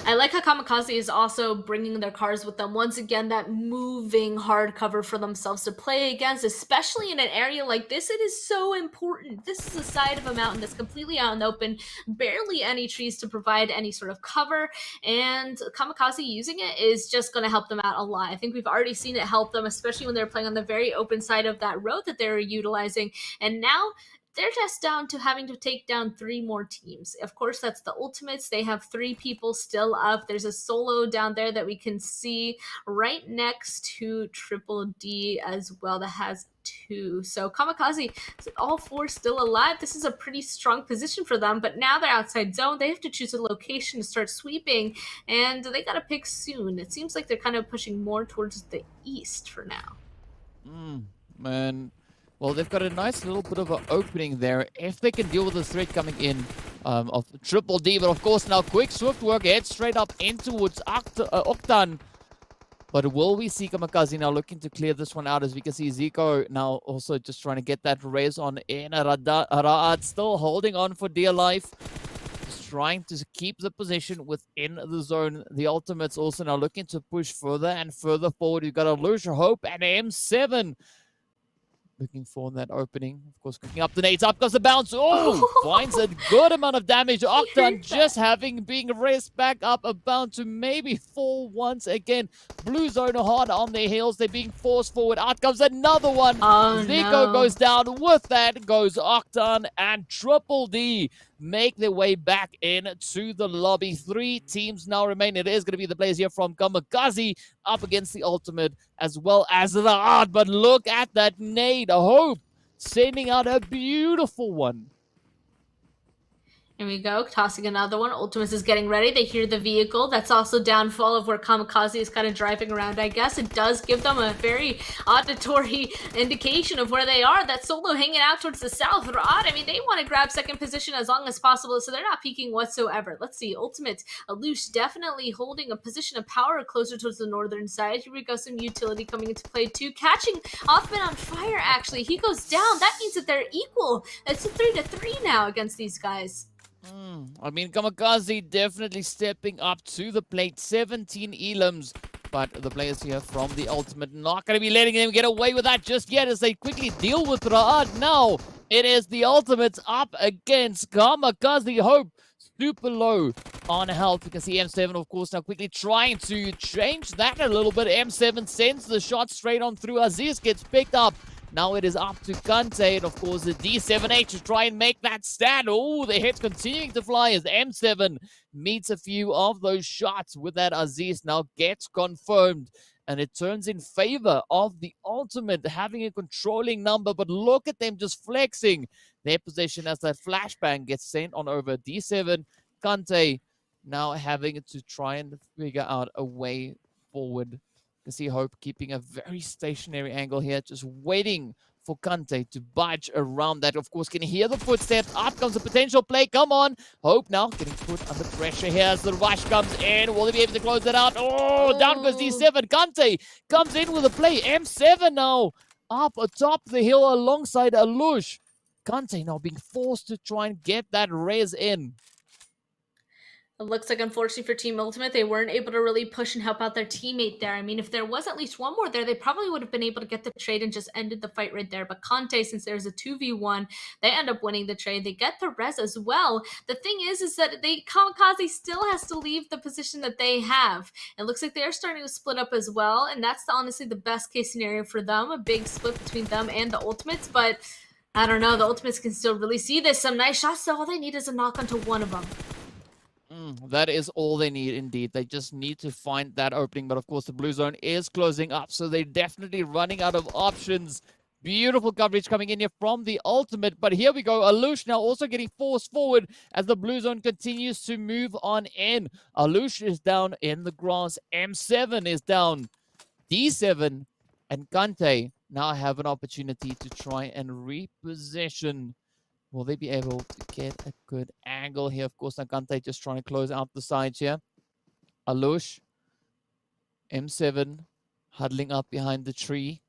I like how KAMIKAZE is also bringing their cars with them. Once again, that moving hard cover for themselves to play against, especially in an area like this. It is so important. This is the side of a mountain that's completely out in the open, barely any trees to provide any sort of cover, and KAMIKAZE using it is just going to help them out a lot. I think we've already seen it help them, especially when they're playing on the very open side of that road that they're utilizing, and now they're just down to having to take down 3 more teams. Of course, that's the ultimates. They have 3 people still up. There's a solo down there that we can see right next to Triple D as well that has 2. So KAMIKAZE, all 4 still alive. This is a pretty strong position for them, but now they're outside zone. They have to choose a location to start sweeping, and they got to pick soon. It seems like they're kind of pushing more towards the east for now. Man. Well, they've got a nice little bit of an opening there if they can deal with the threat coming in of Triple D. But of course, now quick, swift work, head straight up in towards Octan. But will we see KAMIKAZE now looking to clear this one out? As we can see, Zico now also just trying to get that raise on in. Ra'ad still holding on for dear life. Just trying to keep the position within the zone. The ultimates also now looking to push further and further forward. We've got a Lucia Hope and M7. Looking for that opening. Of course, cooking up the nades. Up goes the bounce. Oh, finds a good amount of damage. Octan just being raised back up, about to maybe fall once again. Blue Zone hard on their heels. They're being forced forward. Out comes another one. Oh, Zico no. goes down. With that goes Octan and Triple D make their way back into the lobby. 3 teams now remain. It is going to be the players here from KAMIKAZE up against the Ultimate as well as the Art. But look at that nade. Hope sending out a beautiful one. Here we go, tossing another one. Ultimus is getting ready. They hear the vehicle. That's also downfall of where KAMIKAZE is kind of driving around, I guess. It does give them a very auditory indication of where they are. That Solo hanging out towards the south. Rod, I mean, they want to grab second position as long as possible, so they're not peeking whatsoever. Let's see, Ultimate, Alush definitely holding a position of power closer towards the northern side. Here we go, some utility coming into play too. Catching Offman on fire, actually. He goes down. That means that they're equal. It's a 3-3 now against these guys. I mean, KAMIKAZE definitely stepping up to the plate. 17 elims, but the players here from the Ultimate not going to be letting them get away with that just yet as they quickly deal with Ra'ad. Now, it is the Ultimates up against KAMIKAZE. Hope super low on health. You can see M7, of course, now quickly trying to change that a little bit. M7 sends the shot straight on through. Aziz gets picked up. Now it is up to Kante, and of course the D7H to try and make that stand. Oh, the hits continuing to fly as M7 meets a few of those shots with that. Aziz now gets confirmed, and it turns in favor of the Ultimate having a controlling number. But look at them just flexing their position as that flashbang gets sent on over. D7, Kante now having to try and figure out a way forward. You can see Hope keeping a very stationary angle here, just waiting for Kante to budge around that. Of course, can hear the footsteps. Up comes a potential play. Come on. Hope now getting put under pressure here as the rush comes in. Will they be able to close that out? Oh, down goes D7. Kante comes in with a play. M7 now up atop the hill alongside Alush. Kante now being forced to try and get that res in. It looks like, unfortunately for Team Ultimate, they weren't able to really push and help out their teammate there. I mean, if there was at least one more there, they probably would have been able to get the trade and just ended the fight right there. But Kante, since there's a 2v1, they end up winning the trade. They get the res as well. The thing is that KAMIKAZE still has to leave the position that they have. It looks like they're starting to split up as well, and that's honestly the best case scenario for them, a big split between them and the Ultimates. But I don't know, the Ultimates can still really see this. Some nice shots, so all they need is a knock onto one of them. That is all they need, indeed. They just need to find that opening. But, of course, the blue zone is closing up, so they're definitely running out of options. Beautiful coverage coming in here from the Ultimate. But here we go. Alush now also getting forced forward as the blue zone continues to move on in. Alush is down in the grass. M7 is down. D7 and Kante now have an opportunity to try and reposition. Will they be able to get a good angle here? Of course, Kante just trying to close out the sides here. Alush, M7, huddling up behind the tree.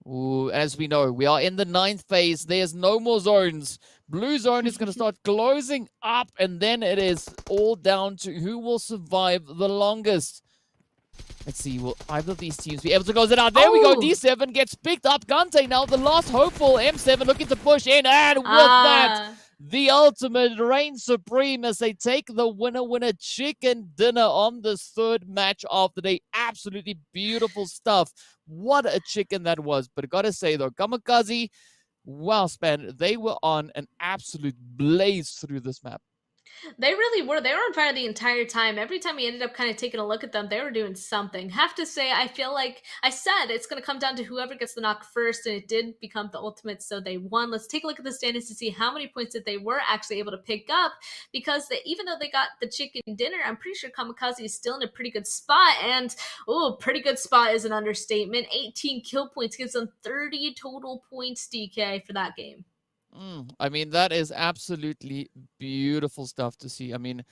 Ooh, as we know, we are in the 9th phase. There's no more zones. Blue zone is going to start closing up, and then it is all down to who will survive the longest. Let's see, will either of these teams be able to close it out? There we go, D7 gets picked up. Kante now the last hopeful. M7 looking to push in, and with that, the Ultimate reigns supreme as they take the winner chicken dinner on this 3rd match of the day. Absolutely beautiful stuff. What a chicken that was. But I gotta say though, KAMIKAZE, wow, Span, they were on an absolute blaze through this map. They really were. They were on fire the entire time. Every time we ended up kind of taking a look at them, they were doing something. Have to say, I feel like I said it's going to come down to whoever gets the knock first, and it did become the Ultimate, so they won. Let's take a look at the standings to see how many points that they were actually able to pick up, because even though they got the chicken dinner, I'm pretty sure KAMIKAZE is still in a pretty good spot, and pretty good spot is an understatement. 18 kill points gives them 30 total points, DK, for that game. I mean, that is absolutely beautiful stuff to see. I mean,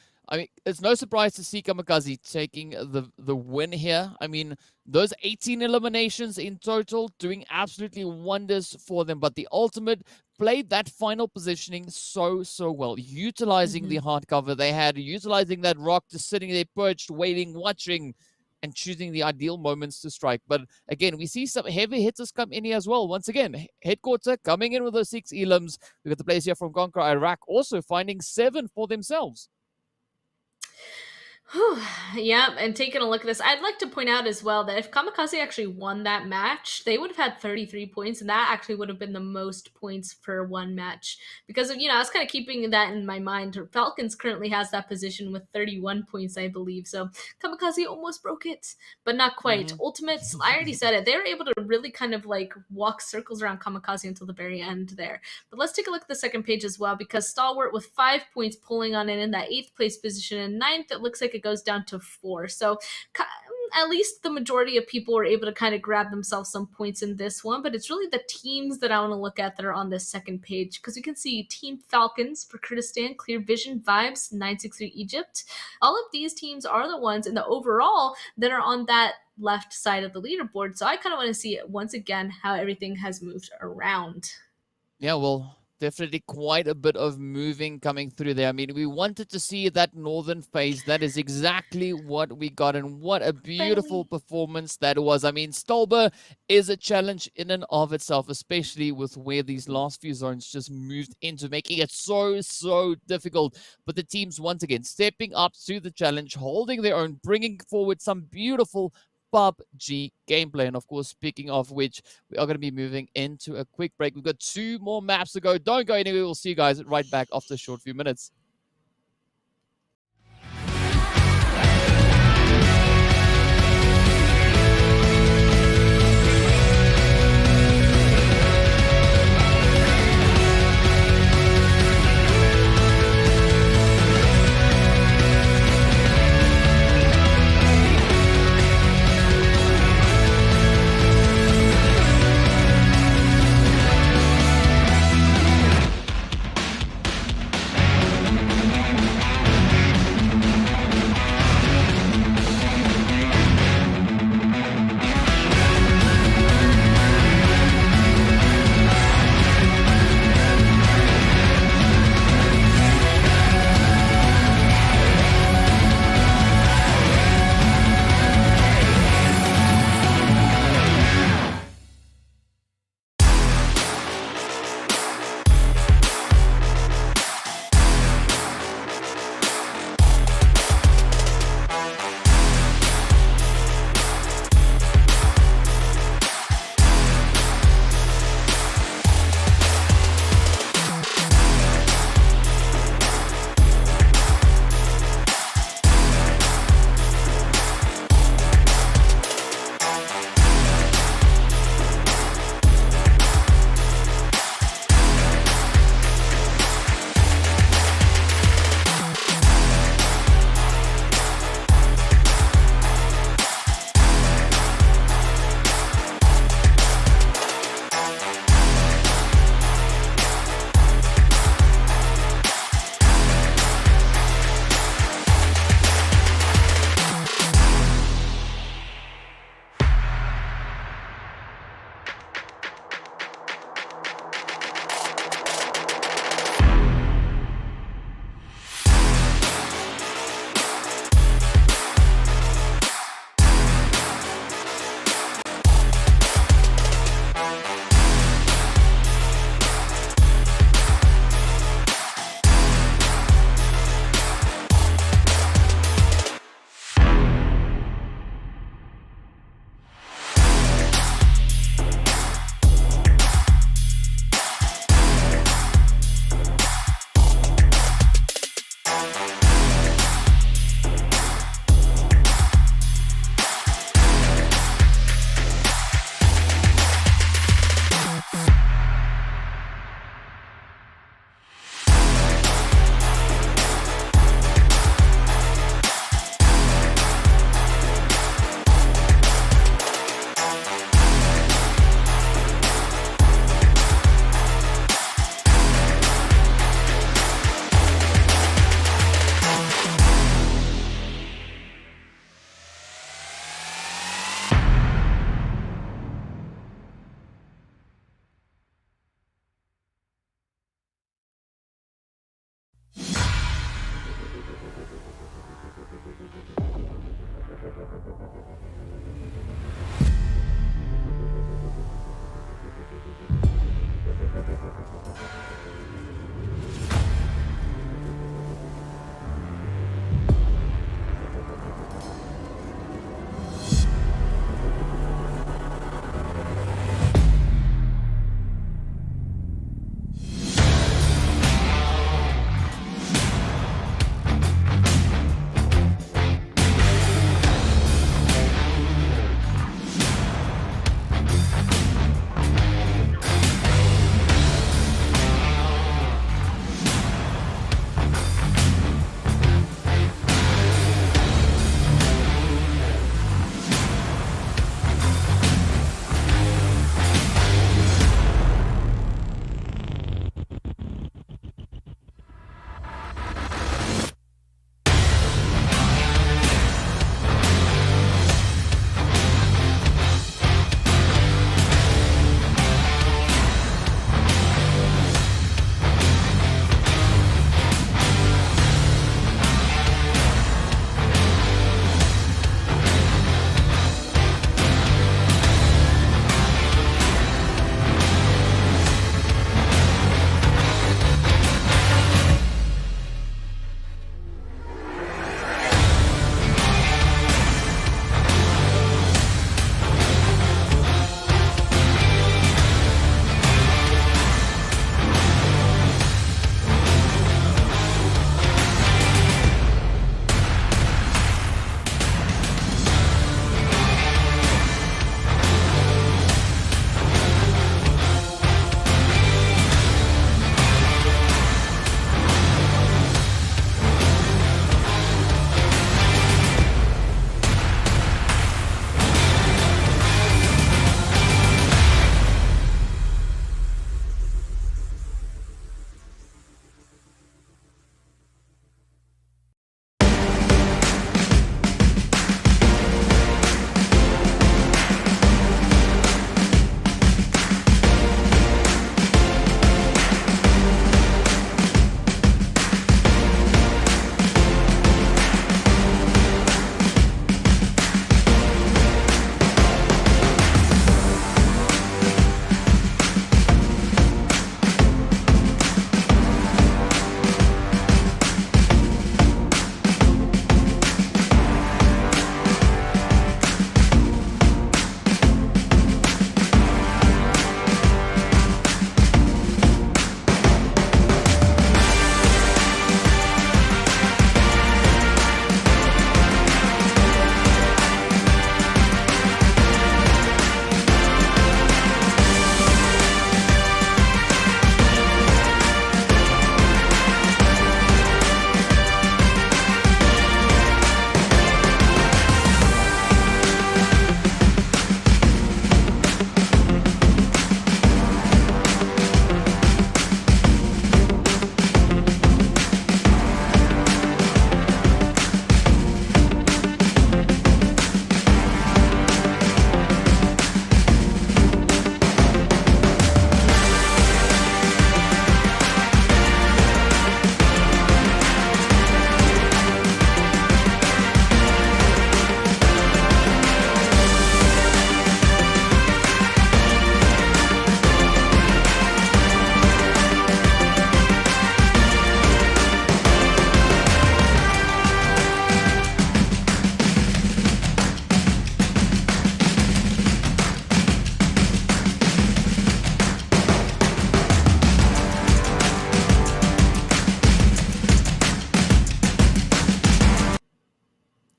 it's no surprise to see KAMIKAZE taking the win here. I mean, those 18 eliminations in total doing absolutely wonders for them. But the Ultimate played that final positioning so well, utilizing the hard cover they had, utilizing that rock, just sitting there perched, waiting, watching, and choosing the ideal moments to strike. But again, we see some heavy hitters come in here as well. Once again, Headquarter coming in with those 6 elims. We've got the players here from CONQUEROR Iraq also finding 7 for themselves. Yeah, and taking a look at this, I'd like to point out as well that if KAMIKAZE actually won that match, they would have had 33 points, and that actually would have been the most points for one match. Because, you know, I was kind of keeping that in my mind. Falcons currently has that position with 31 points, I believe. So KAMIKAZE almost broke it, but not quite. Ultimates, I already said it. They were able to really kind of like walk circles around KAMIKAZE until the very end there. But let's take a look at the second page as well, because Stalwart with 5 points pulling on in that 8th place position, and 9th, it looks like it goes down to 4. So at least the majority of people were able to kind of grab themselves some points in this one, but it's really the teams that I want to look at that are on this second page, because you can see Team Falcons for Kurdistan, Clear Vision, Vibes, 963 Egypt. All of these teams are the ones in the overall that are on that left side of the leaderboard. So I kind of want to see once again how everything has moved around. Yeah, well, definitely quite a bit of moving coming through there. I mean, we wanted to see that northern phase. That is exactly what we got, and what a beautiful performance that was. I mean, Stolber is a challenge in and of itself, especially with where these last few zones just moved into, making it so difficult. But the teams, once again, stepping up to the challenge, holding their own, bringing forward some beautiful PUBG gameplay. And of course, speaking of which, we are going to be moving into a quick break. We've got 2 more maps to go. Don't go anywhere. We'll see you guys right back after a short few minutes.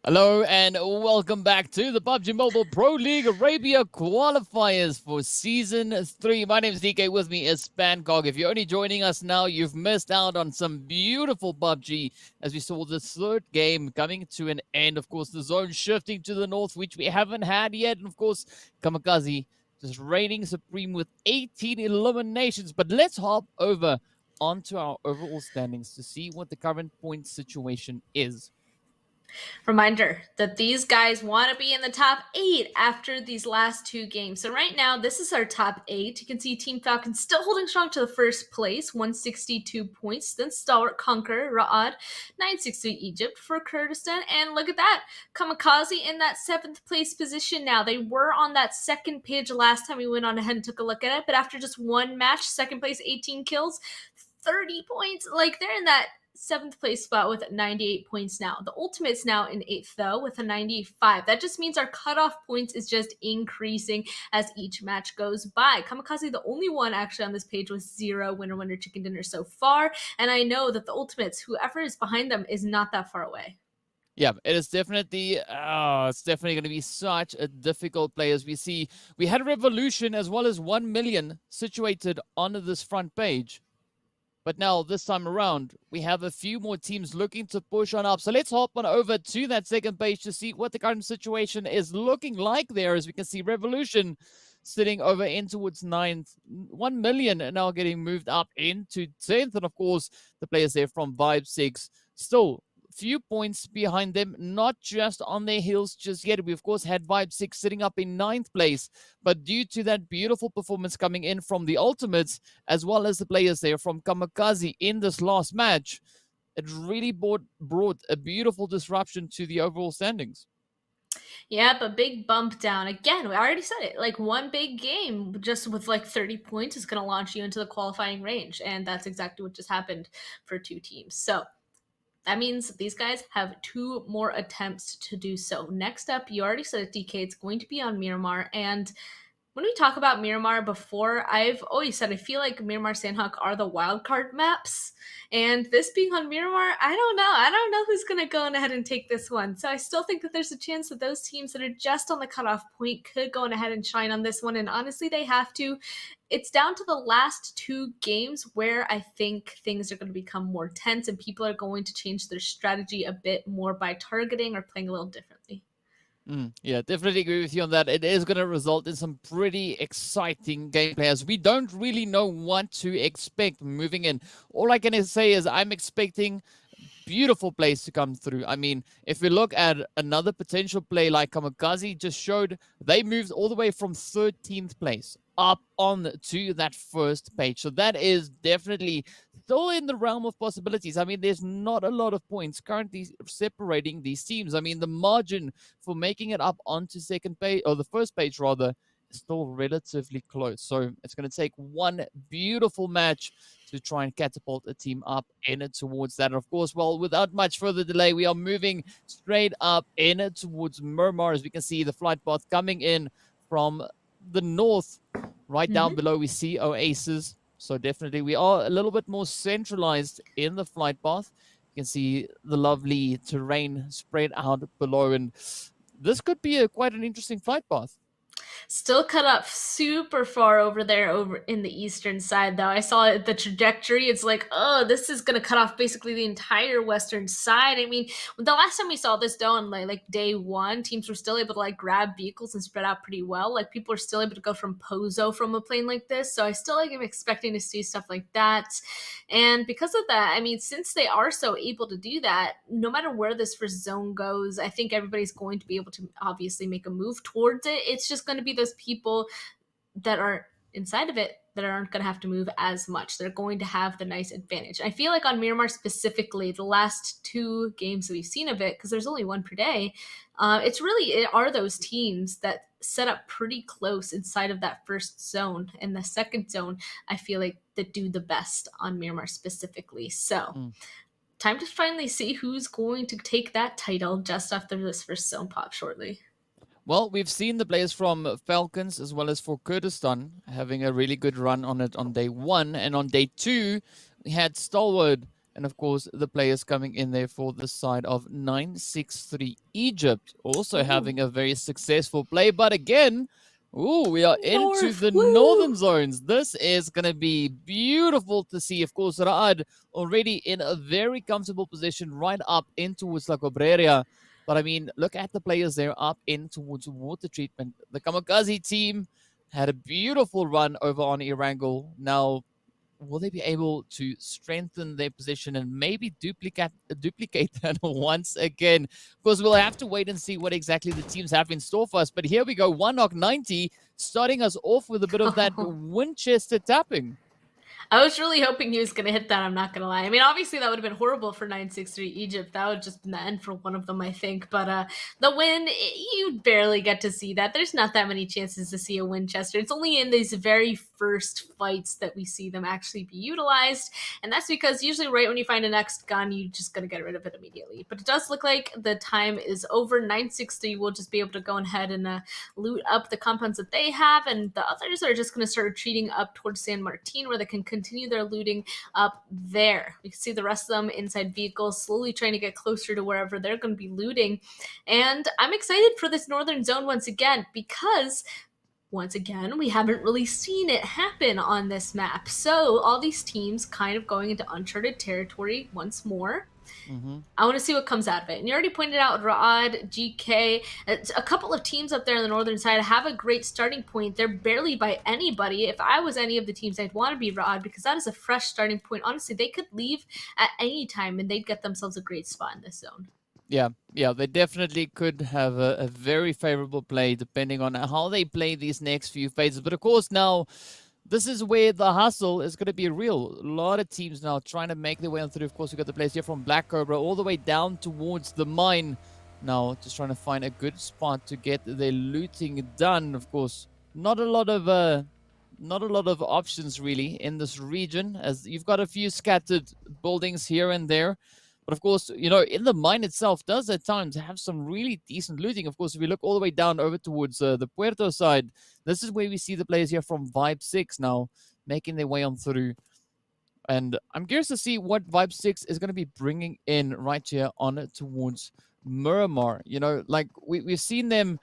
Hello and welcome back to the PUBG Mobile Pro League Arabia Qualifiers for Season 3. My name is GEEKAY, with me is Spancog. If you're only joining us now, you've missed out on some beautiful PUBG as we saw the third game coming to an end. Of course, the zone shifting to the north, which we haven't had yet. And of course, KAMIKAZE just reigning supreme with 18 eliminations. But let's hop over onto our overall standings to see what the current point situation is. Reminder that these guys want to be in the top 8 after these last 2 games. So right now, this is our top 8. You can see Team Falcons still holding strong to the first place, 162 points. Then Stalwart CONQUEROR, Ra'ad, 960 Egypt for Kurdistan. And look at that, KAMIKAZE in that 7th place position now. They were on that second page last time we went on ahead and took a look at it, but after just one match, second place, 18 kills, 30 points. Like, they're in that 7th place spot with 98 points now. The Ultimate's now in 8th, though, with a 95. That just means our cutoff points is just increasing as each match goes by. KAMIKAZE, the only one actually on this page with 0 winner chicken dinner so far, and I know that the Ultimates, whoever is behind them, is not that far away. Yeah, it is definitely, it's definitely going to be such a difficult play. As we see, we had Revolution as well as 1 million situated on this front page. But now, this time around, we have a few more teams looking to push on up. So let's hop on over to that second page to see what the current situation is looking like there. As we can see, Revolution sitting over in towards 9th. 1 million now getting moved up into 10th. And of course, the players there from Vibe 6 still few points behind them, not just on their heels just yet. We, of course, had Vibe 6 sitting up in 9th place, but due to that beautiful performance coming in from the Ultimates, as well as the players there from KAMIKAZE in this last match, it really brought a beautiful disruption to the overall standings. Yep, a big bump down. Again, we already said it. Like, one big game just with like 30 points is going to launch you into the qualifying range. And that's exactly what just happened for 2 teams. So that means these guys have 2 more attempts to do so. Next up, you already said it, DK, it's going to be on Miramar. And when we talk about Miramar before, I've always said I feel like Miramar Sanhok are the wildcard maps. And this being on Miramar, I don't know. I don't know who's going to go on ahead and take this one. So I still think that there's a chance that those teams that are just on the cutoff point could go on ahead and shine on this one. And honestly, they have to. It's down to the last 2 games where I think things are going to become more tense and people are going to change their strategy a bit more by targeting or playing a little differently. Yeah, definitely agree with you on that. It is going to result in some pretty exciting gameplay as we don't really know what to expect moving in. All I can say is I'm expecting beautiful plays to come through. I mean, if we look at another potential play like KAMIKAZE just showed, they moved all the way from 13th place up on to that first page. So that is definitely still in the realm of possibilities. I mean, there's not a lot of points currently separating these teams. I mean, the margin for making it up onto second page, or the first page rather, is still relatively close. So it's going to take one beautiful match to try and catapult a team up in it towards that. And of course, well, without much further delay, we are moving straight up in it towards Miramar. As we can see, the flight path coming in from the north. Right down below, we see Oasis. So definitely, we are a little bit more centralized in the flight path. You can see the lovely terrain spread out below. And this could be quite an interesting flight path. Still cut off super far over there over in the eastern side, though. I saw the trajectory. It's like, oh, this is going to cut off basically the entire western side. I mean, the last time we saw this, though, on like day 1, teams were still able to like grab vehicles and spread out pretty well. Like, people are still able to go from Pozo from a plane like this. So I still am expecting to see stuff like that. And because of that, I mean, since they are so able to do that, no matter where this first zone goes, I think everybody's going to be able to obviously make a move towards it. It's just going to be those people that are inside of it that aren't going to have to move as much. They're going to have the nice advantage. I feel like on Miramar specifically, the last 2 games that we've seen of it, because there's only 1 per day, it are those teams that set up pretty close inside of that first zone. And the second zone, I feel like that do the best on Miramar specifically. So time to finally see who's going to take that title just after this first zone pop shortly. Well, we've seen the players from Falcons as well as for Kurdistan having a really good run on it on day 1. And on day 2, we had Stalwart And of course, the players coming in there for the side of 963 Egypt, also Ooh. having a very successful play. But again, ooh, we are into North, the woo! northern zones. This is going to be beautiful to see. Of course, Raad already in a very comfortable position right up in towards La Cobreria. But I mean, look at the players there up in towards water treatment. The KAMIKAZE team had a beautiful run over on Erangel. Now, will they be able to strengthen their position and maybe duplicate that once again? Of course, we'll have to wait and see what exactly the teams have in store for us. But here we go, 1knock90, starting us off with a bit of that Winchester tapping. I was really hoping he was going to hit that, I'm not going to lie. I mean, obviously, that would have been horrible for 963 Egypt. That would have just been the end for one of them, I think. But the win, you barely get to see that. There's not that many chances to see a Winchester. It's only in these very first fights that we see them actually be utilized. And that's because usually right when you find a next gun, you just got to get rid of it immediately. But it does look like the time is over. 963 will just be able to go ahead and loot up the compounds that they have. And the others are just going to start retreating up towards San Martin, where they can continue their looting up there. We can see the rest of them inside vehicles, slowly trying to get closer to wherever they're going to be looting. And I'm excited for this northern zone once again, because once again, we haven't really seen it happen on this map. So all these teams kind of going into uncharted territory once more. I want to see what comes out of it. And you already pointed out Raad, GEEKAY, a couple of teams up there on the northern side have a great starting point. They're barely by anybody. If I was any of the teams, I'd want to be Raad, because that is a fresh starting point. Honestly, they could leave at any time and they'd get themselves a great spot in this zone. Yeah, they definitely could have a very favorable play depending on how they play these next few phases. But of course, now this is where the hustle is going to be real. A lot of teams now trying to make their way on through. Of course, we got the players here from Black Cobra all the way down towards the mine. Now, just trying to find a good spot to get their looting done. Of course, not a lot of options really in this region, as you've got a few scattered buildings here and there. But of course, you know, in the mine itself does at times have some really decent looting. Of course, if we look all the way down over towards the Puerto side, this is where we see the players here from Vibe 6 now making their way on through. And I'm curious to see what Vibe 6 is going to be bringing in right here on towards Miramar. You know, like we've seen them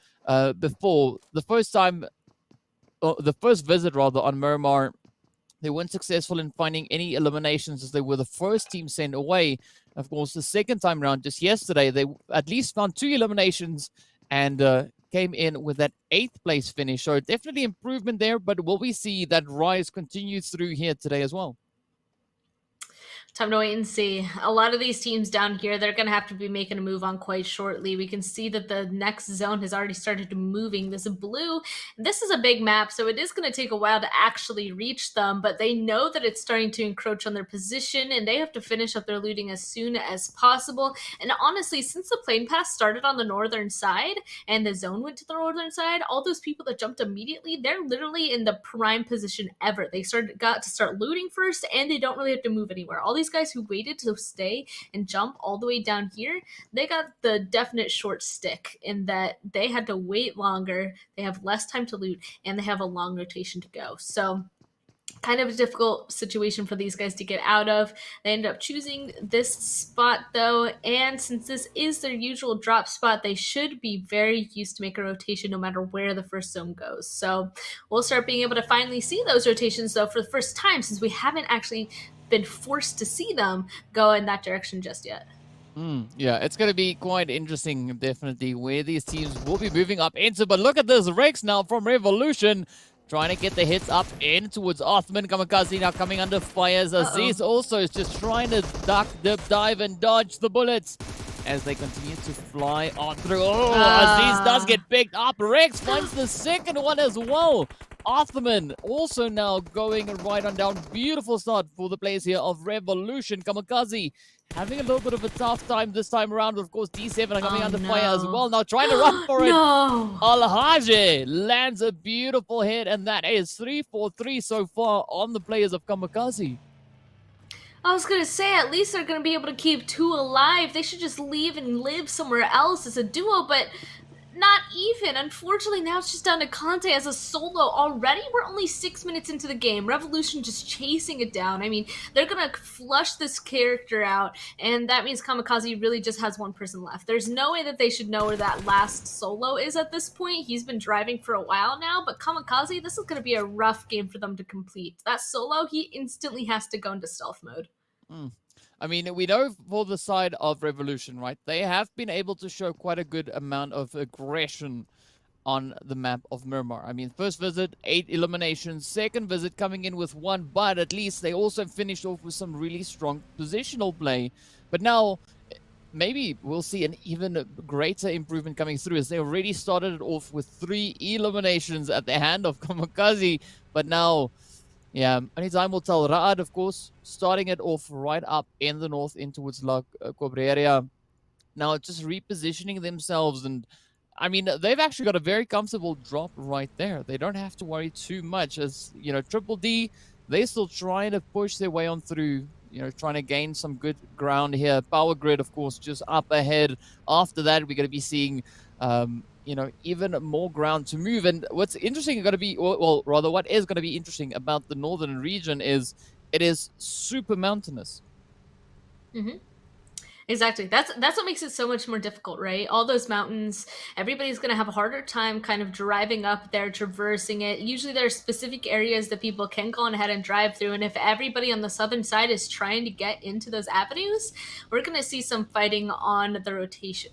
before. The first time, the first visit rather on Miramar, they weren't successful in finding any eliminations, as they were the first team sent away. Of course, the second time around, just yesterday, they at least found 2 eliminations and came in with that 8th place finish. So definitely improvement there, but will we see that rise continue through here today as well? Time to wait and see. A lot of these teams down here, they're going to have to be making a move on quite shortly. We can see that the next zone has already started moving. This blue, this is a big map, so it is going to take a while to actually reach them, but they know that it's starting to encroach on their position, and they have to finish up their looting as soon as possible. And honestly, since the plane pass started on the northern side and the zone went to the northern side, all those people that jumped immediately, they're literally in the prime position ever. They got to start looting first, and they don't really have to move anywhere. All these guys who waited to stay and jump all the way down here, they got the definite short stick in that they had to wait longer, they have less time to loot, and they have a long rotation to go. So kind of a difficult situation for these guys to get out of. They ended up choosing this spot though, and since this is their usual drop spot, they should be very used to make a rotation no matter where the first zone goes. So we'll start being able to finally see those rotations though for the first time, since we haven't actually been forced to see them go in that direction just yet. Yeah, it's going to be quite interesting, definitely, where these teams will be moving up into. But look at this, Rex now from Revolution, trying to get the hits up in towards Othman. KAMIKAZE now coming under fire. Aziz also is just trying to duck, dip, dive, and dodge the bullets as they continue to fly on through. Oh, Aziz does get picked up. Rex finds the second one as well. Othman also now going right on down. Beautiful start for the players here of Revolution. KAMIKAZE having a little bit of a tough time this time around. Of course, D7 are coming under fire as well. Now trying to run for it. Al-Hajj lands a beautiful hit, and that is 3-4-3 so far on the players of KAMIKAZE. I was gonna say, at least they're gonna be able to keep 2 alive. They should just leave and live somewhere else as a duo, but Not even. Unfortunately, now it's just down to Conte as a solo. Already, we're only 6 minutes into the game. Revolution just chasing it down. I mean, they're gonna flush this character out, and that means Kamikaze really just has one person left. There's no way that they should know where that last solo is at this point. He's been driving for a while now, but Kamikaze, this is gonna be a rough game for them to complete. That solo, he instantly has to go into stealth mode. Mm. I mean, we know for the side of Revolution, right? They have been able to show quite a good amount of aggression on the map of Miramar. I mean, first visit, 8 eliminations. Second visit coming in with 1, but at least they also finished off with some really strong positional play. But now, maybe we'll see an even greater improvement coming through, as they already started it off with 3 eliminations at the hand of Kamikaze. But now, yeah, only time will tell. Ra'ad, of course, starting it off right up in the north in towards La Cobra area. Now just repositioning themselves, and I mean, they've actually got a very comfortable drop right there. They don't have to worry too much, as, you know, Triple D, they're still trying to push their way on through, you know, trying to gain some good ground here. Power Grid, of course, just up ahead. After that, we're going to be seeing, you know, even more ground to move. And what's interesting going to be, well, rather, what is going to be interesting about the northern region is it is super mountainous. Mm-hmm. Exactly. That's what makes it so much more difficult, right? All those mountains, everybody's going to have a harder time kind of driving up there, traversing it. Usually there are specific areas that people can go on ahead and drive through, and if everybody on the southern side is trying to get into those avenues, we're going to see some fighting on the rotation.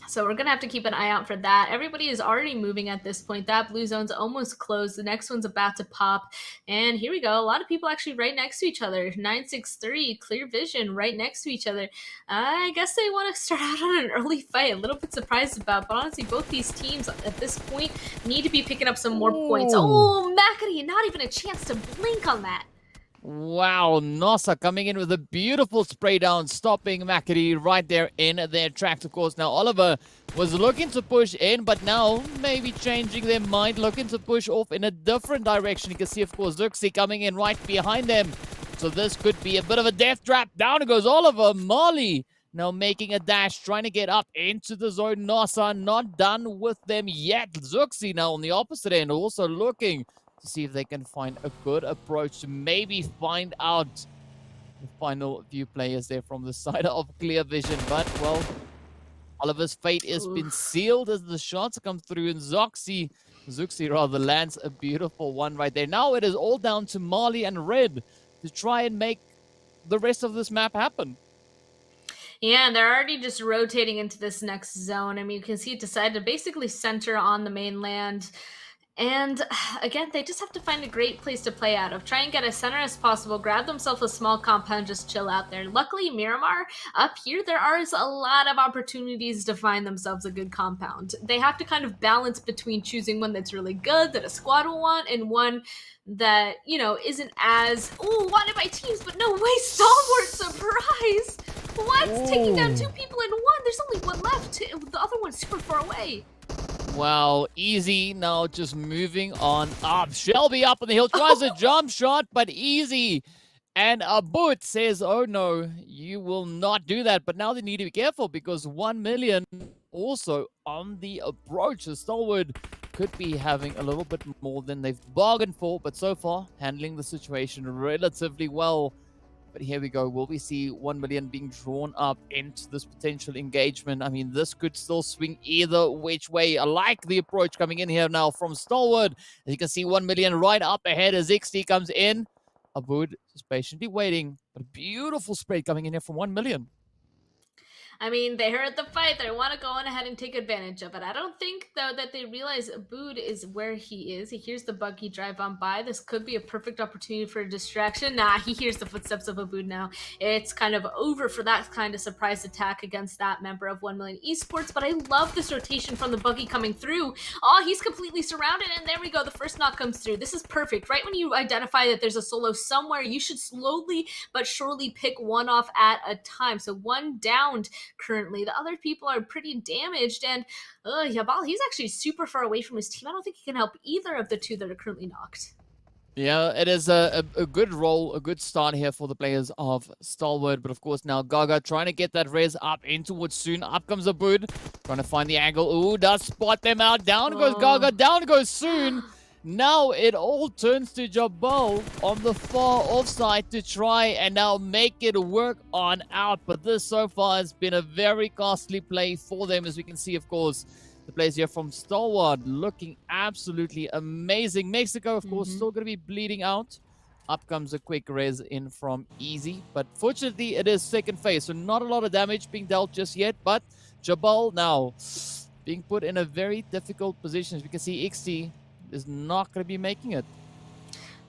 So we're going to have to keep an eye out for that. Everybody is already moving at this point. That blue zone's almost closed. The next one's about to pop. And here we go. A lot of people actually right next to each other. 963, clear vision, right next to each other. I guess they want to start out on an early fight. A little bit surprised about, but honestly, both these teams at this point need to be picking up some more points. Oh, McAdee, not even a chance to blink on that. Wow, Nossa coming in with a beautiful spray down, stopping McAdee right there in their tracks. Of course, now Oliver was looking to push in, but now maybe changing their mind, looking to push off in a different direction. You can see, of course, Zuxi coming in right behind them. So this could be a bit of a death trap. Down goes Oliver. Molly now making a dash, trying to get up into the zone. Nossa not done with them yet. Zuxi now on the opposite end, also looking to see if they can find a good approach to maybe find out the final few players there from the side of Clear Vision. But, well, Oliver's fate has been sealed as the shots come through, and Zuxi rather lands a beautiful one right there. Now it is all down to Marley and Red to try and make the rest of this map happen. Yeah, and they're already just rotating into this next zone. I mean, you can see it decided to basically center on the mainland. And again, they just have to find a great place to play out of. Try and get as center as possible, grab themselves a small compound, just chill out there. Luckily, Miramar, up here, there are a lot of opportunities to find themselves a good compound. They have to kind of balance between choosing one that's really good, that a squad will want, and one that, you know, isn't as, wanted by teams, but no way, Stalwart, surprise! What? Taking down 2 people in one. There's only one left. The other one's super far away. Wow, easy now, just moving on up. Shelby up on the hill, tries a jump shot, but easy. And Abut says, oh no, you will not do that. But now they need to be careful, because 1 million also on the approach. The Stalwart could be having a little bit more than they've bargained for, but so far handling the situation relatively well. But here we go. Will we see 1 million being drawn up into this potential engagement? I mean, this could still swing either which way. I like the approach coming in here now from Stalwart. As you can see, 1 million right up ahead as XT comes in. Abud is patiently waiting. But a beautiful spray coming in here from 1 million. I mean, they heard the fight. They want to go on ahead and take advantage of it. I don't think, though, that they realize Abood is where he is. He hears the buggy drive on by. This could be a perfect opportunity for a distraction. Nah, he hears the footsteps of Abood now. It's kind of over for that kind of surprise attack against that member of 1 Million Esports, but I love this rotation from the buggy coming through. Oh, he's completely surrounded, and there we go. The first knock comes through. This is perfect. Right when you identify that there's a solo somewhere, you should slowly but surely pick one off at a time. So one downed currently. The other people are pretty damaged, and Yabal, he's actually super far away from his team. I don't think he can help either of the 2 that are currently knocked. Yeah, it is a good roll, a good start here for the players of Stalwart. But of course, now Gaga trying to get that res up in towards Soon. Up comes the Bud, trying to find the angle. Ooh, does spot them out. Down goes Gaga, Oh. down goes Soon. Now it all turns to Jabal on the far offside to try and now make it work on out. But this so far has been a very costly play for them, as we can see, of course. The players here from Stalwart looking absolutely amazing. Mexico, of course, still going to be bleeding out. Up comes a quick res in from Easy. But fortunately, it is second phase, so not a lot of damage being dealt just yet. But Jabal now being put in a very difficult position. As we can see, XT is not going to be making it.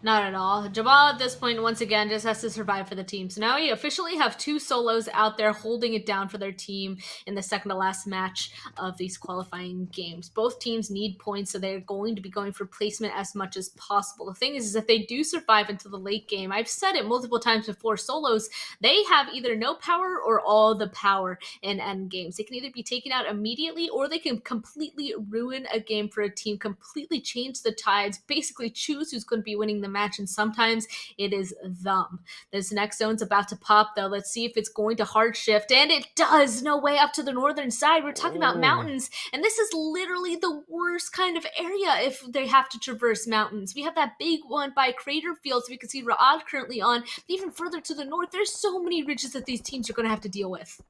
Not at all. Jabal at this point, once again, just has to survive for the team. So now we officially have two solos out there holding it down for their team in the second to last match of these qualifying games. Both teams need points, so they're going to be going for placement as much as possible. The thing is if they do survive into the late game, I've said it multiple times before, solos, they have either no power or all the power in end games. They can either be taken out immediately or they can completely ruin a game for a team, completely change the tides, basically choose who's going to be winning the match, and sometimes it is them. This next zone's about to pop, though. Let's see if it's going to hard shift, and it does. No way up to the northern side. We're talking about mountains, and this is literally the worst kind of area if they have to traverse mountains. We have that big one by Crater Field, so we can see Ra'ad currently on. But even further to the north, there's so many ridges that these teams are going to have to deal with.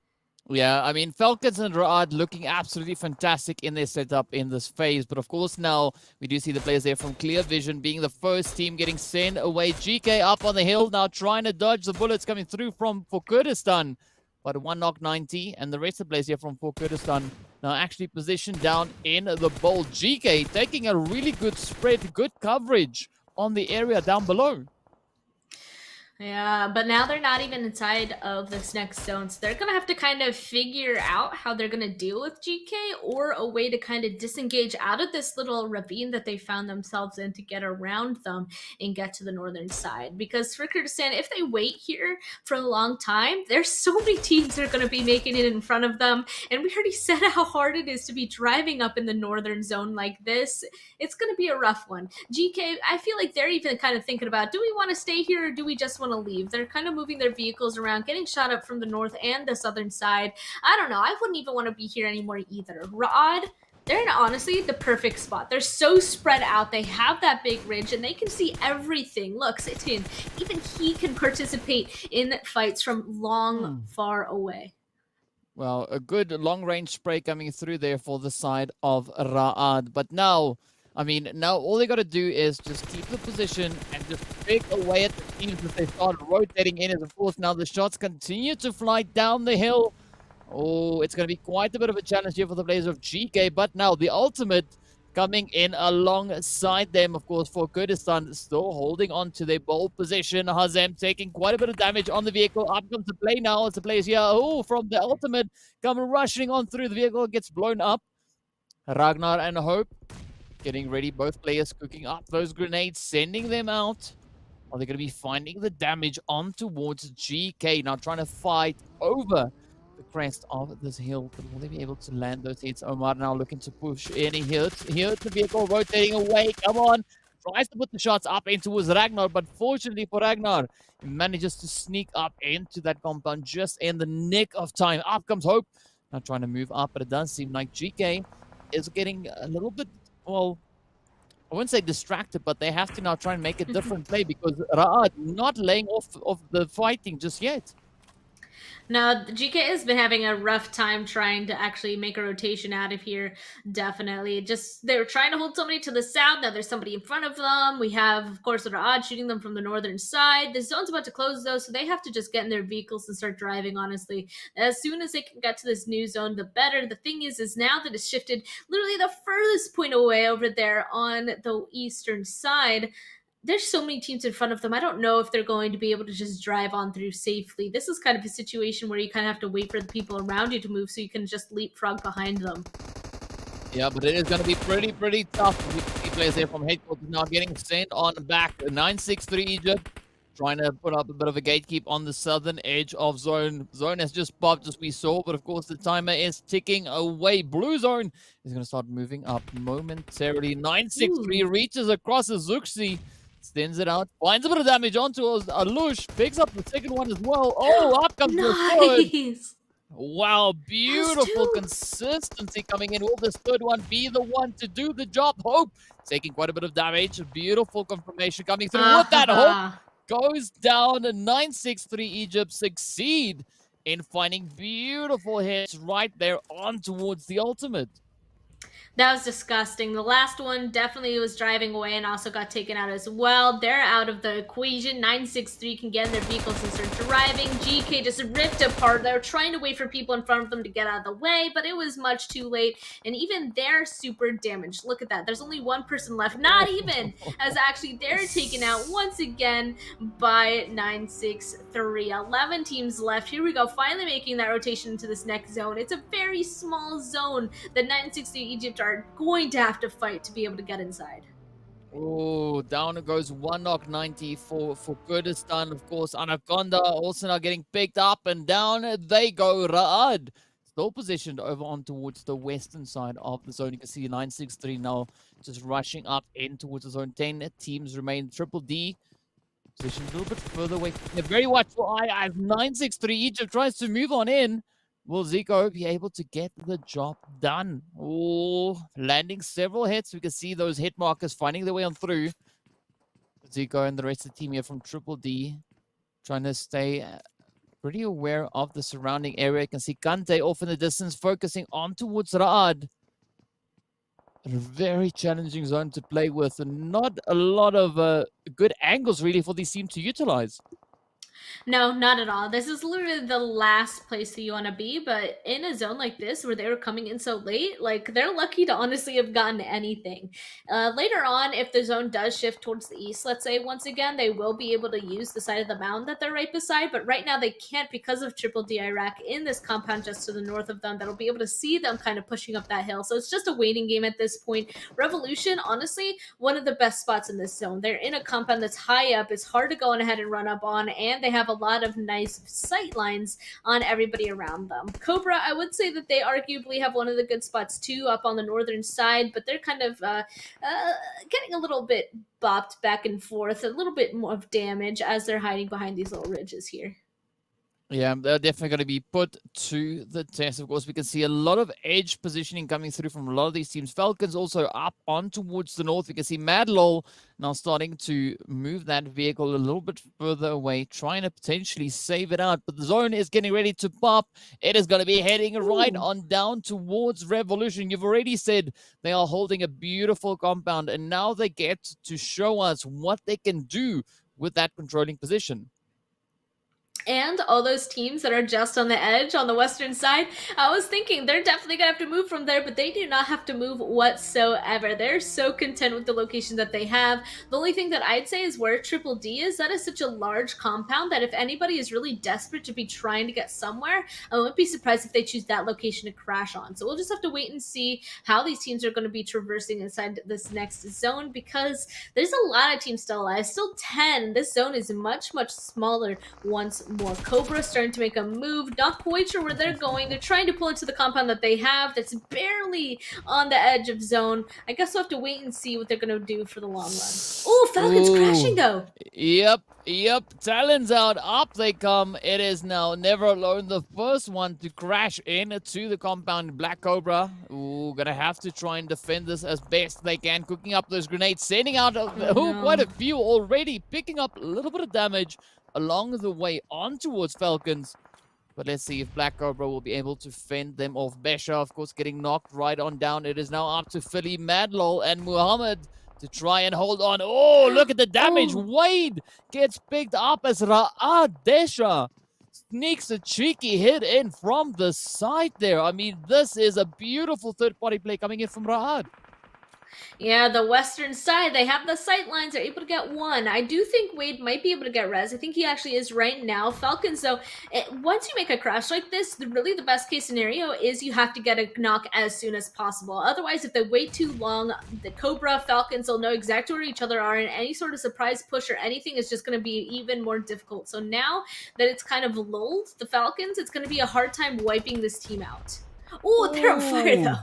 Yeah, I mean, Falcons and Ra'ad looking absolutely fantastic in their setup in this phase. But of course, now we do see the players there from Clear Vision being the first team getting sent away. GEEKAY up on the hill now trying to dodge the bullets coming through for Kurdistan. But one knock 90, and the rest of the players here from Kurdistan now actually positioned down in the bowl. GEEKAY taking a really good spread, good coverage on the area down below. Yeah, but now they're not even inside of this next zone, so they're gonna have to kind of figure out how they're gonna deal with GK or a way to kind of disengage out of this little ravine that they found themselves in to get around them and get to the northern side. Because for Kurdistan, if they wait here for a long time, there's so many teams that are gonna be making it in front of them, and we already said how hard it is to be driving up in the northern zone like this. It's gonna be a rough one. GK, I feel like they're even kind of thinking about, do we want to stay here or do we just want to leave? They're kind of moving their vehicles around, getting shot up from the north and the southern side. I don't know. I wouldn't even want to be here anymore either. Ra'ad, they're in honestly the perfect spot. They're so spread out. They have that big ridge and they can see everything. Look, Sitin, even he can participate in fights from long, far away. Well, a good long-range spray coming through there for the side of Ra'ad. But now, I mean, now all they got to do is just keep the position and just pick away at the teams as they start rotating in. As of course, now the shots continue to fly down the hill. Oh, it's going to be quite a bit of a challenge here for the players of GEEKAY. But now the ultimate coming in alongside them, of course, for Kurdistan, still holding on to their bold position. Hazem taking quite a bit of damage on the vehicle. Up comes the play now as the players here, from the ultimate, come rushing on through. The vehicle gets blown up. Ragnar and Hope getting ready. Both players cooking up those grenades, sending them out. Are they going to be finding the damage on towards GEEKAY? Now trying to fight over the crest of this hill, but will they be able to land those hits? Omar now looking to push in. He hits the vehicle rotating away. Come on. Tries to put the shots up in towards Ragnar, but fortunately for Ragnar, he manages to sneak up into that compound just in the nick of time. Up comes Hope. Now trying to move up, but it does seem like GEEKAY is getting a little bit, well, I wouldn't say distracted, but they have to now try and make a different play because Ra'ad not laying off of the fighting just yet. Now, GK has been having a rough time trying to actually make a rotation out of here. Definitely. Just, they were trying to hold somebody to the south. Now there's somebody in front of them. We have, of course, Ra'ad shooting them from the northern side. The zone's about to close, though, so they have to just get in their vehicles and start driving, honestly. As soon as they can get to this new zone, the better. The thing is now that it's shifted literally the furthest point away over there on the eastern side, there's so many teams in front of them. I don't know if they're going to be able to just drive on through safely. This is kind of a situation where you kind of have to wait for the people around you to move so you can just leapfrog behind them. Yeah, but it is going to be pretty tough. We see players there from headquarters now getting sent on back. 963 Egypt trying to put up a bit of a gatekeep on the southern edge of zone. Zone has just popped as we saw, but of course the timer is ticking away. Blue zone is going to start moving up momentarily. 963 reaches across Azuxi. Extends it out. Finds a bit of damage onto Alush. Picks up the second one as well. Oh, up comes the third. Nice. Wow, beautiful two. consistency coming in. Will this third one be the one to do the job? Hope taking quite a bit of damage. Beautiful confirmation coming through with that. Hope goes down. 963 Egypt succeed in finding beautiful hits right there on towards the ultimate. That was disgusting. The last one definitely was driving away and also got taken out as well. They're out of the equation. 963 can get in their vehicles and start driving. GEEKAY just ripped apart. They were trying to wait for people in front of them to get out of the way, but it was much too late. And even they're super damaged. Look at that. There's only one person left. Not even, as actually they're taken out once again by 963. 11 teams left. Here we go. Finally making that rotation into this next zone. It's a very small zone that 963 Egypt are going to have to fight to be able to get inside. Oh, down it goes. One knock 90 for Kurdistan. Of course, Anaconda also now getting picked up, and down they go. Ra'ad still positioned over on towards the western side of the zone. You can see 963 now just rushing up in towards the zone. 10 teams remain. Triple D positioned a little bit further away. They're very watchful eye. I have 963. Egypt tries to move on in. Will Zico be able to get the job done? Oh, landing several hits. We can see those hit markers finding their way on through. Zico and the rest of the team here from Triple D trying to stay pretty aware of the surrounding area. You can see Kante off in the distance, focusing on towards Ra'ad. A very challenging zone to play with, and not a lot of good angles really for these teams to utilize. No, not at all. This is literally the last place that you want to be, but in a zone like this where they were coming in so late, like, they're lucky to honestly have gotten anything. Later on, if the zone does shift towards the east, let's say, once again, they will be able to use the side of the mound that they're right beside, but right now they can't because of Triple D Iraq in this compound just to the north of them that'll be able to see them kind of pushing up that hill. So it's just a waiting game at this point. Revolution, honestly, one of the best spots in this zone. They're in a compound that's high up. It's hard to go on ahead and run up on, and they have a lot of nice sight lines on everybody around them. Cobra, I would say that they arguably have one of the good spots too up on the northern side, but they're kind of getting a little bit bopped back and forth, a little bit more of damage as they're hiding behind these little ridges here. Yeah, they're definitely going to be put to the test. Of course, we can see a lot of edge positioning coming through from a lot of these teams. Falcons also up on towards the north. We can see Madlol now starting to move that vehicle a little bit further away, trying to potentially save it out. But the zone is getting ready to pop. It is going to be heading right on down towards Revolution. You've already said they are holding a beautiful compound, and now they get to show us what they can do with that controlling position. And all those teams that are just on the edge on the western side, I was thinking they're definitely going to have to move from there, but they do not have to move whatsoever. They're so content with the location that they have. The only thing that I'd say is where Triple D is, that is such a large compound that if anybody is really desperate to be trying to get somewhere, I wouldn't be surprised if they choose that location to crash on. So we'll just have to wait and see how these teams are going to be traversing inside this next zone, because there's a lot of teams still alive. Still 10. This zone is much, much smaller once more. Cobra starting to make a move. Not quite sure where they're going. They're trying to pull into the compound that they have that's barely on the edge of zone. I guess we'll have to wait and see what they're going to do for the long run. Oh, Falcons crashing though. Yep. Talons out. Up they come. It is now Never Alone, the first one to crash into the compound. Black Cobra. Ooh, gonna have to try and defend this as best they can. Cooking up those grenades. Sending out quite a few already. Picking up a little bit of damage along the way on towards Falcons. But let's see if Black Cobra will be able to fend them off. Besha, of course, getting knocked right on down. It is now up to Philly, Madlol, and Muhammad to try and hold on. Oh, look at the damage. Wade gets picked up as Ra'ad Desha sneaks a cheeky hit in from the side there. I mean, this is a beautiful third-party play coming in from Ra'ad. Yeah, the western side, they have the sight lines. They're able to get one. I do think Wade might be able to get res. I think he actually is right now. Falcons, though, once you make a crash like this, really the best case scenario is you have to get a knock as soon as possible. Otherwise, if they wait too long, the Cobra, Falcons will know exactly where each other are, and any sort of surprise push or anything is just going to be even more difficult. So now that it's kind of lulled, the Falcons, it's going to be a hard time wiping this team out. Oh, they're on fire, though.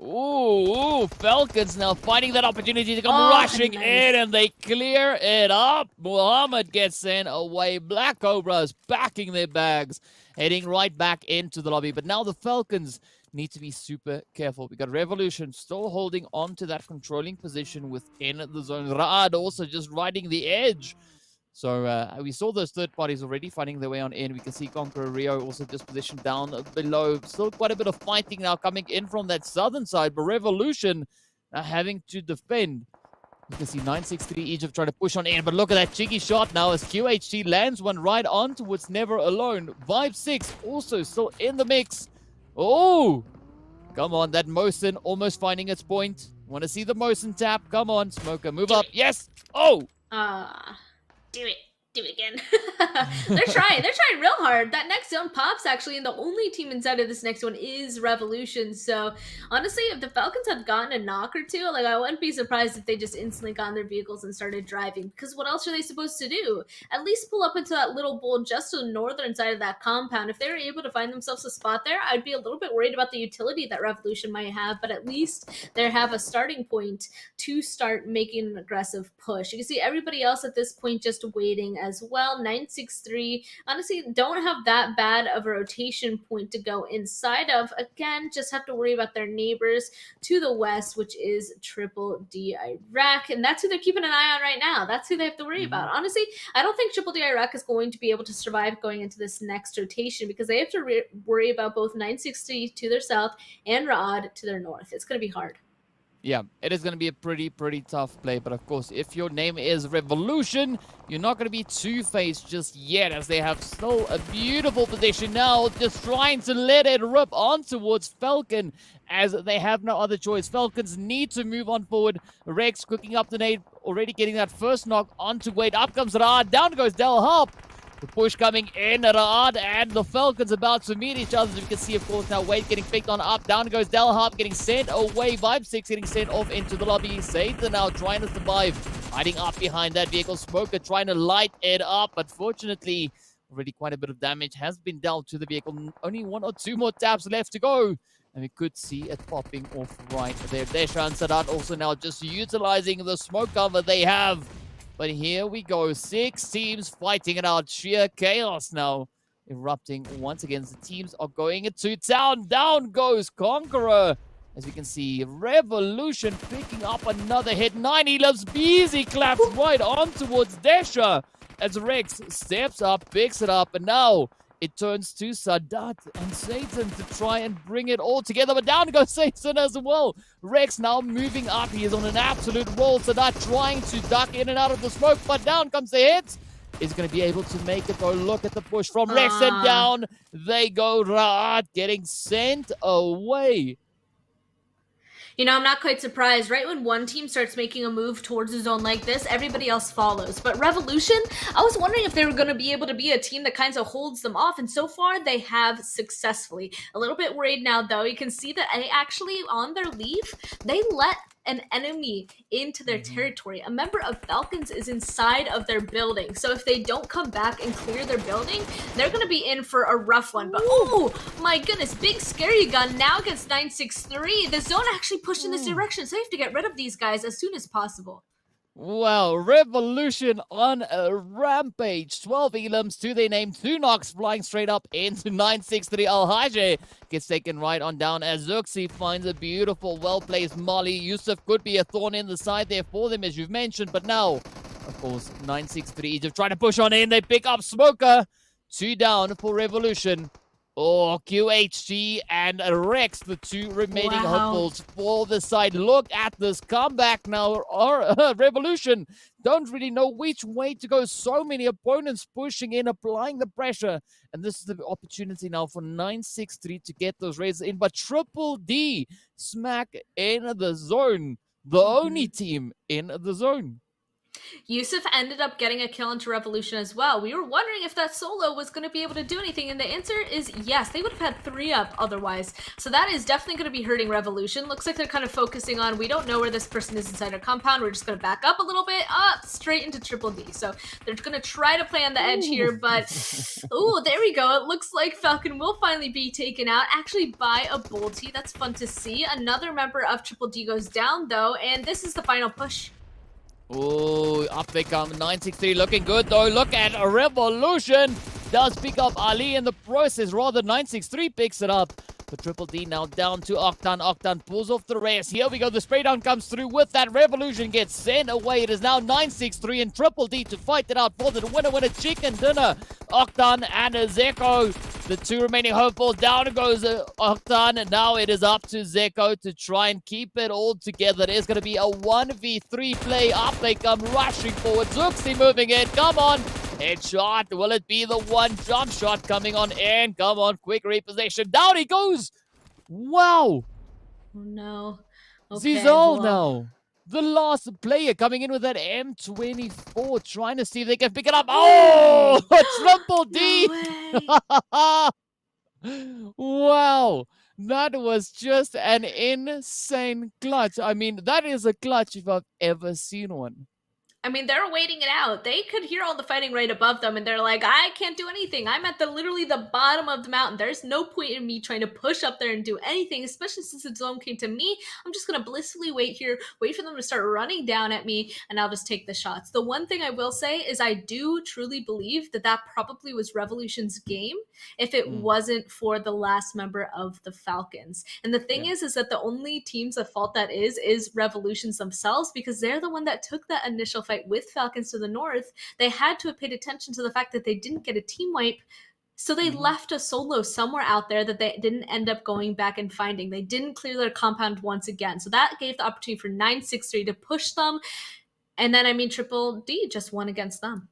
Ooh, Ooh, Falcons now finding that opportunity to come Oh, rushing nice. in, and they clear it up. Muhammad gets sent away. Black Cobras backing their bags, heading right back into the lobby. But now the Falcons need to be super careful. We got Revolution still holding on to that controlling position within the zone. Raad also just riding the edge. So we saw those third parties already finding their way on in. We can see Conqueror Rio also just positioned down below. Still quite a bit of fighting now coming in from that southern side, but Revolution now having to defend. You can see 963 Egypt trying to push on in, but look at that cheeky shot now as QHT lands one right on towards Never Alone. Vibe 6 also still in the mix. Oh, come on, that Mosin almost finding its point. Want to see the Mosin tap? Come on, Smoker, move up. Yes. Oh. Do it. Do it again. They're trying real hard. That next zone pops actually, and the only team inside of this next one is Revolution. So honestly, if the Falcons had gotten a knock or two, like, I wouldn't be surprised if they just instantly got in their vehicles and started driving. Because what else are they supposed to do? At least pull up into that little bowl just to the northern side of that compound. If they were able to find themselves a spot there, I'd be a little bit worried about the utility that Revolution might have, but at least they have a starting point to start making an aggressive push. You can see everybody else at this point just waiting as well. 963 honestly don't have that bad of a rotation point to go inside of. Again, just have to worry about their neighbors to the west, which is Triple D Iraq, and that's who they're keeping an eye on right now. That's who they have to worry about. Honestly, I don't think Triple D Iraq is going to be able to survive going into this next rotation because they have to worry about both 960 to their south and Raad to their north. It's going to be hard. Yeah, it is going to be a pretty tough play. But of course, if your name is Revolution, you're not going to be two-faced just yet, as they have still a beautiful position now, just trying to let it rip on towards Falcon, as they have no other choice. Falcons need to move on forward. Rex cooking up the nade, already getting that first knock onto Wade. Up comes Raad, down goes Del Hop. The push coming in, Raad and the Falcons about to meet each other. As you can see, of course, now Wade getting picked on up. Down goes Del Hop, getting sent away. Vibe 6 getting sent off into the lobby. Satan now trying to survive, hiding up behind that vehicle. Smoker trying to light it up, but fortunately, already quite a bit of damage has been dealt to the vehicle. Only one or two more taps left to go, and we could see it popping off right there. Desha and Sadat also now just utilizing the smoke cover they have. But here we go, 6 teams fighting it out. Sheer chaos now erupting once again. The teams are going into town. Down goes Conqueror. As we can see, Revolution picking up another hit. 90 loves Beezy claps right on towards Desha. As Rex steps up, picks it up, and now it turns to Sadat and Satan to try and bring it all together. But down goes Satan as well. Rex now moving up. He is on an absolute roll. Sadat trying to duck in and out of the smoke, but down comes the hit. Is going to be able to make it, though. Look at the push from Rex, and down they go. Raad getting sent away. You know, I'm not quite surprised. Right when one team starts making a move towards a zone like this, everybody else follows. But Revolution, I was wondering if they were going to be able to be a team that kind of holds them off. And so far, they have successfully. A little bit worried now, though. You can see that they actually, on their leave, they let an enemy into their territory. A member of Falcons is inside of their building. So if they don't come back and clear their building, they're going to be in for a rough one. But oh my goodness, big scary gun now against 963. The zone actually pushed in this direction, so you have to get rid of these guys as soon as possible. Well, Revolution on a rampage. 12 elims to their name. 2 knocks flying straight up into 963. Al-Hajj gets taken right on down as Zuxi finds a beautiful, well-placed molly. Yusuf could be a thorn in the side there for them, as you've mentioned. But now, of course, 963 Egypt trying to push on in. They pick up Smoker. 2 down for Revolution. Oh, QHG and Rex, the 2 remaining hopefuls for the side. Look at this comeback now. Revolution don't really know which way to go. So many opponents pushing in, applying the pressure. And this is the opportunity now for 963 to get those raids in. But Triple D smack in the zone. The only team in the zone. Yusuf ended up getting a kill into Revolution as well. We were wondering if that solo was going to be able to do anything, and the answer is yes. They would have had 3 up otherwise. So that is definitely going to be hurting Revolution. Looks like they're kind of focusing on, we don't know where this person is inside our compound. We're just going to back up a little bit, straight into Triple D. So they're going to try to play on the edge here, but ooh, there we go. It looks like Falcon will finally be taken out, actually by a Bolty. That's fun to see. Another member of Triple D goes down though, and this is the final push. Oh, up they come. 963 looking good though. Look at a Revolution. Does pick up Ali in the process. Rather, 963 picks it up. But Triple D now down to Octan. Octan pulls off the rest. Here we go. The spray down comes through with that. Revolution gets sent away. It is now 963 and Triple D to fight it out for the winner chicken dinner. Octan and Zeko, the 2 remaining hopefuls. Down goes Octan. And now it is up to Zeko to try and keep it all together. There's going to be a 1v3 play. Up they come, rushing forward. Zuxi moving in. Come on. Headshot. Will it be the one jump shot coming on in? Come on, quick repossession. Down he goes. Wow. Oh no. Okay, Zizal now. The last player coming in with that M24, trying to see if they can pick it up. Oh, Triple D. No way. Wow. That was just an insane clutch. I mean, that is a clutch if I've ever seen one. I mean, they're waiting it out. They could hear all the fighting right above them, and they're like, I can't do anything. I'm at literally the bottom of the mountain. There's no point in me trying to push up there and do anything, especially since the zone came to me. I'm just going to blissfully wait here, wait for them to start running down at me, and I'll just take the shots. The one thing I will say is I do truly believe that that probably was Revolution's game if it wasn't for the last member of the Falcons. And the thing is that the only teams at fault that is Revolutions themselves, because they're the one that took that initial fight with Falcons to the north. They had to have paid attention to the fact that they didn't get a team wipe, so they left a solo somewhere out there that they didn't end up going back and finding. They didn't clear their compound once again, so that gave the opportunity for 963 to push them, and then I mean Triple D just won against them.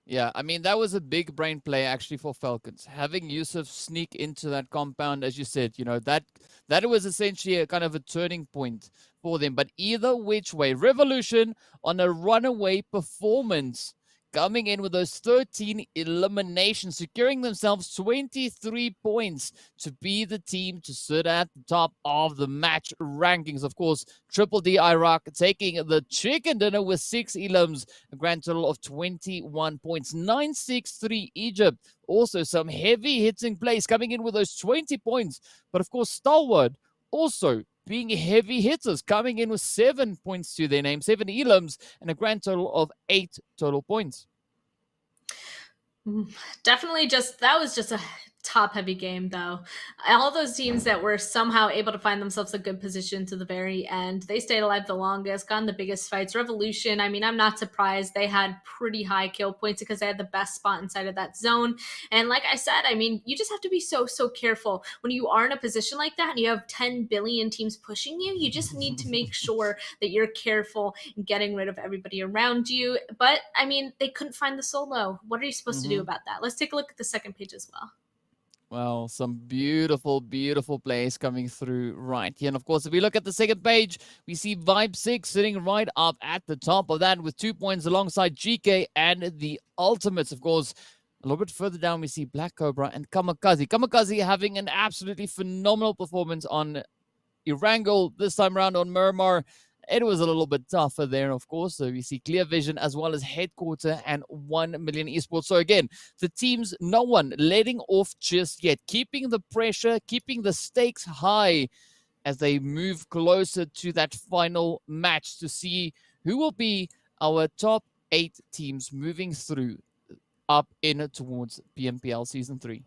Yeah, I mean, that was a big brain play actually for Falcons. Having Yusuf sneak into that compound, as you said, you know, that was essentially a kind of a turning point for them. But either which way, Revolution on a runaway performance, coming in with those 13 eliminations, securing themselves 23 points to be the team to sit at the top of the match rankings. Of course, Triple D Iraq taking the chicken dinner with 6 elims, a grand total of 21 points. 963 Egypt, also some heavy hits in place, coming in with those 20 points. But of course, Stalwart also being heavy hitters, coming in with 7 points to their name, 7 elims, and a grand total of 8 total points. Definitely that was just a top heavy game though. All those teams that were somehow able to find themselves a good position to the very end, they stayed alive the longest, got in the biggest fights. Revolution, I mean, I'm not surprised. They had pretty high kill points because they had the best spot inside of that zone. And like I said, I mean, you just have to be so careful when you are in a position like that and you have 10 billion teams pushing you. You just need to make sure that you're careful in getting rid of everybody around you. But I mean, they couldn't find the solo. What are you supposed to do about that? Let's take a look at the second page as well. Well, some beautiful, beautiful plays coming through right here. And of course, if we look at the second page, we see Vibe 6 sitting right up at the top of that with 2 points alongside GEEKAY and the Ultimates. Of course, a little bit further down, we see Black Cobra and KAMIKAZE. KAMIKAZE having an absolutely phenomenal performance on Erangel, this time around on Miramar. It was a little bit tougher there, of course. So we see Clear Vision as well as Headquarter and 1 Million Esports. So again, the teams, no one letting off just yet, keeping the pressure, keeping the stakes high as they move closer to that final match to see who will be our top 8 teams moving through up in towards PMPL Season 3.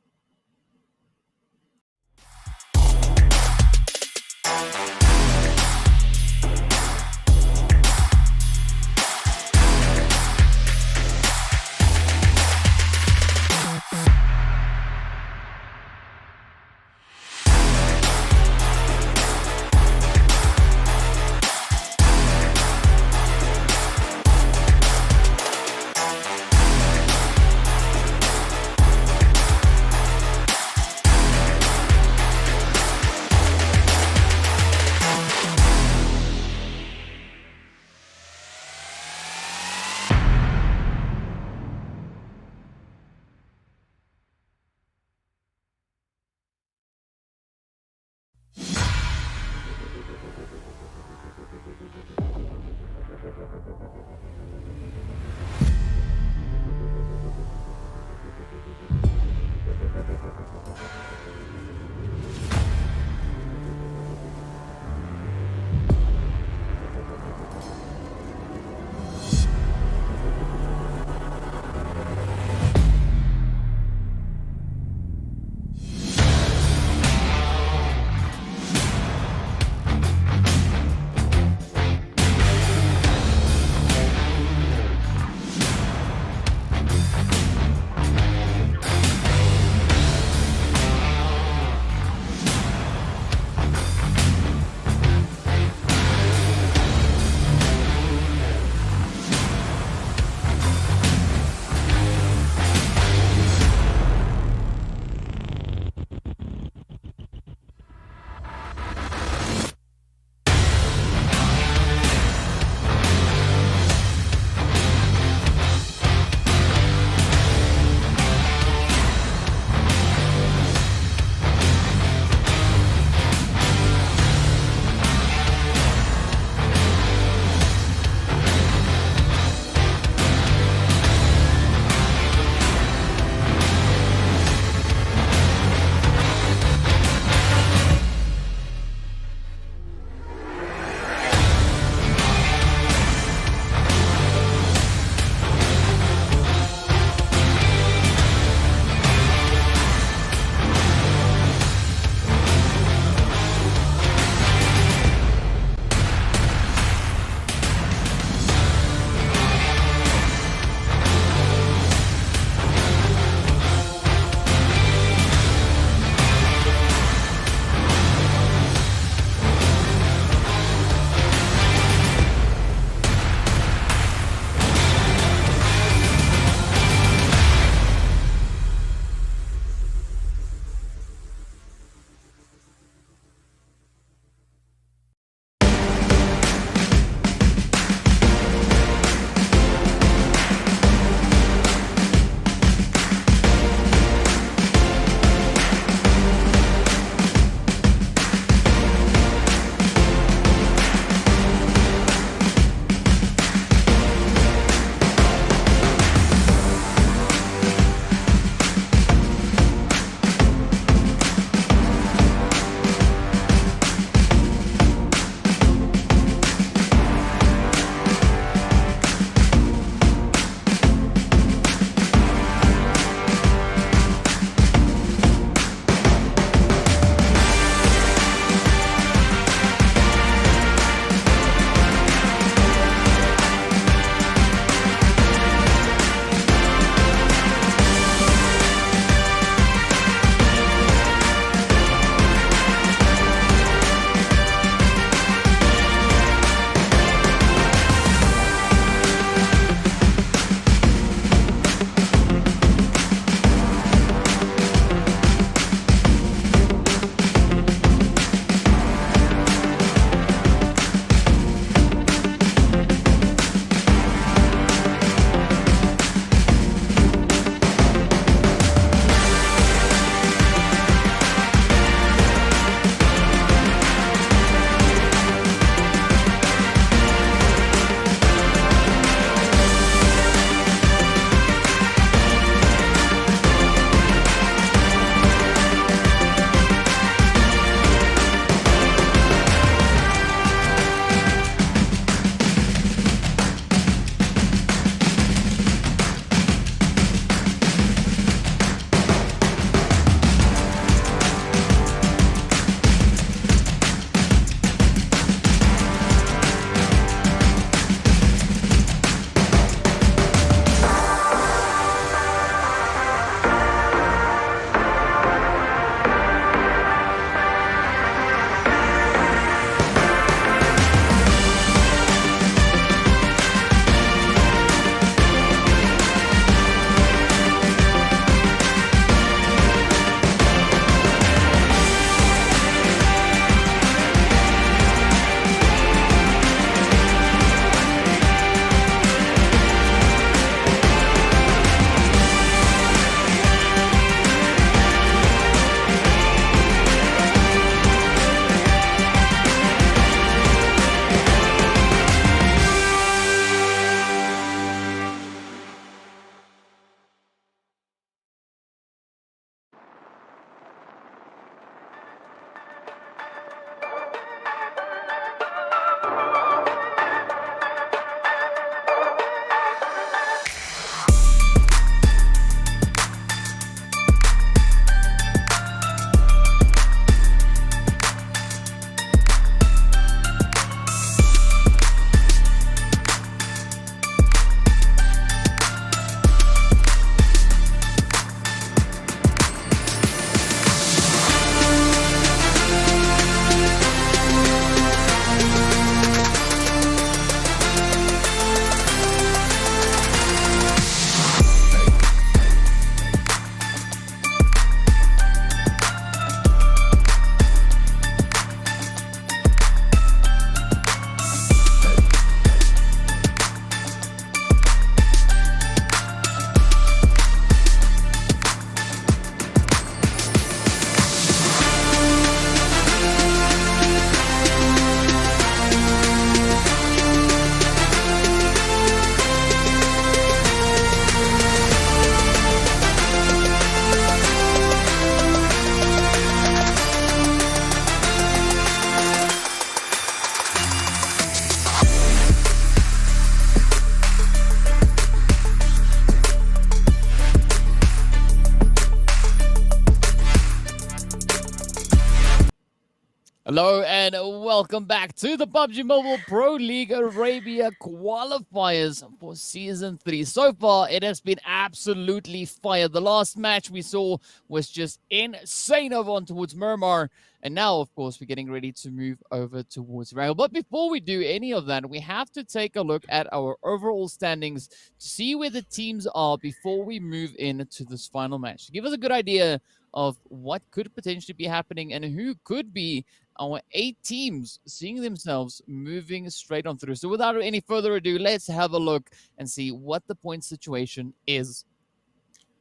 Hello and welcome back to the PUBG Mobile Pro League Arabia Qualifiers for Season 3. So far, it has been absolutely fire. The last match we saw was just insane over on towards Miramar. And now, of course, we're getting ready to move over towards Erangel. But before we do any of that, we have to take a look at our overall standings to see where the teams are before we move into this final match. To give us a good idea of what could potentially be happening and who could be our 8 teams seeing themselves moving straight on through. So without any further ado, let's have a look and see what the point situation is.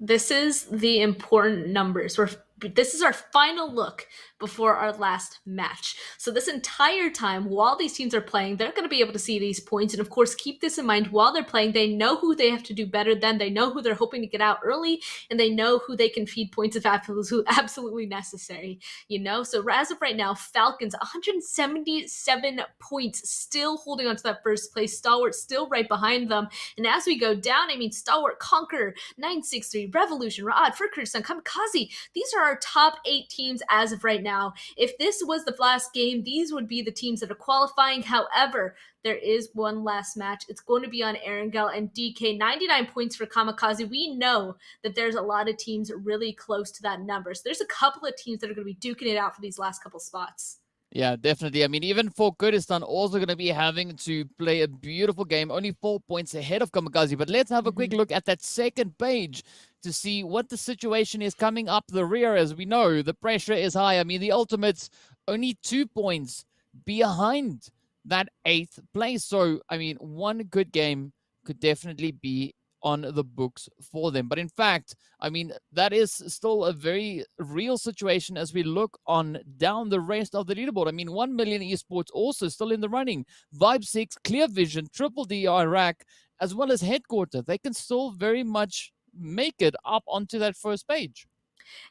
This is the important numbers. This is our final look before our last match. So this entire time, while these teams are playing, they're going to be able to see these points. And of course, keep this in mind while they're playing. They know who they have to do better than. They know who they're hoping to get out early. And they know who they can feed points if absolutely necessary. You know? So as of right now, Falcons, 177 points, still holding on to that first place. Stalwart still right behind them. And as we go down, I mean, Stalwart, CONQUEROR, 963, Revolution, Ra'ad, for Kurdistan, KAMIKAZE. These are our top 8 teams as of right now. If this was the last game, these would be the teams that are qualifying. However, there is one last match. It's going to be on Erangel and DK. 99 points for KAMIKAZE. We know that there's a lot of teams really close to that number. So there's a couple of teams that are going to be duking it out for these last couple spots. Yeah, definitely. I mean, even for Kurdistan, also going to be having to play a beautiful game, only 4 points ahead of KAMIKAZE. But let's have a quick look at that second page to see what the situation is coming up the rear. As we know, the pressure is high. I mean, the Ultimates only 2 points behind that 8th place. So, I mean, one good game could definitely be on the books for them. But in fact, I mean, that is still a very real situation as we look on down the rest of the leaderboard. I mean, 1 million Esports also still in the running. Vibe 6, Clear Vision, Triple D Iraq, as well as Headquarter. They can still very much make it up onto that first page.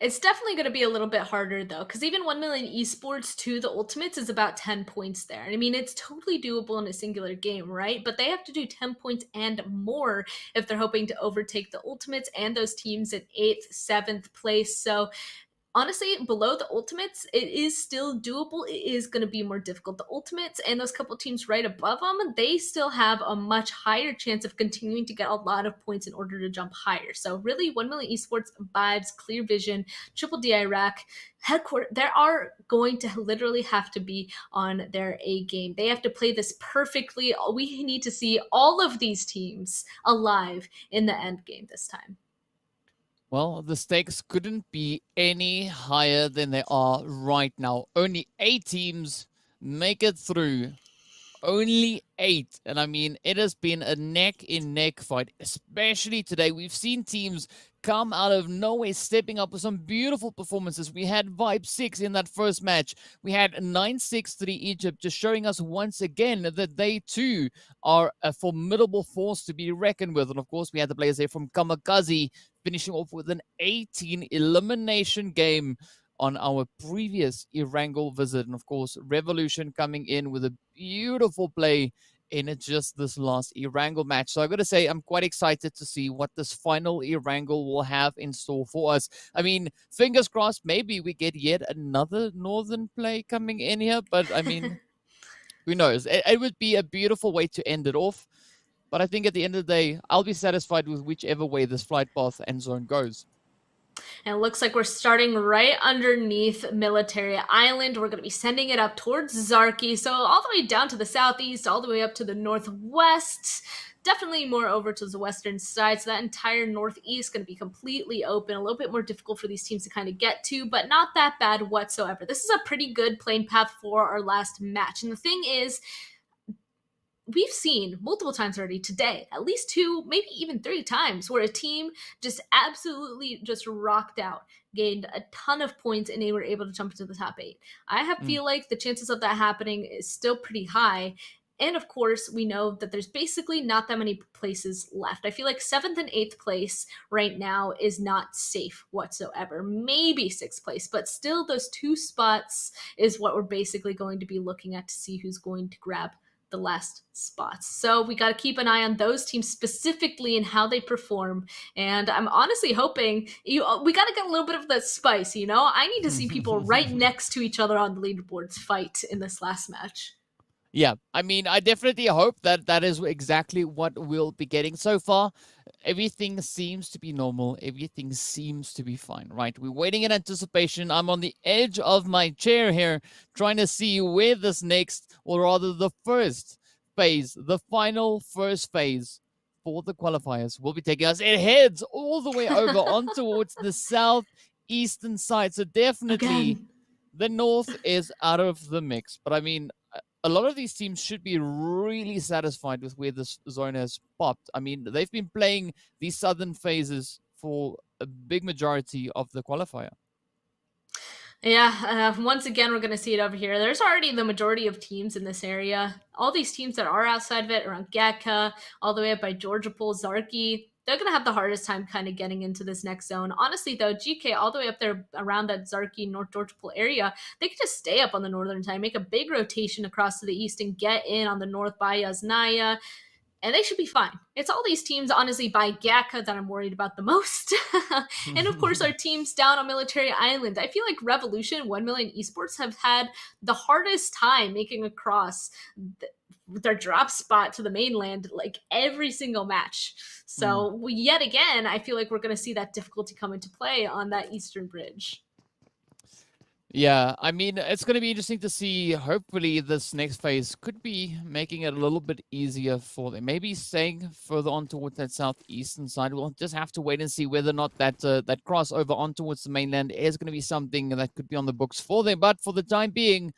It's definitely going to be a little bit harder though, because even 1 million esports to the ultimates is about 10 points there. I mean, it's totally doable in a singular game, right? But they have to do 10 points and more if they're hoping to overtake the ultimates and those teams in 8th, 7th place. So honestly, below the ultimates, it is still doable. It is going to be more difficult. The ultimates and those couple teams right above them, they still have a much higher chance of continuing to get a lot of points in order to jump higher. So really, 1 million esports, Vibes, Clear Vision, Triple D Iraq, Headquarter, they are going to literally have to be on their A game. They have to play this perfectly. We need to see all of these teams alive in the end game this time. Well, the stakes couldn't be any higher than they are right now. Only 8 teams make it through. Only 8. And I mean, it has been a neck-in-neck fight, especially today. We've seen teams come out of nowhere, stepping up with some beautiful performances. We had Vibe 6 in that first match. We had 963 Egypt, just showing us once again that they too are a formidable force to be reckoned with. And of course, we had the players there from KAMIKAZE finishing off with an 18 elimination game on our previous Erangel visit. And of course, Revolution coming in with a beautiful play in just this last Erangel match. So I've got to say, I'm quite excited to see what this final Erangel will have in store for us. I mean, fingers crossed, maybe we get yet another Northern play coming in here. But I mean, who knows? It would be a beautiful way to end it off. But I think at the end of the day, I'll be satisfied with whichever way this flight path end zone goes. And it looks like we're starting right underneath Military Island. We're going to be sending it up towards Zarki. So all the way down to the southeast, all the way up to the northwest. Definitely more over to the western side. So that entire northeast is going to be completely open. A little bit more difficult for these teams to kind of get to, but not that bad whatsoever. This is a pretty good plane path for our last match. And the thing is, we've seen multiple times already today, at least 2, maybe even 3 times, where a team just absolutely just rocked out, gained a ton of points, and they were able to jump into the top 8. I feel like the chances of that happening is still pretty high. And of course, we know that there's basically not that many places left. I feel like 7th and 8th place right now is not safe whatsoever. Maybe 6th place, but still those 2 spots is what we're basically going to be looking at to see who's going to grab the last spots. So we got to keep an eye on those teams specifically and how they perform. And I'm honestly hoping we got to get a little bit of the spice, you know? I need to see people right next to each other on the leaderboards fight in this last match. Yeah, I mean, I definitely hope that that is exactly what we'll be getting. So far, everything seems to be normal. Everything seems to be fine, right? We're waiting in anticipation. I'm on the edge of my chair here, trying to see where this next, or rather the first phase, the final first phase for the qualifiers will be taking us. It heads all the way over on towards the southeastern side. So definitely Again. the north is out of the mix. But I mean, a lot of these teams should be really satisfied with where this zone has popped. I mean, they've been playing these southern phases for a big majority of the qualifier. Yeah, once again, we're going to see it over here. There's already the majority of teams in this area. All these teams that are outside of it, around GEEKAY, all the way up by Georgopol, Zarki, they're going to have the hardest time kind of getting into this next zone. Honestly, though, GK all the way up there around that Zarki, North Georgopol area, they could just stay up on the northern side, make a big rotation across to the east and get in on the north by Yaznaya, and they should be fine. It's all these teams, honestly, by GEEKAY that I'm worried about the most. And of course, our teams down on Military Island. I feel like Revolution, 1 Million Esports have had the hardest time making across their drop spot to the mainland like every single match. So yet again, I feel like we're going to see that difficulty come into play on that eastern bridge. Yeah, I mean, it's going to be interesting to see. Hopefully, this next phase could be making it a little bit easier for them. Maybe staying further on towards that southeastern side. We'll just have to wait and see whether or not that that crossover on towards the mainland is going to be something that could be on the books for them. But for the time being,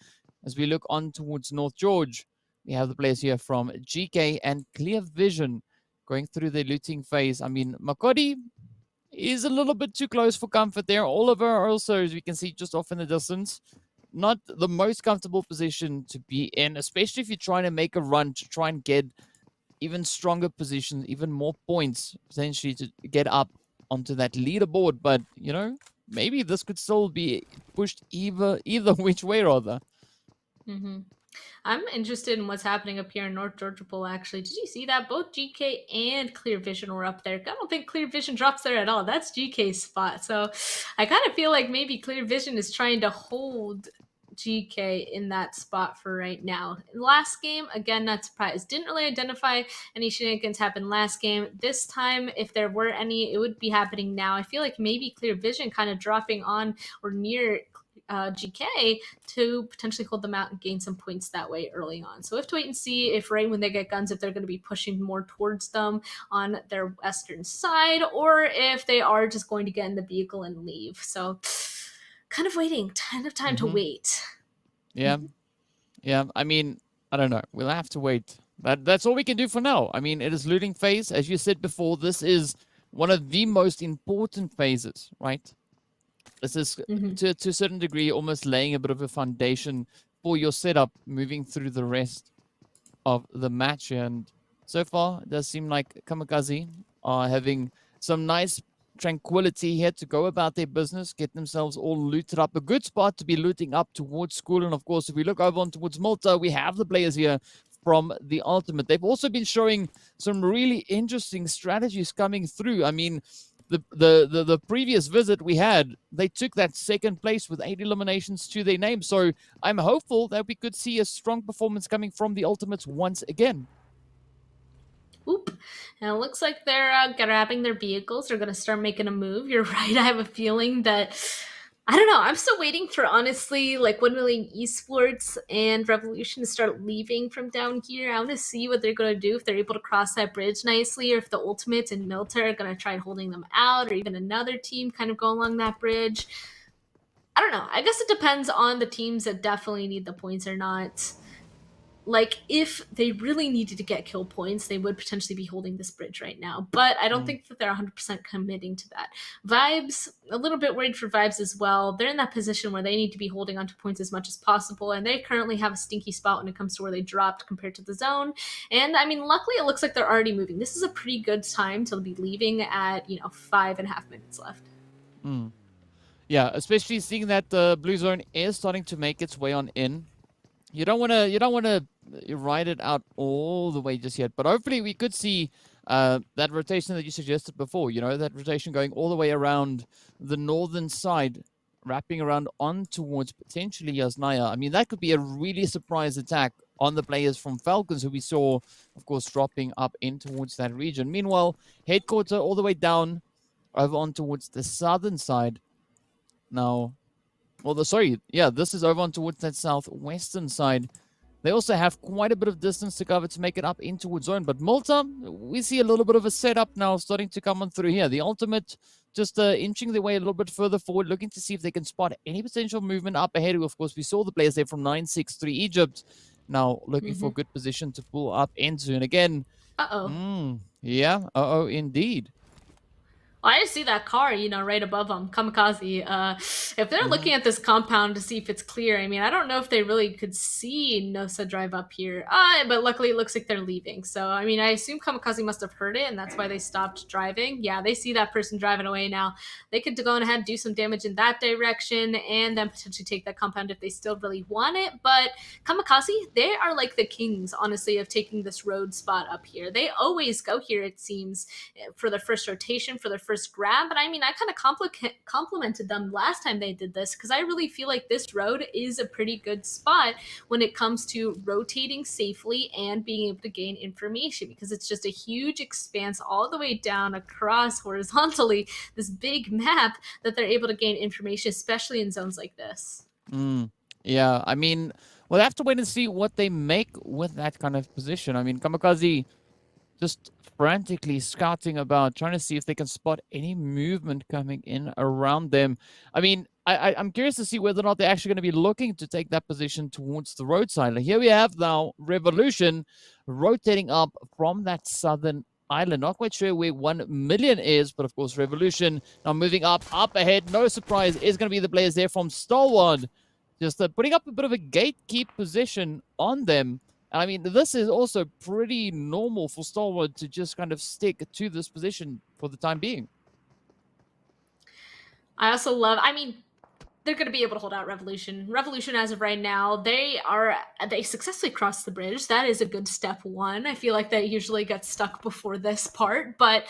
as we look on towards North George, we have the players here from GEEKAY and Clear Vision going through the looting phase. I mean, Makodi is a little bit too close for comfort there. Oliver also, as we can see just off in the distance, not the most comfortable position to be in, especially if you're trying to make a run to try and get even stronger positions, even more points, potentially to get up onto that leaderboard. But, you know, maybe this could still be pushed either which way, rather. I'm interested in what's happening up here in North Georgopol, actually. Did you see that? Both GK and Clear Vision were up there. I don't think Clear Vision drops there at all. That's GK's spot. So I kind of feel like maybe Clear Vision is trying to hold GK in that spot for right now. Last game, again, not surprised. Didn't really identify any shenanigans happen last game. This time, if there were any, it would be happening now. I feel like maybe Clear Vision kind of dropping on or near GK to potentially hold them out and gain some points that way early on. So we have to wait and see if right when they get guns, if they're going to be pushing more towards them on their western side, or if they are just going to get in the vehicle and leave. So kind of waiting, kind of time to wait. Yeah. Yeah. I mean, I don't know. We'll have to wait. That's all we can do for now. I mean, it is looting phase. As you said before, this is one of the most important phases, right? This is, to a certain degree, almost laying a bit of a foundation for your setup moving through the rest of the match. And so far, it does seem like KAMIKAZE are having some nice tranquility here to go about their business, get themselves all looted up. A good spot to be looting up towards school. And of course, if we look over on towards Malta, we have the players here from the Ultimate. They've also been showing some really interesting strategies coming through. I mean, the previous visit we had, they took that second place with 8 eliminations to their name. So I'm hopeful that we could see a strong performance coming from the Ultimates once again. Oop. And it looks like they're grabbing their vehicles. They're going to start making a move. You're right. I have a feeling that, I don't know. I'm still waiting for, honestly, like 1 Million Esports and Revolution to start leaving from down here. I want to see what they're going to do, if they're able to cross that bridge nicely, or if the Ultimates and Military are going to try holding them out, or even another team kind of go along that bridge. I don't know. I guess it depends on the teams that definitely need the points or not. Like, if they really needed to get kill points, they would potentially be holding this bridge right now. But I don't think that they're 100% committing to that. Vibes, a little bit worried for Vibes as well. They're in that position where they need to be holding onto points as much as possible, and they currently have a stinky spot when it comes to where they dropped compared to the zone. And, I mean, luckily it looks like they're already moving. This is a pretty good time to be leaving at, 5.5 minutes left. Yeah, especially seeing that the blue zone is starting to make its way on in. you don't want to ride it out all the way just yet, but hopefully we could see that rotation that you suggested before, that rotation going all the way around the northern side, wrapping around on towards potentially Yasnaya. I mean, that could be a really surprise attack on the players from Falcons, who we saw, of course, dropping up in towards that region. Meanwhile, headquarter all the way down over on towards the southern side. Now, this is over on towards that southwestern side. They also have quite a bit of distance to cover to make it up in towards zone. But Malta, we see a little bit of a setup now starting to come on through here. The ultimate just inching their way a little bit further forward, looking to see if they can spot any potential movement up ahead. Of course, we saw the players there from 963 Egypt. Now looking for good position to pull up into. And again, indeed. I just see that car, right above them, Kamikaze. If they're looking at this compound to see if it's clear, I mean, I don't know if they really could see Nosa drive up here. But luckily it looks like they're leaving. So, I mean, I assume Kamikaze must have heard it, and that's why they stopped driving. Yeah, they see that person driving away now. They could go ahead and do some damage in that direction, and then potentially take that compound if they still really want it. But Kamikaze, they are like the kings, honestly, of taking this road spot up here. They always go here, it seems, for their first rotation, for their first grab. But I mean, I kind of complimented them last time they did this, because I really feel like this road is a pretty good spot when it comes to rotating safely and being able to gain information, because it's just a huge expanse all the way down across horizontally this big map that they're able to gain information, especially in zones like this. Yeah, I mean, we'll have to wait and see what they make with that kind of position. I mean, Kamikaze just frantically scouting about, trying to see if they can spot any movement coming in around them. I mean, I'm curious to see whether or not they're actually going to be looking to take that position towards the roadside. Like, here we have now Revolution rotating up from that southern island. Not quite sure where 1 million is, but of course Revolution now moving up ahead. No surprise, is going to be the players there from Stalwart, just putting up a bit of a gatekeep position on them. I mean, this is also pretty normal for Stalwart to just kind of stick to this position for the time being. I also love, I mean, they're going to be able to hold out Revolution. Revolution, as of right now, they successfully crossed the bridge. That is a good step one. I feel like that usually gets stuck before this part, but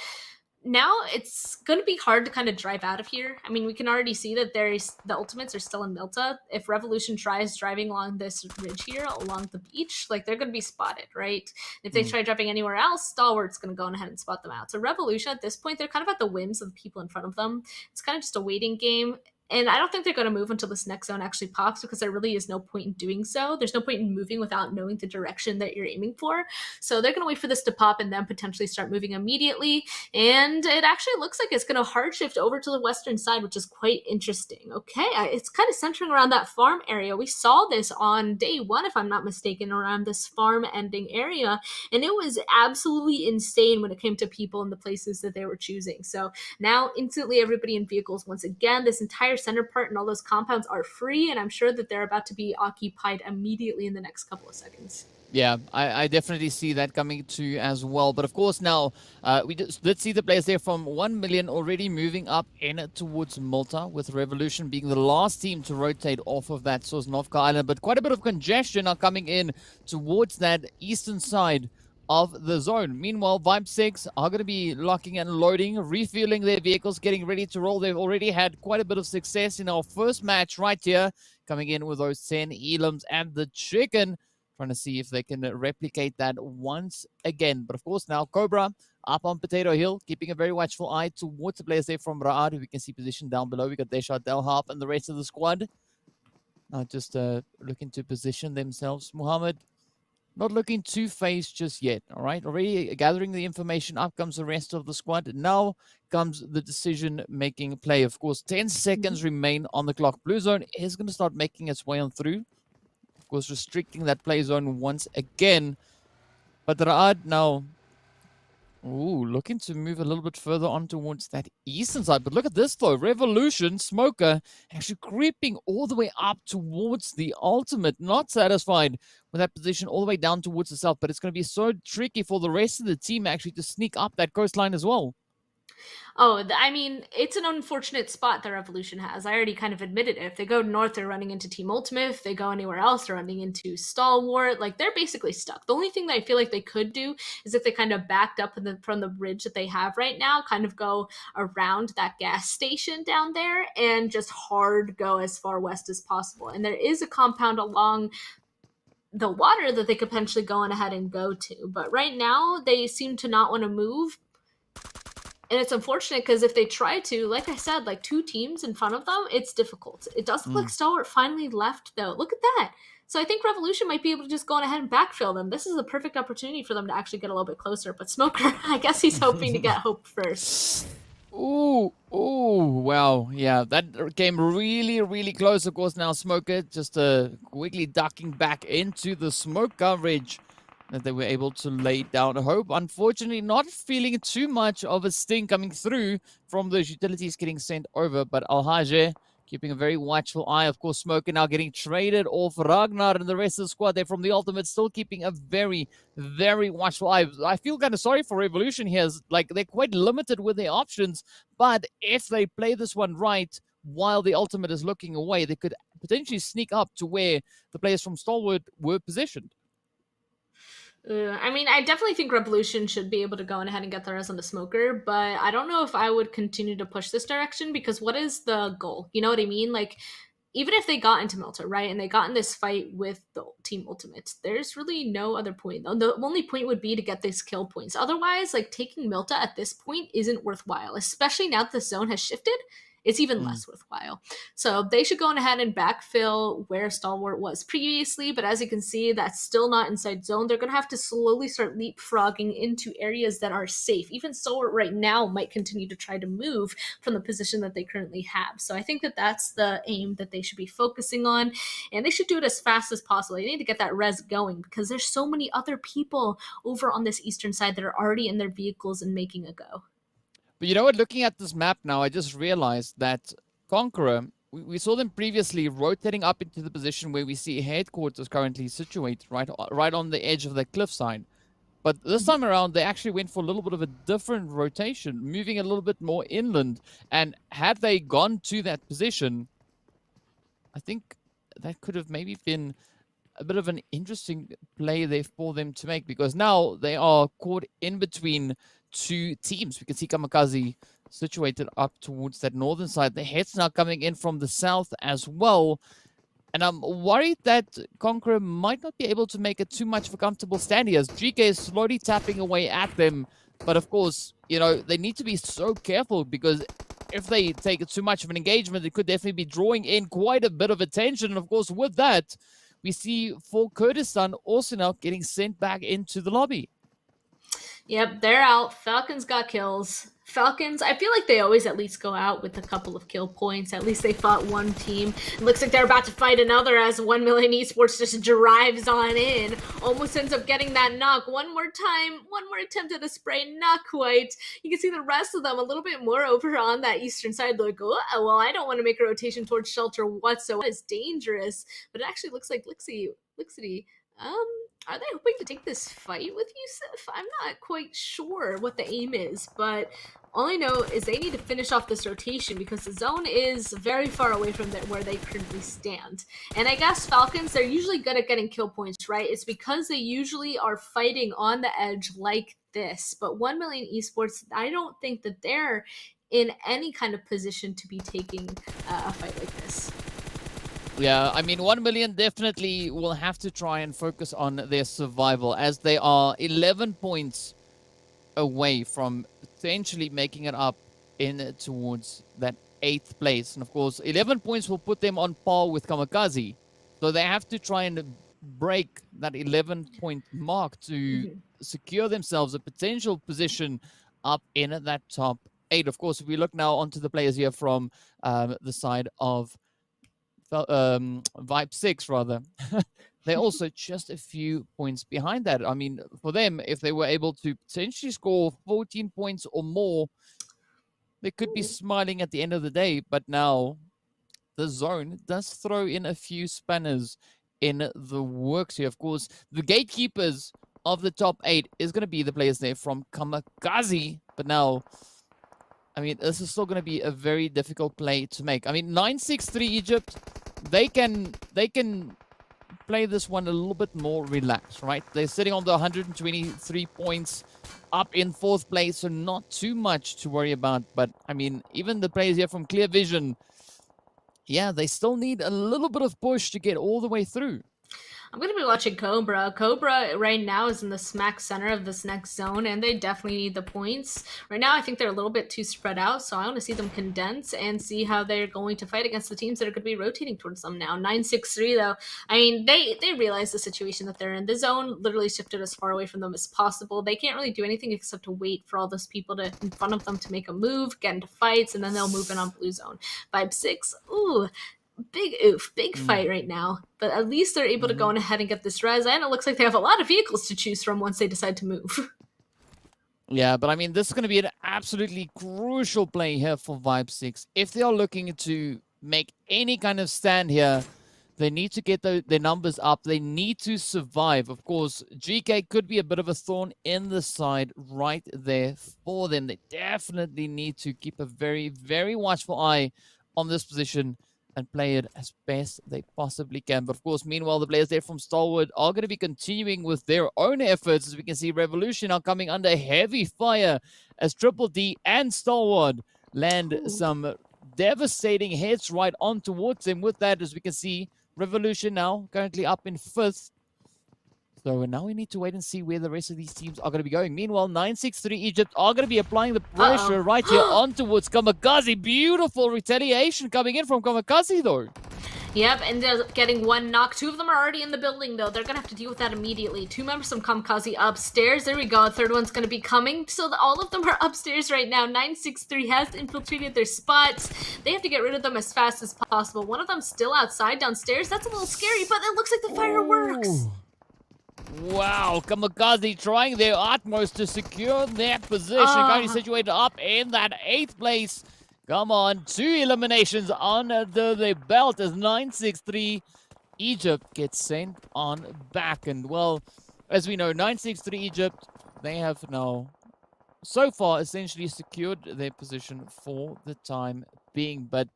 now it's going to be hard to kind of drive out of here. I mean, we can already see that the ultimates are still in Milta. If Revolution tries driving along this ridge here, along the beach, like, they're going to be spotted, right? If they try driving anywhere else, Stalwart's going to go ahead and spot them out. So Revolution, at this point, they're kind of at the whims of the people in front of them. It's kind of just a waiting game. And I don't think they're going to move until this next zone actually pops, because there really is no point in doing so. There's no point in moving without knowing the direction that you're aiming for. So they're going to wait for this to pop and then potentially start moving immediately. And it actually looks like it's going to hard shift over to the western side, which is quite interesting. Okay, it's kind of centering around that farm area. We saw this on day one, if I'm not mistaken, around this farm ending area. And it was absolutely insane when it came to people and the places that they were choosing. So now instantly everybody in vehicles, once again, this entire center part and all those compounds are free, and I'm sure that they're about to be occupied immediately in the next couple of seconds. Yeah, I definitely see that coming too as well. But of course now, we did see the players there from 1 million already moving up in towards Malta, with Revolution being the last team to rotate off of that Sosnovka Island. But quite a bit of congestion are coming in towards that eastern side of the zone. Meanwhile, Vibe 6 are going to be locking and loading, refueling their vehicles, getting ready to roll. They've already had quite a bit of success in our first match right here, coming in with those 10 elims and the chicken, trying to see if they can replicate that once again. But of course now Cobra up on Potato Hill, keeping a very watchful eye towards the players there from Ra'ad, who we can see positioned down below. We got Desha, Delharp, and the rest of the squad. Just looking to position themselves. Muhammad not looking too phased just yet, all right? Already gathering the information. Up comes the rest of the squad. Now comes the decision-making play. Of course, 10 seconds remain on the clock. Blue Zone is going to start making its way on through. Of course, restricting that play zone once again. But Ra'ad now, looking to move a little bit further on towards that eastern side. But look at this, though. Revolution, Smoker, actually creeping all the way up towards the ultimate. Not satisfied with that position all the way down towards the south. But it's going to be so tricky for the rest of the team actually to sneak up that coastline as well. Oh, I mean, it's an unfortunate spot that Revolution has. I already kind of admitted it. If they go north, they're running into Team Ultimate. If they go anywhere else, they're running into Stalwart. Like, they're basically stuck. The only thing that I feel like they could do is if they kind of backed up from the bridge that they have right now, kind of go around that gas station down there and just hard go as far west as possible. And there is a compound along the water that they could potentially go on ahead and go to. But right now, they seem to not want to move, and it's unfortunate because if they try to, like I said, like 2 teams in front of them, it's difficult. It does look like Stalwart finally left, though. Look at that. So I think Revolution might be able to just go on ahead and backfill them. This is a perfect opportunity for them to actually get a little bit closer. But Smoker, I guess he's hoping to get Hope first. Ooh, wow. Yeah, that came really, really close. Of course, now Smoker just quickly ducking back into the smoke coverage that they were able to lay down. Hope, unfortunately, not feeling too much of a sting coming through from those utilities getting sent over, but Al-Hajj keeping a very watchful eye. Of course, Smoker now getting traded off. Ragnar and the rest of the squad, they're from the Ultimate, still keeping a very, very watchful eye. I feel kind of sorry for Revolution here. Like, they're quite limited with their options, but if they play this one right, while the Ultimate is looking away, they could potentially sneak up to where the players from Stalwart were positioned. I mean, I definitely think Revolution should be able to go ahead and get their eyes on the Smoker, but I don't know if I would continue to push this direction because what is the goal? You know what I mean? Like, even if they got into Melta, right, and they got in this fight with the Team Ultimate, there's really no other point. The only point would be to get these kill points. Otherwise, like, taking Melta at this point isn't worthwhile, especially now that the zone has shifted. It's even less worthwhile. So they should go on ahead and backfill where Stalwart was previously, but as you can see, that's still not inside zone. They're going to have to slowly start leapfrogging into areas that are safe. Even Stalwart right now might continue to try to move from the position that they currently have. So I think that that's the aim that they should be focusing on, and they should do it as fast as possible. They need to get that res going because there's so many other people over on this eastern side that are already in their vehicles and making a go. But you know what? Looking at this map now, I just realized that Conqueror, we saw them previously rotating up into the position where we see headquarters currently situated, right on the edge of the cliffside. But this time around, they actually went for a little bit of a different rotation, moving a little bit more inland. And had they gone to that position, I think that could have maybe been a bit of an interesting play there for them to make, because now they are caught in between 2 teams. We can see KAMIKAZE situated up towards that northern side. The heads now coming in from the south as well. And I'm worried that Conqueror might not be able to make it too much of a comfortable stand here as GEEKAY is slowly tapping away at them. But of course, you know, they need to be so careful because if they take too much of an engagement, it could definitely be drawing in quite a bit of attention. And of course, with that, we see for Kurdistan also now getting sent back into the lobby. Yep, they're out. Falcons got kills. Falcons, I feel like they always at least go out with a couple of kill points. At least they fought one team. It looks like they're about to fight another as 1 million Esports just drives on in. Almost ends up getting that knock. One more time, one more attempt at a spray, not quite. You can see the rest of them a little bit more over on that eastern side. They're like, oh, well, I don't want to make a rotation towards shelter whatsoever. It's dangerous. But it actually looks like Lixity, are they hoping to take this fight with Yusuf? I'm not quite sure what the aim is, but all I know is they need to finish off this rotation because the zone is very far away from where they currently stand. And I guess Falcons, they're usually good at getting kill points, right? It's because they usually are fighting on the edge like this. But 1 million Esports, I don't think that they're in any kind of position to be taking a fight like this. Yeah, I mean, 1 million definitely will have to try and focus on their survival as they are 11 points away from potentially making it up in towards that 8th place. And of course, 11 points will put them on par with KAMIKAZE. So they have to try and break that 11-point mark to secure themselves a potential position up in that top 8. Of course, if we look now onto the players here from the side of Vibe 6 rather, they're also just a few points behind that. I mean, for them, if they were able to potentially score 14 points or more, they could be smiling at the end of the day. But now the zone does throw in a few spanners in the works here. Of course, the gatekeepers of the top 8 is going to be the players there from KAMIKAZE, but now I mean, this is still going to be a very difficult play to make. I mean, 9-6-3 Egypt, they can play this one a little bit more relaxed, right? They're sitting on the 123 points, up in 4th place, so not too much to worry about. But, I mean, even the players here from Clear Vision, yeah, they still need a little bit of push to get all the way through. I'm going to be watching Cobra. Cobra right now is in the smack center of this next zone, and they definitely need the points. Right now, I think they're a little bit too spread out, so I want to see them condense and see how they're going to fight against the teams that are going to be rotating towards them now. 9-6-3, though, I mean, they realize the situation that they're in. The zone literally shifted as far away from them as possible. They can't really do anything except to wait for all those people in front of them to make a move, get into fights, and then they'll move in on blue zone. 5-6, ooh. Big fight right now, but at least they're able to go on ahead and get this res, and it looks like they have a lot of vehicles to choose from once they decide to move. Yeah, but I mean, this is going to be an absolutely crucial play here for Vibe 6. If they are looking to make any kind of stand here, they need to get their numbers up. They need to survive. Of course, GEEKAY could be a bit of a thorn in the side right there for them. They definitely need to keep a very, very watchful eye on this position and play it as best they possibly can. But of course, meanwhile, the players there from Stalwart are going to be continuing with their own efforts. As we can see, Revolution are coming under heavy fire as Triple D and Stalwart land some devastating hits right on towards them. With that, as we can see, Revolution now currently up in 5th. So now we need to wait and see where the rest of these teams are going to be going. Meanwhile, 9-6-3 Egypt are going to be applying the pressure right here on towards KAMIKAZE. Beautiful retaliation coming in from KAMIKAZE, though. Yep, and they're getting one knock. 2 of them are already in the building, though. They're going to have to deal with that immediately. 2 members from KAMIKAZE upstairs. There we go. A 3rd one's going to be coming. So all of them are upstairs right now. 9-6-3 has infiltrated their spots. They have to get rid of them as fast as possible. One of them's still outside downstairs. That's a little scary, but it looks like the fire works. Wow, KAMIKAZE trying their utmost to secure their position. Currently situated up in that 8th place. Come on, 2 eliminations under the belt as 9-6-3 Egypt gets sent on back. And well, as we know, 9-6-3 Egypt, they have now so far essentially secured their position for the time being. But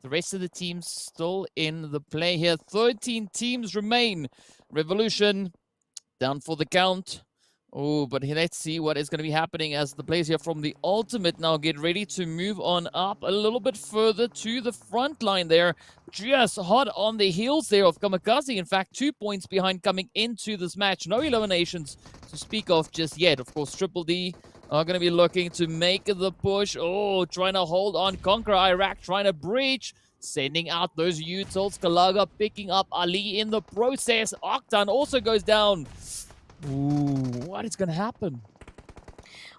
the rest of the teams still in the play here. 13 teams remain. Revolution down for the count. Oh, but let's see what is going to be happening as the players here from the Ultimate now get ready to move on up a little bit further to the front line there. Just hot on the heels there of KAMIKAZE. In fact, 2 points behind coming into this match. No eliminations to speak of just yet. Of course, Triple D are going to be looking to make the push. Oh, trying to hold on. KONQUEROR Iraq trying to breach. Sending out those utils. Kalaga picking up Ali in the process. Octan also goes down. Ooh, what is going to happen?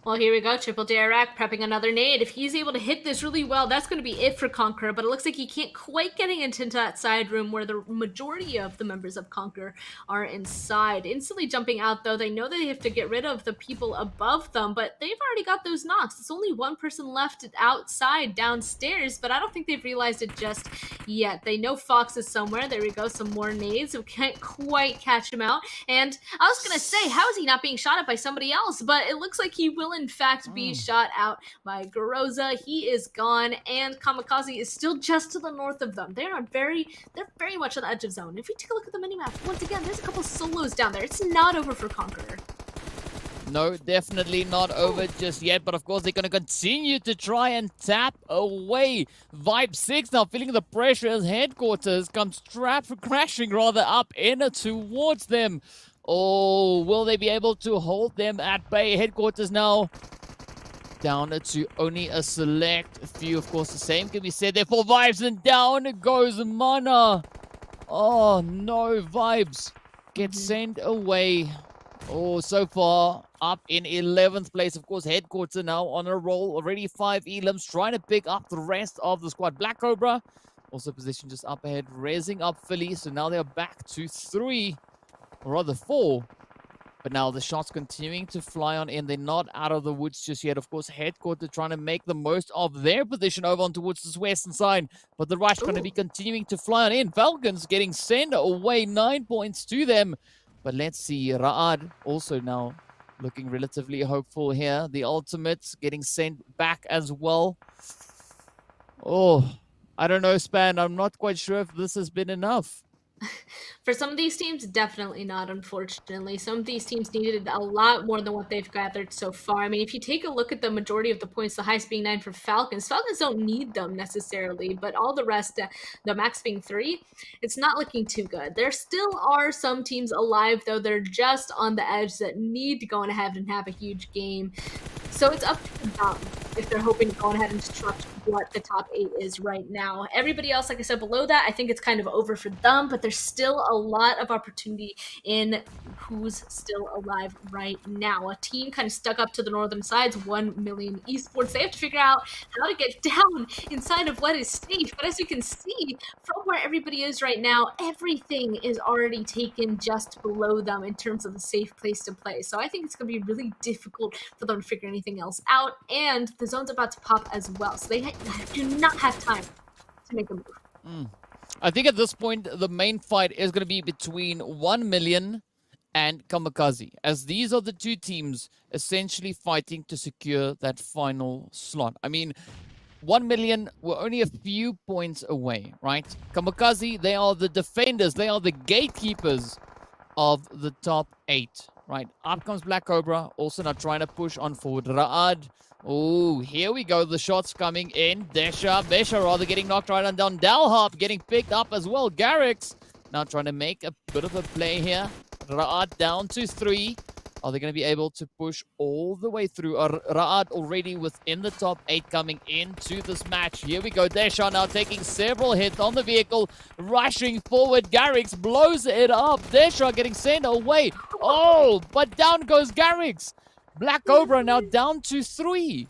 Well, here we go. Triple D Iraq prepping another nade. If he's able to hit this really well, that's going to be it for KONQUEROR, but it looks like he can't quite getting into that side room where the majority of the members of KONQUEROR are inside. Instantly jumping out, though. They know that they have to get rid of the people above them, but they've already got those knocks. It's only 1 person left outside downstairs, but I don't think they've realized it just yet. They know Fox is somewhere. There we go. Some more nades. We can't quite catch him out. And I was going to say, how is he not being shot at by somebody else? But it looks like he will in fact be shot out by Garoza. He is gone, and KAMIKAZE is still just to the north of them. They're very much on the edge of zone. If we take a look at the minimap, once again, there's a couple solos down there. It's not over for KONQUEROR. No, definitely not over just yet, but of course they're going to continue to try and tap away. Vibe 6 now feeling the pressure as headquarters comes crashing rather up in towards them. Oh, will they be able to hold them at bay? Headquarters now down to only a select few. Of course, the same can be said there for Vibes, and down goes Mana. Oh, no, Vibes get sent away. Oh, so far up in 11th place. Of course, Headquarters now on a roll. Already 5 elims trying to pick up the rest of the squad. Black Cobra also positioned just up ahead, raising up Philly. So now they're back to 3, or rather 4. But now the shots continuing to fly on in. They're not out of the woods just yet. Of course, Headquarters trying to make the most of their position over on towards this western side. But the rush going to be continuing to fly on in. Falcons getting sent away, 9 points to them. But let's see, Ra'ad also now looking relatively hopeful here. The ultimates getting sent back as well. Oh, I don't know, Span. I'm not quite sure if this has been enough. For some of these teams, definitely not, unfortunately. Some of these teams needed a lot more than what they've gathered so far. I mean, if you take a look at the majority of the points, the highest being 9 for Falcons, Falcons don't need them necessarily, but all the rest, the max being 3, it's not looking too good. There still are some teams alive, though. They're just on the edge that need to go ahead and have a huge game. So it's up to them if they're hoping to go ahead and structure what the top 8 is right now. Everybody else, like I said, below that, I think it's kind of over for them, but there's still a lot of opportunity in who's still alive right now. A team kind of stuck up to the northern sides, 1 million Esports. They have to figure out how to get down inside of what is safe. But as you can see, from where everybody is right now, everything is already taken just below them in terms of a safe place to play. So I think it's going to be really difficult for them to figure anything else out. And the zone's about to pop as well. So they do not have time to make a move. I think at this point, the main fight is going to be between 1 million and KAMIKAZE, as these are the two teams essentially fighting to secure that final slot. I mean, 1 million were only a few points away, right? KAMIKAZE, they are the defenders, they are the gatekeepers of the top 8, right? Up comes Black Cobra, also not trying to push on forward. Ra'ad, oh, here we go, the shots coming in. Besha rather getting knocked right on down. Dalhop getting picked up as well. Garrix now trying to make a bit of a play here. Ra'ad down to 3. Are they going to be able to push all the way through? Ra'ad already within the top 8 coming into this match. Here we go. Desha now taking several hits on the vehicle. Rushing forward. Garrix blows it up. Desha getting sent away. Oh, but down goes Garrix. Black Cobra now down to 3.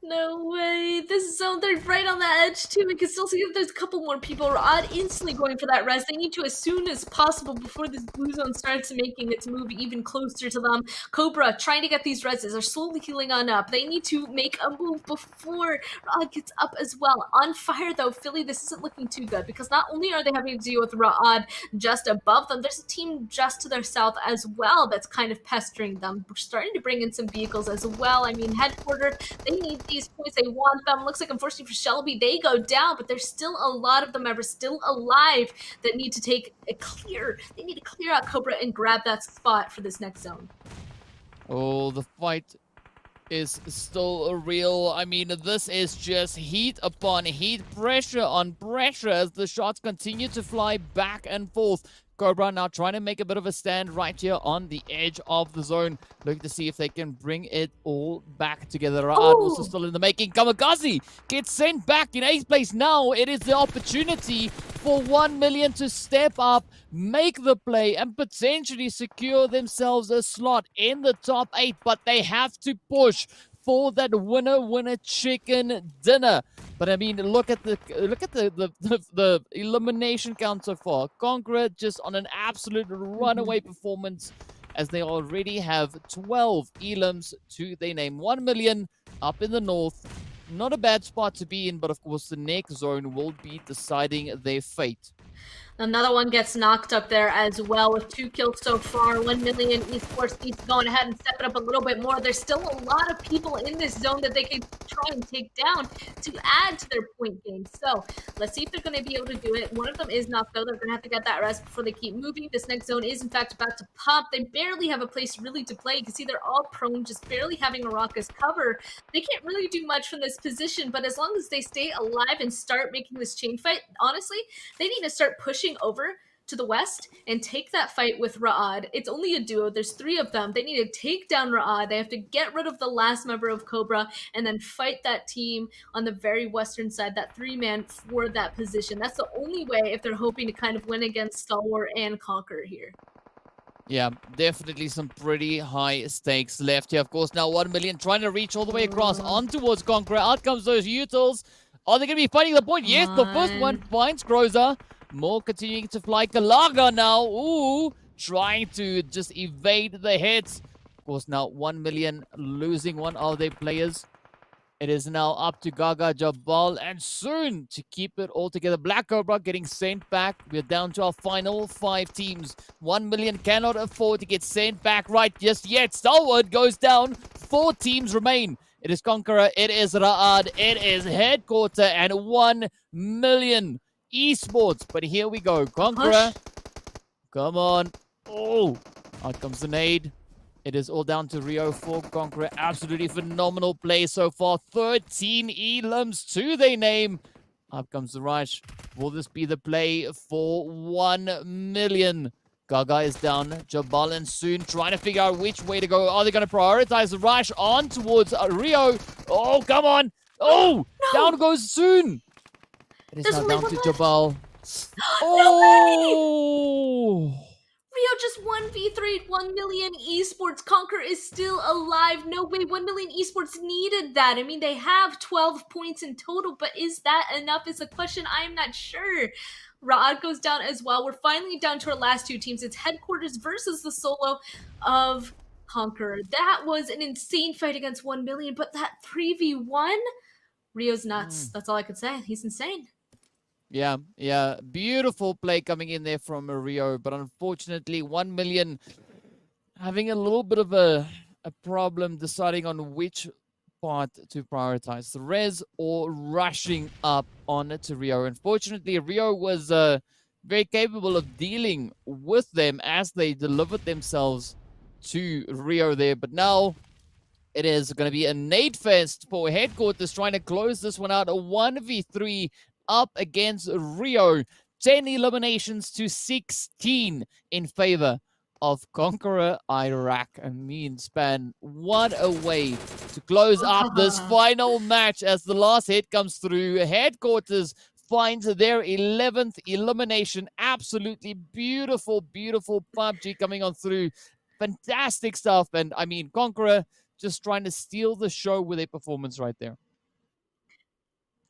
No way. This zone, they're right on the edge too. We can still see that there's a couple more people. Ra'ad instantly going for that res. They need to as soon as possible before this blue zone starts making its move even closer to them. Cobra trying to get these reses are slowly healing on up. They need to make a move before Ra'ad gets up as well. On fire though, Philly, this isn't looking too good because not only are they having to deal with Ra'ad just above them, there's a team just to their south as well that's kind of pestering them. We're starting to bring in some vehicles as well. I mean, headquarter, they need these points, they want them. Looks like unfortunately for Shelby, they go down, but there's still a lot of them that are still alive that need to take a clear. They need to clear out Cobra and grab that spot for this next zone. Oh, the fight is still real. I mean, this is just heat upon heat, pressure on pressure as the shots continue to fly back and forth. Cobra now trying to make a bit of a stand right here on the edge of the zone, looking to see if they can bring it all back together. Ra'ad also still in the making. KAMIKAZE gets sent back in 8th place. Now it is the opportunity for 1 million to step up, make the play, and potentially secure themselves a slot in the top 8. But they have to push for that winner chicken dinner. But I mean, look at the elimination count so far. CONQUEROR just on an absolute runaway performance, as they already have 12 elims to their name. 1 million up in the north. Not a bad spot to be in, but of course the next zone will be deciding their fate. Another one gets knocked up there as well with 2 kills so far. 1 million Esports needs to go ahead and step it up a little bit more. There's still a lot of people in this zone that they can try and take down to add to their point game. So let's see if they're going to be able to do it. One of them is knocked though. They're going to have to get that rest before they keep moving. This next zone is in fact about to pop. They barely have a place really to play. You can see they're all prone, just barely having a raucous cover. They can't really do much from this position, but as long as they stay alive and start making this chain fight, honestly, they need to start pushing over to the west and take that fight with Ra'ad. It's only a duo. There's 3 of them. They need to take down Ra'ad. They have to get rid of the last member of Cobra and then fight that team on the very western side, that 3-man for that position. That's the only way if they're hoping to kind of win against Stalwart and KONQUEROR here. Yeah, definitely some pretty high stakes left here. Of course, now 1 million trying to reach all the way across on towards KONQUEROR. Out comes those utils. Are they going to be fighting the point? Yes, the first one finds Groza. More continuing to fly. Kalaga now. Ooh, trying to just evade the hits. Of course, now 1 million losing one of their players. It is now up to Gaga, Jabal, and Soon to keep it all together. Black Cobra getting sent back. We're down to our final 5 teams. 1 million cannot afford to get sent back right just yet. Stalwart goes down. 4 teams remain. It is Conqueror, it is Ra'ad, it is Headquarter, and 1 million Esports. But here we go. Conqueror, come on. Oh, out comes the nade. It is all down to Rio for Conqueror. Absolutely phenomenal play so far. 13 elims to their name. Up comes the rush. Will this be the play for 1 million? Gaga is down. Jabal and Soon trying to figure out which way to go. Are they going to prioritize the rush on towards Rio? Oh, come on. Oh, No. Down goes Soon. It is There's now only down one to left. Jabal. No way! Oh! Rio just 1v3'd 1 million Esports. Conquer is still alive. No way, 1 million Esports needed that. I mean, they have 12 points in total, but is that enough is a question I'm not sure. Ra'ad goes down as well. We're finally down to our last 2 teams. It's Headquarters versus the solo of Conqueror. That was an insane fight against 1 million, but that 3v1, Rio's nuts. That's all I could say. He's insane. Yeah. Beautiful play coming in there from Rio, but unfortunately, 1 million having a little bit of a problem deciding on which part to prioritize, the res or rushing up on it to Rio. Unfortunately, Rio was very capable of dealing with them as they delivered themselves to Rio there, but now it is going to be a nade fest for Headquarters trying to close this one out. A 1v3 up against Rio. 10 eliminations to 16 in favor of Conqueror Iraq. I mean, Span, what a way to close up this final match as the last hit comes through. Headquarters finds their 11th elimination. Absolutely beautiful PUBG coming on through. Fantastic stuff. And I mean, Conqueror just trying to steal the show with a performance right there.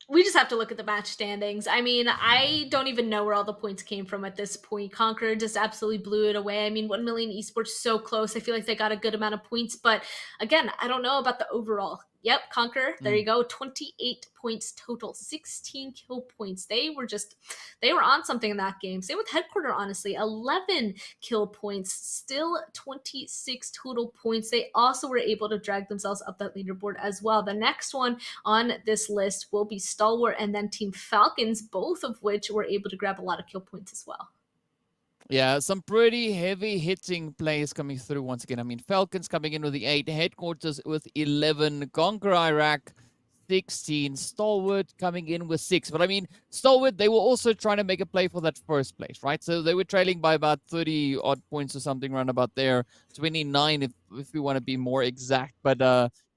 We just have to look at the match standings. I mean, I don't even know where all the points came from at this point. Conqueror just absolutely blew it away. I mean, 1 million Esports so close. I feel like they got a good amount of points, but again, I don't know about the overall. Yep, Conqueror, there you go. 28 points total, 16 kill points. They were on something in that game. Same with Headquarter, honestly. 11 kill points, still 26 total points. They also were able to drag themselves up that leaderboard as well. The next one on this list will be Stalwart and then Team Falcons, both of which were able to grab a lot of kill points as well. Yeah, some pretty heavy hitting plays coming through once again. I mean, Falcons coming in with the 8, Headquarters with 11, Conquer Iraq 16, Stalwart coming in with 6. But I mean, Stalwart, they were also trying to make a play for that first place, right? So they were trailing by about 30 odd points or something around about there, 29 if we want to be more exact. But,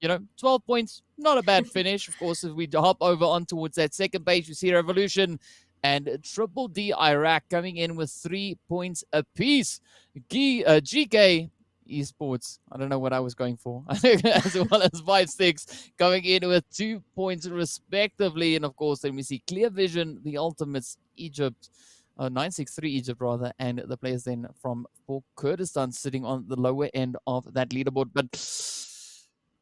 12 points, not a bad finish. Of course, if we hop over on towards that second page, we see Revolution and Triple D Iraq coming in with 3 points apiece. GEEKAY Esports, I don't know what I was going for, as well as 5-6 coming in with 2 points respectively. And of course, then we see Clear Vision, the Ultimates, Egypt, 963 Egypt rather, and the players then from for Kurdistan sitting on the lower end of that leaderboard. But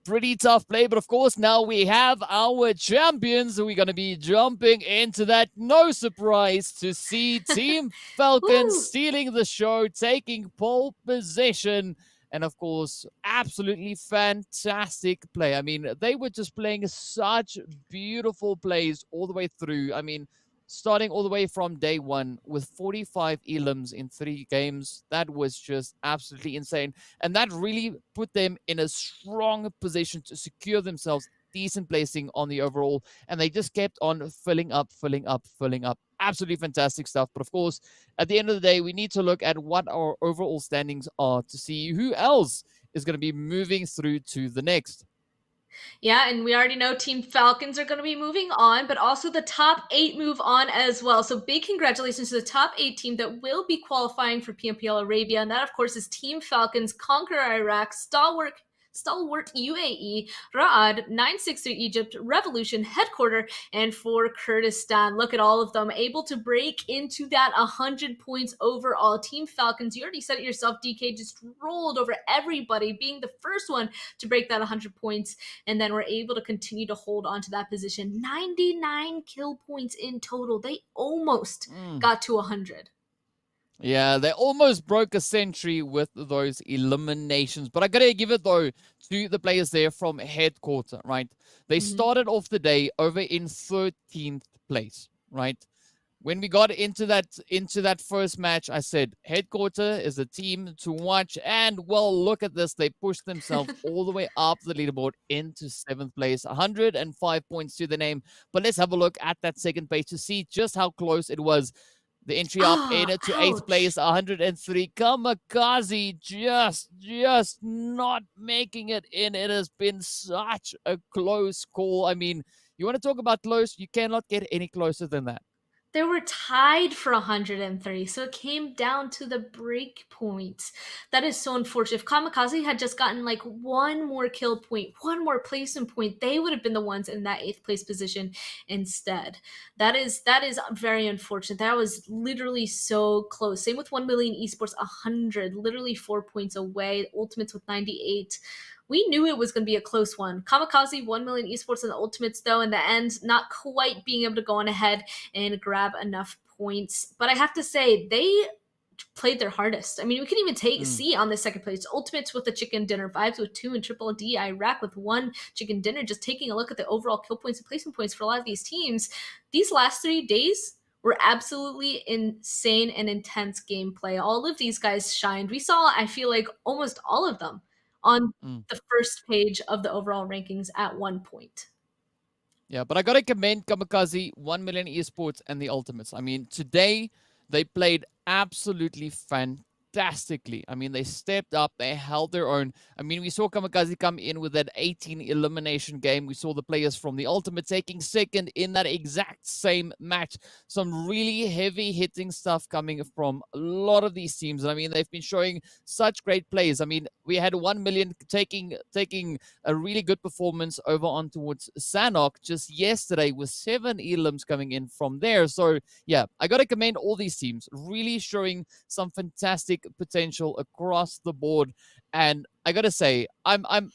pretty tough play, but of course now we have our champions. We're going to be jumping into that. No surprise to see Team Falcons stealing the show, taking pole position, and of course, absolutely fantastic play. I mean, they were just playing such beautiful plays all the way through. I mean, starting all the way from day one with 45 elims in 3 games. That was just absolutely insane. And that really put them in a strong position to secure themselves decent placing on the overall. And they just kept on filling up. Absolutely fantastic stuff. But of course, at the end of the day, we need to look at what our overall standings are to see who else is going to be moving through to the next. Yeah, and we already know Team Falcons are going to be moving on, but also the top 8 move on as well. So big congratulations to the top 8 team that will be qualifying for PMPL Arabia. And that, of course, is Team Falcons, Conquer Iraq, Stalwart Stalwart UAE, Ra'ad, 963 Egypt, Revolution, Headquarter, and for Kurdistan. Look at all of them, able to break into that 100 points overall. Team Falcons, you already said it yourself, DK, just rolled over everybody, being the first one to break that 100 points, and then we're able to continue to hold on to that position. 99 kill points in total. They almost got to 100. Yeah, they almost broke a century with those eliminations. But I got to give it, though, to the players there from Headquarter, right? They started off the day over in 13th place, right? When we got into that first match, I said, Headquarter is a team to watch. And, well, look at this. They pushed themselves all the way up the leaderboard into 7th place. 105 points to the name. But let's have a look at that second page to see just how close it was. The entry up in it to 8th place, 103. KAMIKAZE just not making it in. It has been such a close call. I mean, you want to talk about close? You cannot get any closer than that. They were tied for 103, so it came down to the break points. That is so unfortunate. If KAMIKAZE had just gotten like one more kill point, one more placement point, they would have been the ones in that 8th place position instead. That is very unfortunate. That was literally so close. Same with 1 million Esports, 100, literally 4 points away. Ultimates with 98. We knew it was going to be a close one. KAMIKAZE, 1 million Esports in the Ultimates, though, in the end, not quite being able to go on ahead and grab enough points. But I have to say, they played their hardest. I mean, we can even see on the second place, Ultimates with the chicken dinner, Vibes with 2, and Triple D, Iraq with 1 chicken dinner. Just taking a look at the overall kill points and placement points for a lot of these teams. These last 3 days were absolutely insane and intense gameplay. All of these guys shined. We saw, I feel like, almost all of them on the first page of the overall rankings at one point. Yeah, but I got to commend KAMIKAZE, 1 million Esports, and the Ultimates. I mean, today they played absolutely fantastically. I mean, they stepped up, they held their own. I mean, we saw KAMIKAZE come in with that 18 elimination game. We saw the players from the Ultimate taking second in that exact same match. Some really heavy hitting stuff coming from a lot of these teams. And I mean, they've been showing such great plays. I mean, we had 1 million taking a really good performance over on towards Sanhok just yesterday with 7 elims coming in from there. So yeah, I got to commend all these teams, really showing some fantastic potential across the board. And I got to say, I'm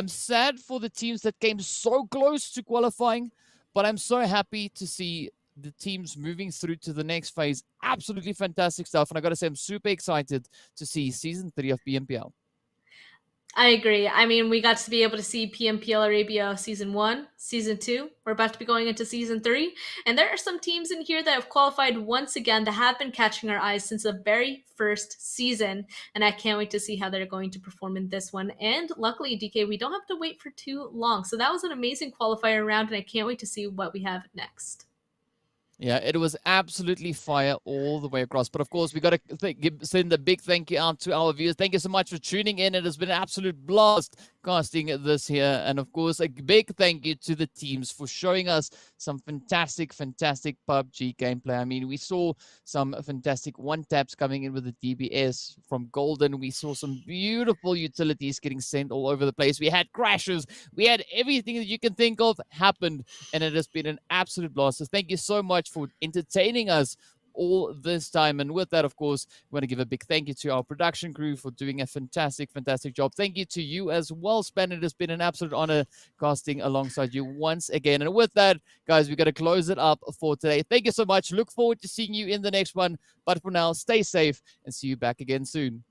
sad for the teams that came so close to qualifying, but I'm so happy to see the teams moving through to the next phase. Absolutely fantastic stuff. And I got to say, I'm super excited to see season 3 of PMPL. I agree. I mean, we got to be able to see PMPL Arabia season 1, season 2. We're about to be going into season 3. And there are some teams in here that have qualified once again that have been catching our eyes since the very first season. And I can't wait to see how they're going to perform in this one. And luckily, DK, we don't have to wait for too long. So that was an amazing qualifier round, and I can't wait to see what we have next. Yeah, it was absolutely fire all the way across. But of course, we got to send a big thank you out to our viewers. Thank you so much for tuning in. It has been an absolute blast casting this here. And of course, a big thank you to the teams for showing us some fantastic PUBG gameplay. I mean, we saw some fantastic one-taps coming in with the DBS from Golden. We saw some beautiful utilities getting sent all over the place. We had crashes. We had everything that you can think of happened. And it has been an absolute blast. So thank you so much for entertaining us all this time. And with that, of course, we want to give a big thank you to our production crew for doing a fantastic job. Thank you to you as well, Span. It has been an absolute honor casting alongside you once again. And with that, guys, we got to close it up for today. Thank you so much. Look forward to seeing you in the next one. But for now, stay safe and see you back again soon.